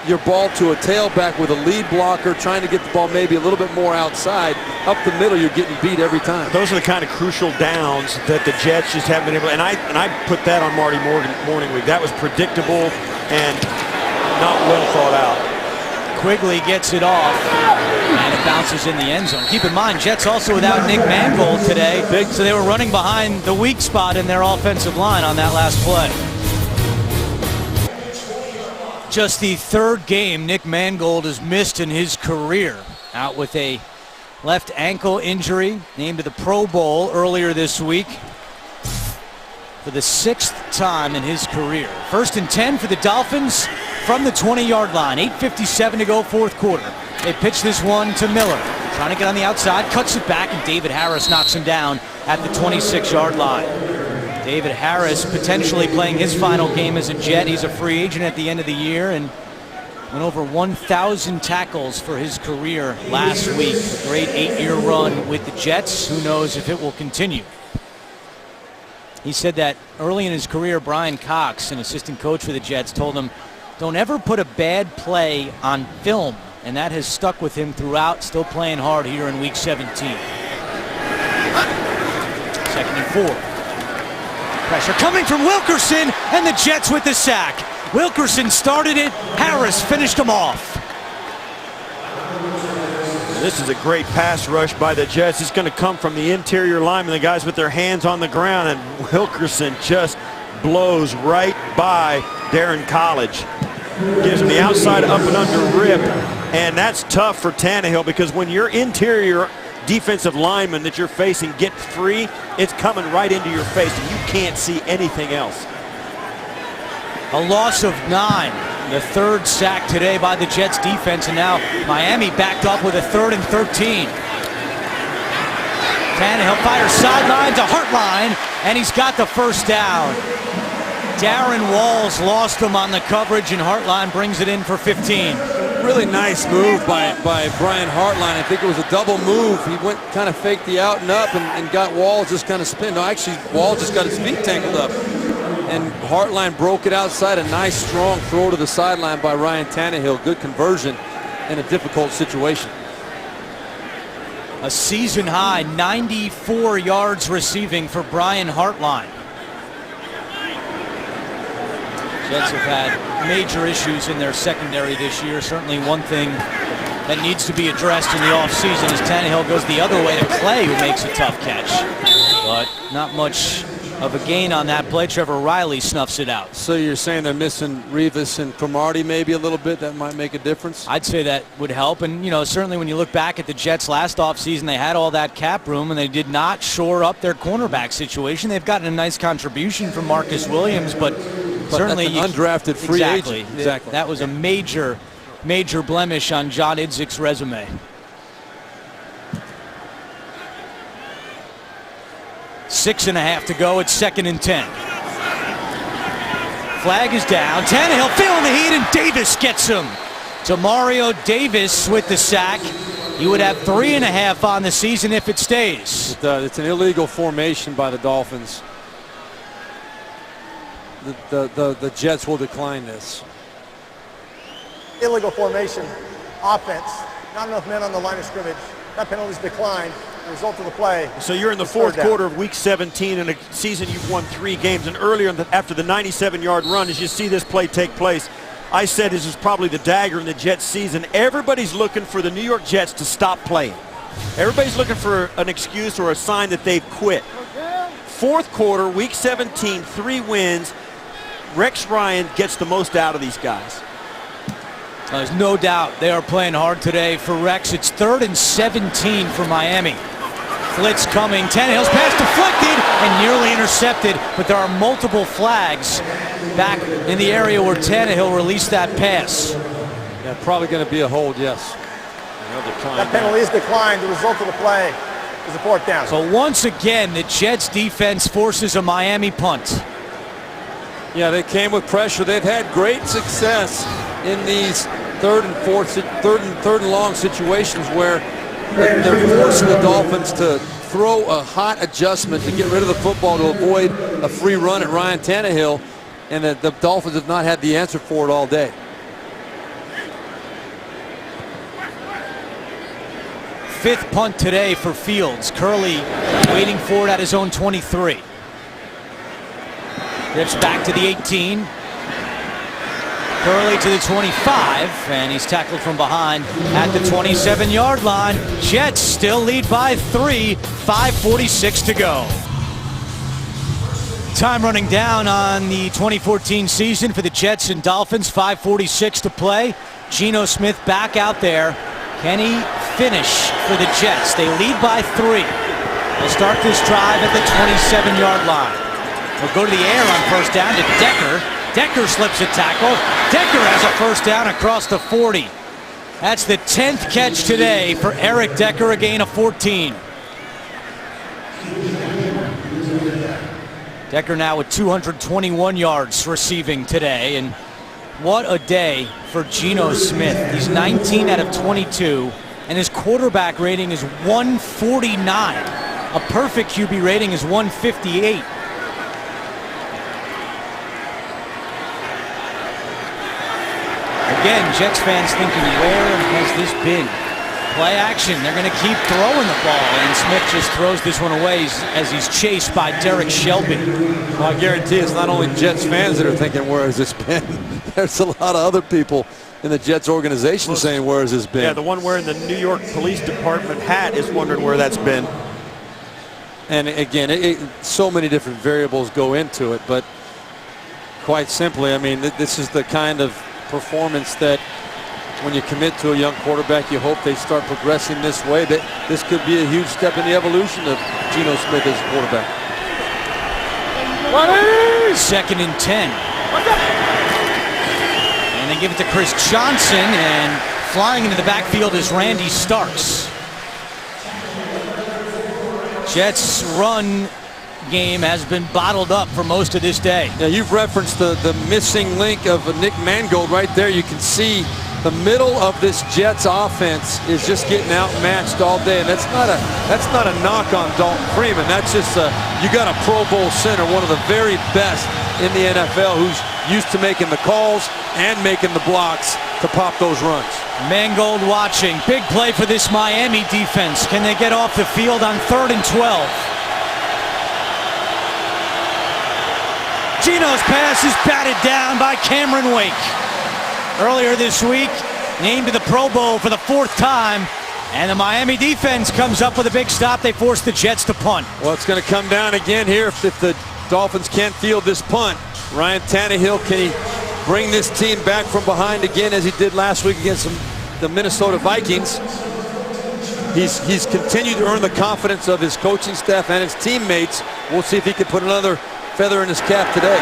your ball to a tailback with a lead blocker, trying to get the ball maybe a little bit more outside. Up the middle, you're getting beat every time. Those are the kind of crucial downs that the Jets just haven't been able to, and I put that on Marty Morning Week. That was predictable and not well thought out. Quigley gets it off, and it bounces in the end zone. Keep in mind, Jets also without Nick Mangold today, so they were running behind the weak spot in their offensive line on that last play. Just the 3rd game Nick Mangold has missed in his career. Out with a left ankle injury, named to the Pro Bowl earlier this week for the 6th time in his career. 1st and 10 for the Dolphins from the 20-yard line. 8:57 to go, 4th quarter. They pitch this one to Miller. trying to get on the outside, cuts it back, and David Harris knocks him down at the 26-yard line. David Harris potentially playing his final game as a Jet. He's a free agent at the end of the year and went over 1,000 tackles for his career last week. A great 8-year run with the Jets. Who knows if it will continue. He said that early in his career, Brian Cox, an assistant coach for the Jets, told him, don't ever put a bad play on film. And that has stuck with him throughout, still playing hard here in week 17. 2nd and 4. Pressure coming from Wilkerson, and the Jets with the sack. Wilkerson started it, Harris finished him off. This is a great pass rush by the Jets. It's going to come from the interior linemen, the guys with their hands on the ground, and Wilkerson just blows right by Darren College. Gives him the outside up and under rip, and that's tough for Tannehill because when your interior defensive lineman that you're facing get free, it's coming right into your face and you can't see anything else. A loss of 9, the 3rd sack today by the Jets defense, and now Miami backed up with a 3rd and 13. Tannehill fires sideline to Hartline, and he's got the first down. Darren Walls lost him on the coverage, and Hartline brings it in for 15. Really nice move by Brian Hartline. I think it was a double move. He went kind of faked the out and up and got Walls just kind of spin. No, actually, Walls just got his feet tangled up. And Hartline broke it outside. A nice, strong throw to the sideline by Ryan Tannehill. Good conversion in a difficult situation. A season high 94 yards receiving for Brian Hartline. Jets have had major issues in their secondary this year. Certainly one thing that needs to be addressed in the offseason is Tannehill goes the other way to Clay, who makes a tough catch. But not much of a gain on that play. Trevor Riley snuffs it out. So you're saying they're missing Rivas and Cromartie maybe a little bit? That might make a difference? I'd say that would help. And, you know, certainly when you look back at the Jets last offseason, they had all that cap room and they did not shore up their cornerback situation. They've gotten a nice contribution from Marcus Williams, but certainly that's an undrafted free agent. Exactly. That was a major blemish on John Idzik's resume. Six and a half to go. It's 2nd and 10. Flag is down. Tannehill feeling the heat, and Davis gets him. So Mario Davis with the sack. He would have 3.5 on the season if it stays. It's an illegal formation by the Dolphins. The Jets will decline this. Illegal formation, offense, not enough men on the line of scrimmage. That penalty's declined. The result of the play. So you're in the 4th quarter of week 17 in a season you've won 3 games, and earlier after the 97-yard run, as you see this play take place, I said this is probably the dagger in the Jets season. Everybody's looking for the New York Jets to stop playing. Everybody's looking for an excuse or a sign that they've quit. 4th quarter, week 17, 3 wins. Rex Ryan gets the most out of these guys. There's no doubt they are playing hard today for Rex. It's 3rd and 17 for Miami. Blitz coming. Tannehill's pass deflected and nearly intercepted, but there are multiple flags back in the area where Tannehill released that pass. Yeah, probably going to be a hold, yes. That penalty is declined. The result of the play is a 4th down. So once again, the Jets defense forces a Miami punt. Yeah, they came with pressure. They've had great success in these third and long situations where they're forcing the Dolphins to throw a hot adjustment to get rid of the football to avoid a free run at Ryan Tannehill, and the Dolphins have not had the answer for it all day. Fifth punt today for Fields. Curley waiting for it at his own 23. Rips back to the 18. Curley to the 25, and he's tackled from behind at the 27-yard line. Jets still lead by 3, 5:46 to go. Time running down on the 2014 season for the Jets and Dolphins, 5:46 to play. Geno Smith back out there. Can he finish for the Jets? They lead by 3. They'll start this drive at the 27-yard line. We'll go to the air on first down to Decker. Decker slips a tackle. Decker has a first down across the 40. That's the 10th catch today for Eric Decker, a gain of 14. Decker now with 221 yards receiving today, and what a day for Geno Smith. He's 19 out of 22, and his quarterback rating is 149. A perfect QB rating is 158. Again, Jets fans thinking, where has this been? Play action. They're going to keep throwing the ball, and Smith just throws this one away as he's chased by Derek Shelby. Well, I guarantee it's not only Jets fans that are thinking, where has this been? There's a lot of other people in the Jets organization saying, where has this been? Yeah, the one wearing the New York Police Department hat is wondering where that's been. And again, so many different variables go into it, but quite simply, I mean, this is the kind of performance that when you commit to a young quarterback, you hope they start progressing this way. That this could be a huge step in the evolution of Geno Smith as a quarterback. 2nd and 10. And they give it to Chris Johnson, and flying into the backfield is Randy Starks. Jets run game has been bottled up for most of this day. Yeah, you've referenced the missing link of Nick Mangold right there. You can see the middle of this Jets offense is just getting outmatched all day, and that's not a knock on Dalton Freeman. That's just you got a Pro Bowl center, one of the very best in the NFL, who's used to making the calls and making the blocks to pop those runs. Mangold watching. Big play for this Miami defense. Can they get off the field on 3rd and 12? Geno's pass is batted down by Cameron Wake. Earlier this week, named to the Pro Bowl for the 4th time, and the Miami defense comes up with a big stop. They force the Jets to punt. Well, it's going to come down again here if the Dolphins can't field this punt. Ryan Tannehill, can he bring this team back from behind again as he did last week against the Minnesota Vikings? He's continued to earn the confidence of his coaching staff and his teammates. We'll see if he can put another feather in his cap today.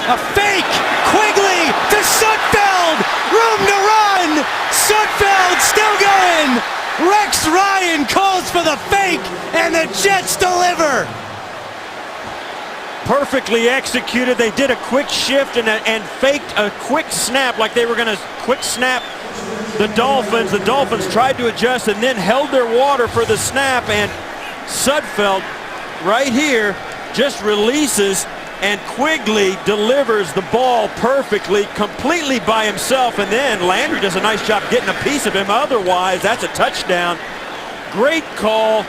A fake! Quigley to Sudfeld! Room to run! Sudfeld still going! Rex Ryan calls for the fake, and the Jets deliver! Perfectly executed. They did a quick shift and faked a quick snap, like they were going to quick snap the Dolphins. The Dolphins tried to adjust and then held their water for the snap, and Sudfeld right here just releases, and Quigley delivers the ball perfectly, completely by himself, and then Landry does a nice job getting a piece of him. Otherwise, that's a touchdown. Great call,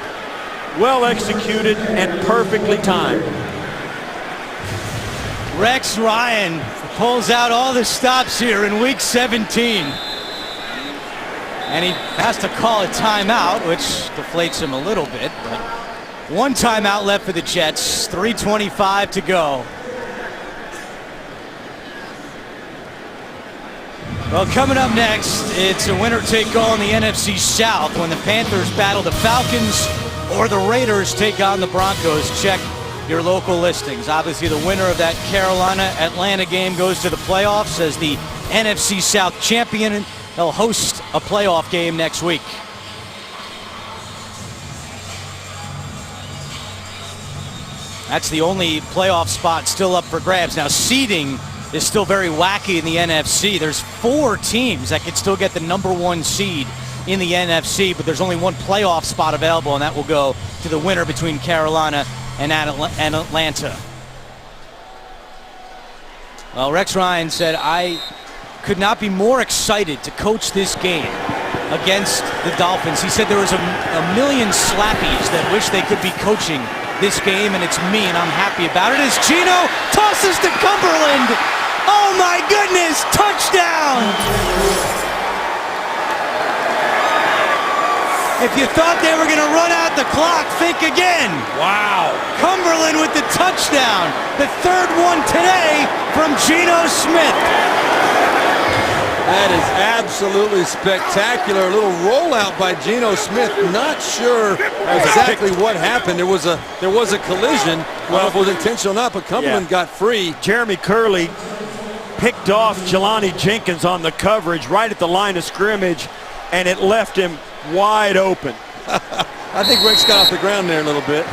well executed, and perfectly timed. Rex Ryan pulls out all the stops here in week 17. And he has to call a timeout, which deflates him a little bit, but one timeout left for the Jets, 3:25 to go. Well, coming up next, it's a winner-take-all in the NFC South when the Panthers battle the Falcons or the Raiders take on the Broncos. Check your local listings. Obviously, the winner of that Carolina-Atlanta game goes to the playoffs as the NFC South champion. They'll host a playoff game next week. That's the only playoff spot still up for grabs. Now, seeding is still very wacky in the NFC. There's 4 teams that could still get the #1 seed in the NFC, but there's only one playoff spot available, and that will go to the winner between Carolina and Atlanta. Well, Rex Ryan said, I could not be more excited to coach this game against the Dolphins. He said there was a million slappies that wish they could be coaching this game, and it's me, and I'm happy about it. As Geno tosses to Cumberland. Oh my goodness, touchdown! If you thought they were going to run out the clock, think again. Wow. Cumberland with the touchdown. The 3rd one today from Geno Smith. That is absolutely spectacular. A little rollout by Geno Smith. Not sure exactly what happened. There was a collision. Well, if it was intentional or not, but Cumberland got free. Jeremy Curley picked off Jelani Jenkins on the coverage right at the line of scrimmage, and it left him wide open. I think Rex got off the ground there a little bit.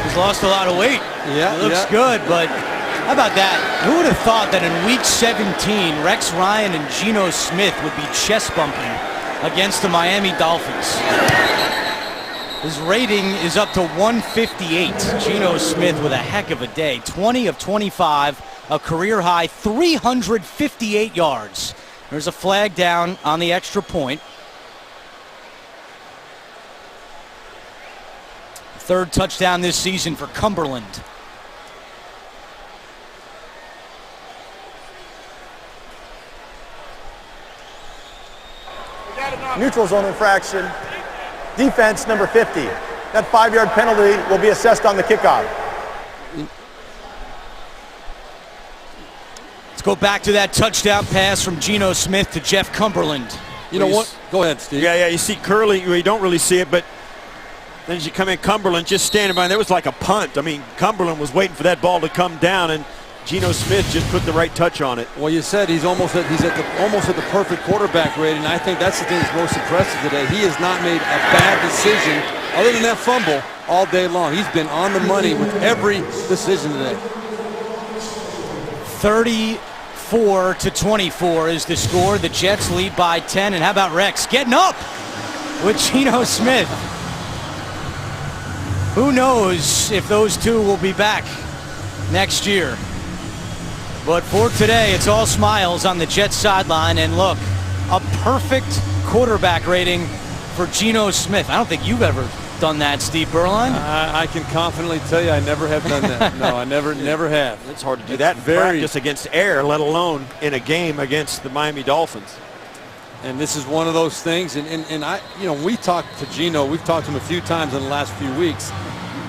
He's lost a lot of weight. Yeah, He looks good, but how about that? Who would have thought that in week 17, Rex Ryan and Geno Smith would be chest bumping against the Miami Dolphins? His rating is up to 158. Geno Smith with a heck of a day. 20 of 25, a career high 358 yards. There's a flag down on the extra point. Third touchdown this season for Cumberland. Neutral zone infraction. Defense number 50. That 5-yard penalty will be assessed on the kickoff. Let's go back to that touchdown pass from Geno Smith to Jeff Cumberland. You know what? Go ahead, Steve. Yeah, you see Curley, you don't really see it, but then as you come in, Cumberland just standing by. There was like a punt. I mean, Cumberland was waiting for that ball to come down, and Geno Smith just put the right touch on it. Well, you said he's almost at the perfect quarterback rating. I think that's the thing that's most impressive today. He has not made a bad decision other than that fumble all day long. He's been on the money with every decision today. 34-24 is the score. The Jets lead by 10. And how about Rex getting up with Geno Smith? Who knows if those two will be back next year. But for today, it's all smiles on the Jets sideline. And look, a perfect quarterback rating for Geno Smith. I don't think you've ever done that, Steve Berline. I can confidently tell you I never have done that. No, I never have. It's hard to do that in practice against air, let alone in a game against the Miami Dolphins. And this is one of those things. And I, we talked to Geno. We've talked to him a few times in the last few weeks.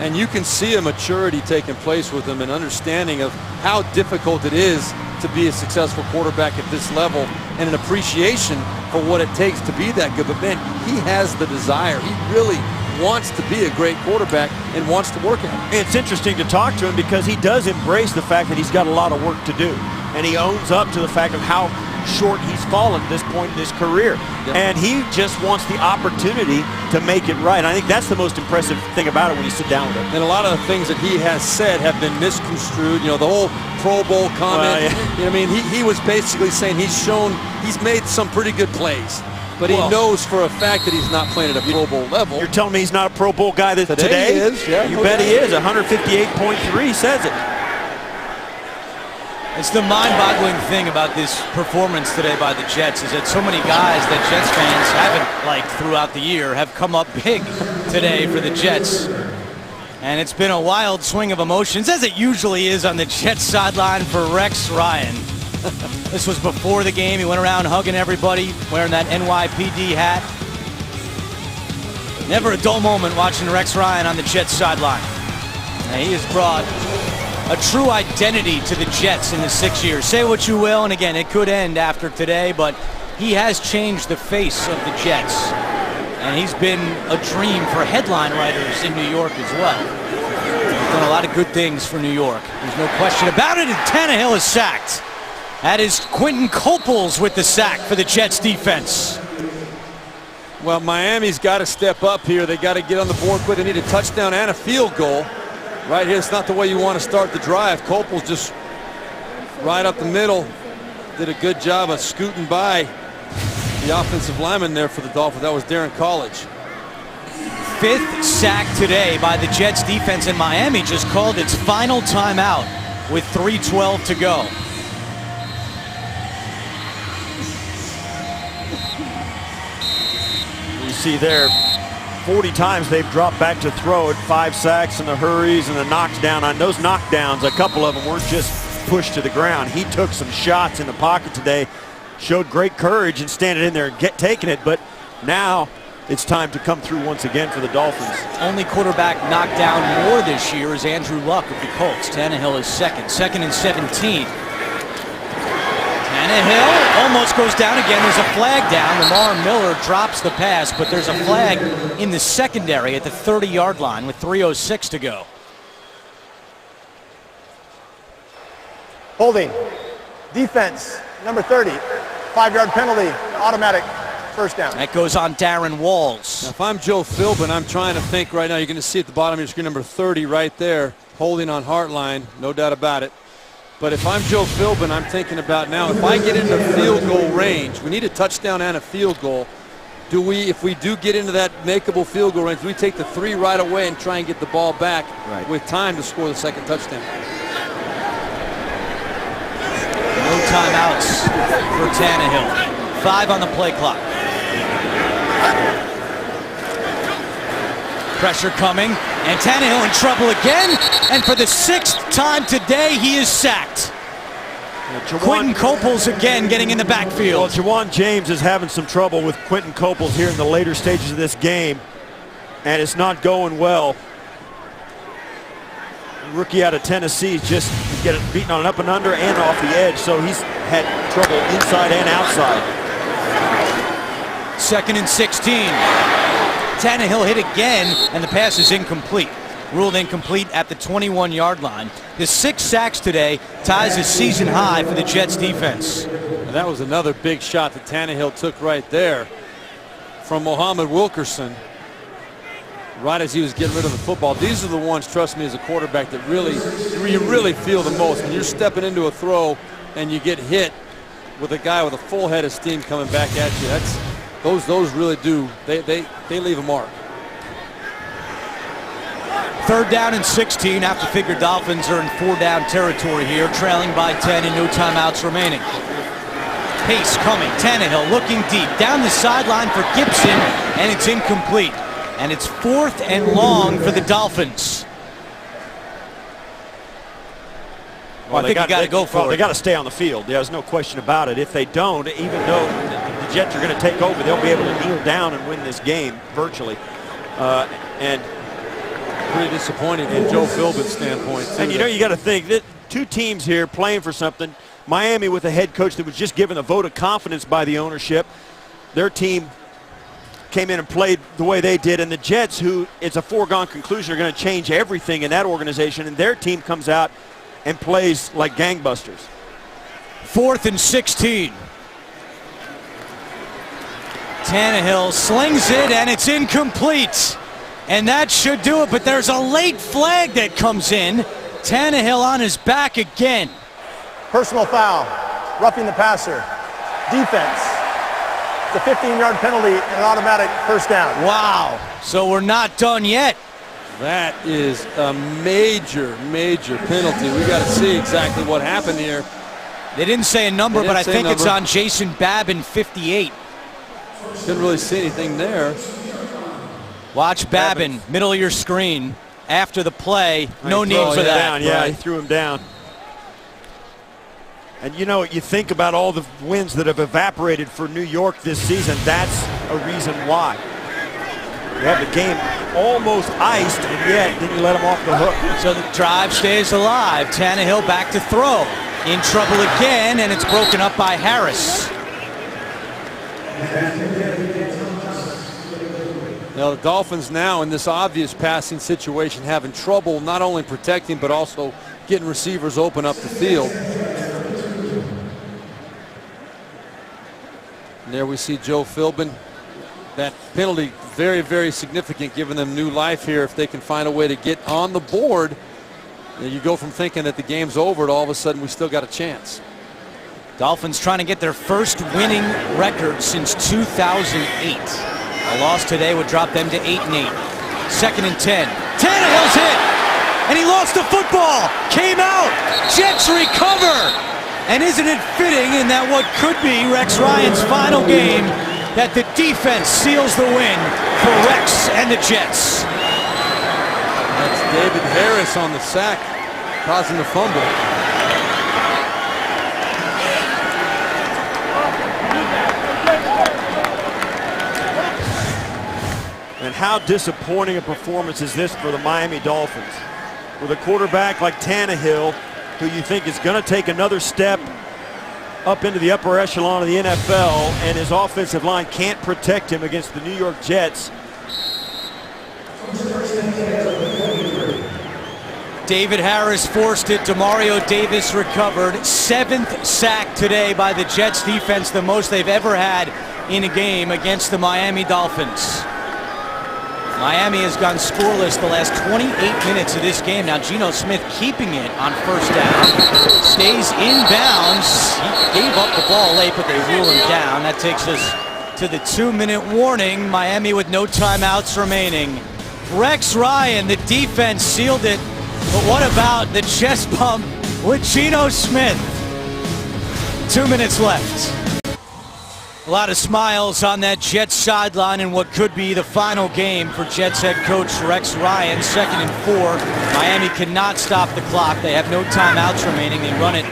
And you can see a maturity taking place with him, an understanding of how difficult it is to be a successful quarterback at this level, and an appreciation for what it takes to be that good. But man, he has the desire. He really wants to be a great quarterback and wants to work at it. It's interesting to talk to him because he does embrace the fact that he's got a lot of work to do. And he owns up to the fact of how short he's fallen at this point in his career. Yep. And he just wants the opportunity to make it right. I think that's the most impressive thing about it when you sit down with him. And a lot of the things that he has said have been misconstrued. The whole Pro Bowl comment. I mean, he was basically saying he's made some pretty good plays. But he knows for a fact that he's not playing at a Pro Bowl level. You're telling me he's not a Pro Bowl guy today? He is, yeah. You bet he is. 158.3 says it. It's the mind-boggling thing about this performance today by the Jets is that so many guys that Jets fans haven't liked throughout the year have come up big today for the Jets. And it's been a wild swing of emotions, as it usually is on the Jets sideline for Rex Ryan. This was before the game. He went around hugging everybody, wearing that NYPD hat. Never a dull moment watching Rex Ryan on the Jets sideline. Now, he has brought a true identity to the Jets in the 6 years. Say what you will, and again, it could end after today, but he has changed the face of the Jets. And he's been a dream for headline writers in New York as well. He's done a lot of good things for New York. There's no question about it, and Tannehill is sacked. That is Quentin Coples with the sack for the Jets defense. Well, Miami's got to step up here. They got to get on the board quick. They need a touchdown and a field goal. Right here, it's not the way you want to start the drive. Coples just right up the middle. Did a good job of scooting by the offensive lineman there for the Dolphins. That was Darren College. Fifth sack today by the Jets defense, and Miami just called its final timeout with 3:12 to go. You see there, 40 times they've dropped back to throw it, 5 sacks and the hurries and the knocks down. On those knockdowns, a couple of them weren't just pushed to the ground. He took some shots in the pocket today, showed great courage and standing in there and taking it, but now it's time to come through once again for the Dolphins. Only quarterback knocked down more this year is Andrew Luck of the Colts. Tannehill is second and 17. Tannehill almost goes down again. There's a flag down. Lamar Miller drops the pass, but there's a flag in the secondary at the 30-yard line with 3:06 to go. Holding. Defense, number 30. 5-yard penalty, automatic first down. That goes on Darren Walls. Now, if I'm Joe Philbin, I'm trying to think right now. You're going to see at the bottom of your screen number 30 right there, holding on Hartline, no doubt about it. But if I'm Joe Philbin, I'm thinking about now, if I get into field goal range, we need a touchdown and a field goal. Do we, if we do get into that makeable field goal range, do we take the 3 right away and try and get the ball back with time to score the second touchdown? No timeouts for Tannehill. 5 on the play clock. Pressure coming, and Tannehill in trouble again, and for the 6th time today, he is sacked. Quentin Coples again getting in the backfield. Well, Jawan James is having some trouble with Quentin Coples here in the later stages of this game, and it's not going well. Rookie out of Tennessee is just getting beaten on an up and under and off the edge, so he's had trouble inside and outside. 2nd and 16. Tannehill hit again, and the pass is incomplete. Ruled incomplete at the 21-yard line. The 6 sacks today ties a season high for the Jets defense. And that was another big shot that Tannehill took right there from Muhammad Wilkerson right as he was getting rid of the football. These are the ones, trust me, as a quarterback, that you really feel the most. When you're stepping into a throw and you get hit with a guy with a full head of steam coming back at you, those really do, they leave a mark. 3rd down and 16. Have to figure Dolphins are in 4-down territory here, trailing by 10 and no timeouts remaining. Pace coming, Tannehill looking deep, down the sideline for Gibson, and it's incomplete. And it's 4th and long for the Dolphins. Well, I think you got to go for it. They got to stay on the field. There's no question about it. If they don't, even though the Jets are going to take over, they'll be able to kneel down and win this game virtually. And pretty disappointing from Joe Philbin's standpoint, too. And you got to think that 2 teams here playing for something. Miami with a head coach that was just given a vote of confidence by the ownership. Their team came in and played the way they did, and the Jets, who it's a foregone conclusion are going to change everything in that organization, and their team comes out and plays like gangbusters. 4th and 16. Tannehill slings it, and it's incomplete. And that should do it, but there's a late flag that comes in. Tannehill on his back again. Personal foul, roughing the passer. Defense. It's a 15-yard penalty and an automatic first down. Wow, so we're not done yet. That is a major, major penalty. We got to see exactly what happened here. They didn't say a number, but I think it's on Jason Babin, 58. Couldn't really see anything there. Watch Babin, middle of your screen. After the play, no need for that. Yeah, he threw him down. And you know, you think about all the wins that have evaporated for New York this season. That's a reason why. You have the game almost iced, and yet then you let them off the hook. So the drive stays alive. Tannehill back to throw. In trouble again, and it's broken up by Harris. Now the Dolphins now in this obvious passing situation having trouble not only protecting but also getting receivers open up the field. And there we see Joe Philbin. That penalty very, very significant, giving them new life here if they can find a way to get on the board. And you go from thinking that the game's over to all of a sudden we still got a chance. Dolphins trying to get their first winning record since 2008. A loss today would drop them to 8-8. 2nd and 10. Tannehill's hit, and he lost the football. Came out. Jets recover. And isn't it fitting in that what could be Rex Ryan's final game that the defense seals the win for Rex and the Jets? That's David Harris on the sack, causing the fumble. And how disappointing a performance is this for the Miami Dolphins? With a quarterback like Tannehill, who you think is going to take another step up into the upper echelon of the NFL, and his offensive line can't protect him against the New York Jets. David Harris forced it. Demario Davis recovered. 7th sack today by the Jets defense, the most they've ever had in a game against the Miami Dolphins. Miami has gone scoreless the last 28 minutes of this game. Now Geno Smith keeping it on first down. Stays in bounds. He gave up the ball late, but they rule him down. That takes us to the 2-minute warning. Miami with no timeouts remaining. Rex Ryan, the defense sealed it. But what about the chest bump with Geno Smith? 2 minutes left. A lot of smiles on that Jets sideline in what could be the final game for Jets head coach Rex Ryan. 2nd and 4. Miami cannot stop the clock. They have no timeouts remaining. They run it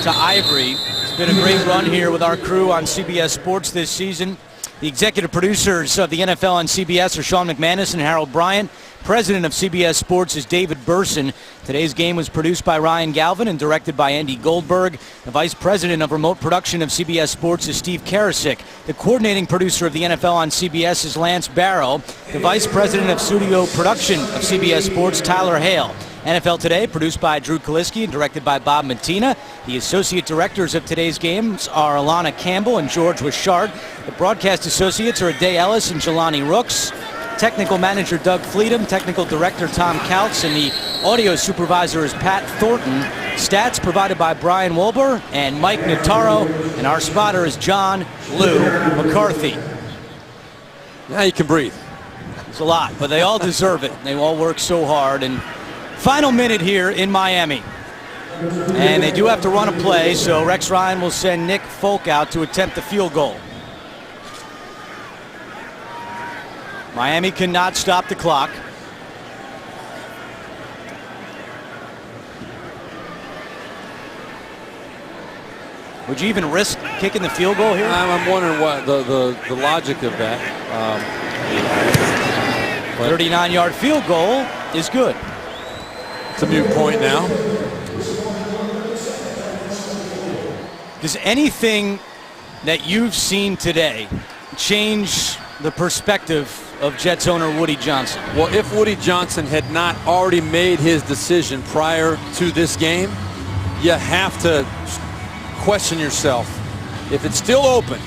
to Ivory. It's been a great run here with our crew on CBS Sports this season. The executive producers of the NFL on CBS are Sean McManus and Harold Bryant. President of CBS Sports is David Burson. Today's game was produced by Ryan Galvin and directed by Andy Goldberg. The vice president of remote production of CBS Sports is Steve Karasik. The coordinating producer of the NFL on CBS is Lance Barrow. The vice president of studio production of CBS Sports, Tyler Hale. NFL Today, produced by Drew Kaliski and directed by Bob Matina. The associate directors of today's games are Alana Campbell and George Wishart. The broadcast associates are Aday Ellis and Jelani Rooks. Technical manager Doug Fleetum, technical director Tom Kautz, and the audio supervisor is Pat Thornton. Stats provided by Brian Wolber and Mike Notaro, and our spotter is John Lou McCarthy. Now you can breathe. It's a lot, but they all deserve it. They all work so hard. And final minute here in Miami. And they do have to run a play, so Rex Ryan will send Nick Folk out to attempt the field goal. Miami cannot stop the clock. Would you even risk kicking the field goal here? I'm wondering what the logic of that. 39-yard field goal is good. It's a moot point now. Does anything that you've seen today change the perspective of Jets owner Woody Johnson? Well, if Woody Johnson had not already made his decision prior to this game, you have to question yourself. If it's still open,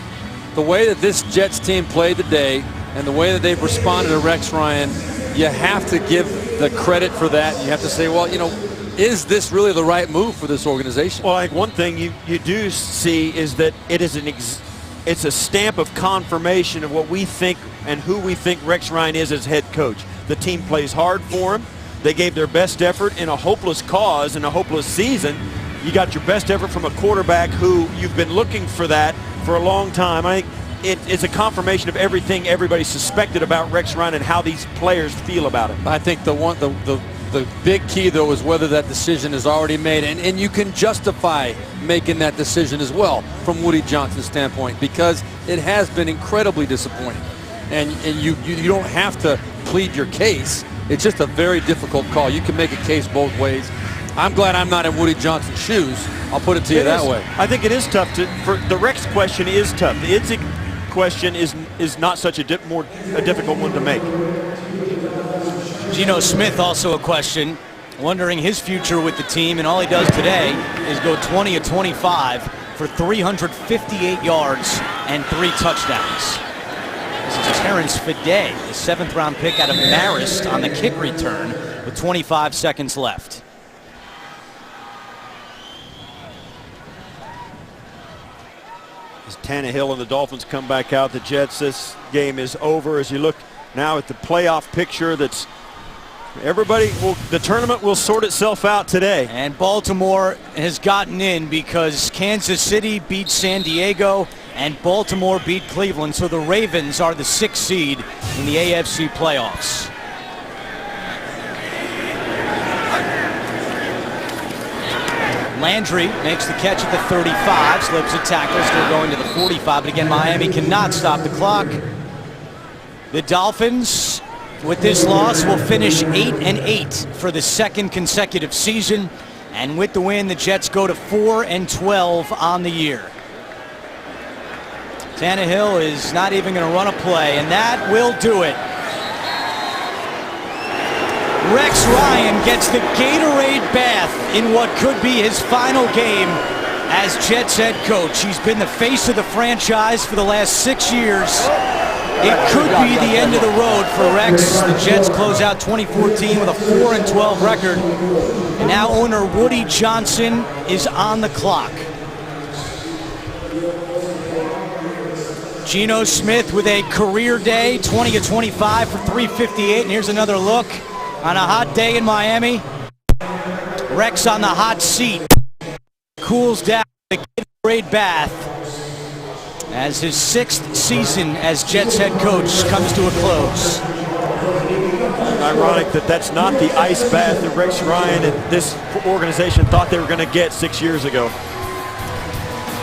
the way that this Jets team played today and the way that they've responded to Rex Ryan, you have to give the credit for that. You have to say, well, you know, is this really the right move for this organization? Well, like one thing you do see is that it is it's a stamp of confirmation of what we think and who we think Rex Ryan is as head coach. The team plays hard for him. They gave their best effort in a hopeless cause, in a hopeless season. You got your best effort from a quarterback who you've been looking for that for a long time. I think it's a confirmation of everything everybody suspected about Rex Ryan and how these players feel about him. I think the big key, though, is whether that decision is already made. And you can justify making that decision as well from Woody Johnson's standpoint, because it has been incredibly disappointing. And you don't have to plead your case. It's just a very difficult call. You can make a case both ways. I'm glad I'm not in Woody Johnson's shoes. I'll put it to you that way. I think it is tough for the Rex question is tough. The Idzik question is not such a difficult one to make. Geno Smith also a question, wondering his future with the team, and all he does today is go 20 of 25 for 358 yards and 3 touchdowns. This is Terrence Fidei, the 7th-round pick out of Marist on the kick return with 25 seconds left. As Tannehill and the Dolphins come back out, the Jets, this game is over. As you look now at the playoff picture, that's the tournament will sort itself out today. And Baltimore has gotten in because Kansas City beat San Diego and Baltimore beat Cleveland. So the Ravens are the 6th seed in the AFC playoffs. Landry makes the catch at the 35, slips a tackle, still going to the 45. But again, Miami cannot stop the clock. The Dolphins, with this loss, will finish 8-8 for the 2nd consecutive season. And with the win, the Jets go to 4-12 on the year. Tannehill is not even going to run a play, and that will do it. Rex Ryan gets the Gatorade bath in what could be his final game as Jets head coach. He's been the face of the franchise for the last 6 years. It could be the end of the road for Rex. The Jets close out 2014 with a 4-12 record. And now owner Woody Johnson is on the clock. Geno Smith with a career day, 20-25 for 358. And here's another look on a hot day in Miami. Rex on the hot seat. Cools down the Gatorade bath as his 6th season as Jets head coach comes to a close. Ironic that that's not the ice bath that Rex Ryan and this organization thought they were going to get 6 years ago.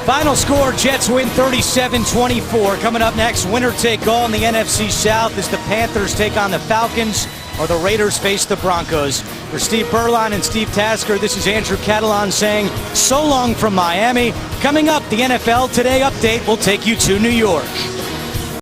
Final score, Jets win 37-24. Coming up next, winner take all in the NFC South as the Panthers take on the Falcons or the Raiders face the Broncos. For Steve Berline and Steve Tasker, this is Andrew Catalan saying so long from Miami. Coming up, the NFL Today update will take you to New York.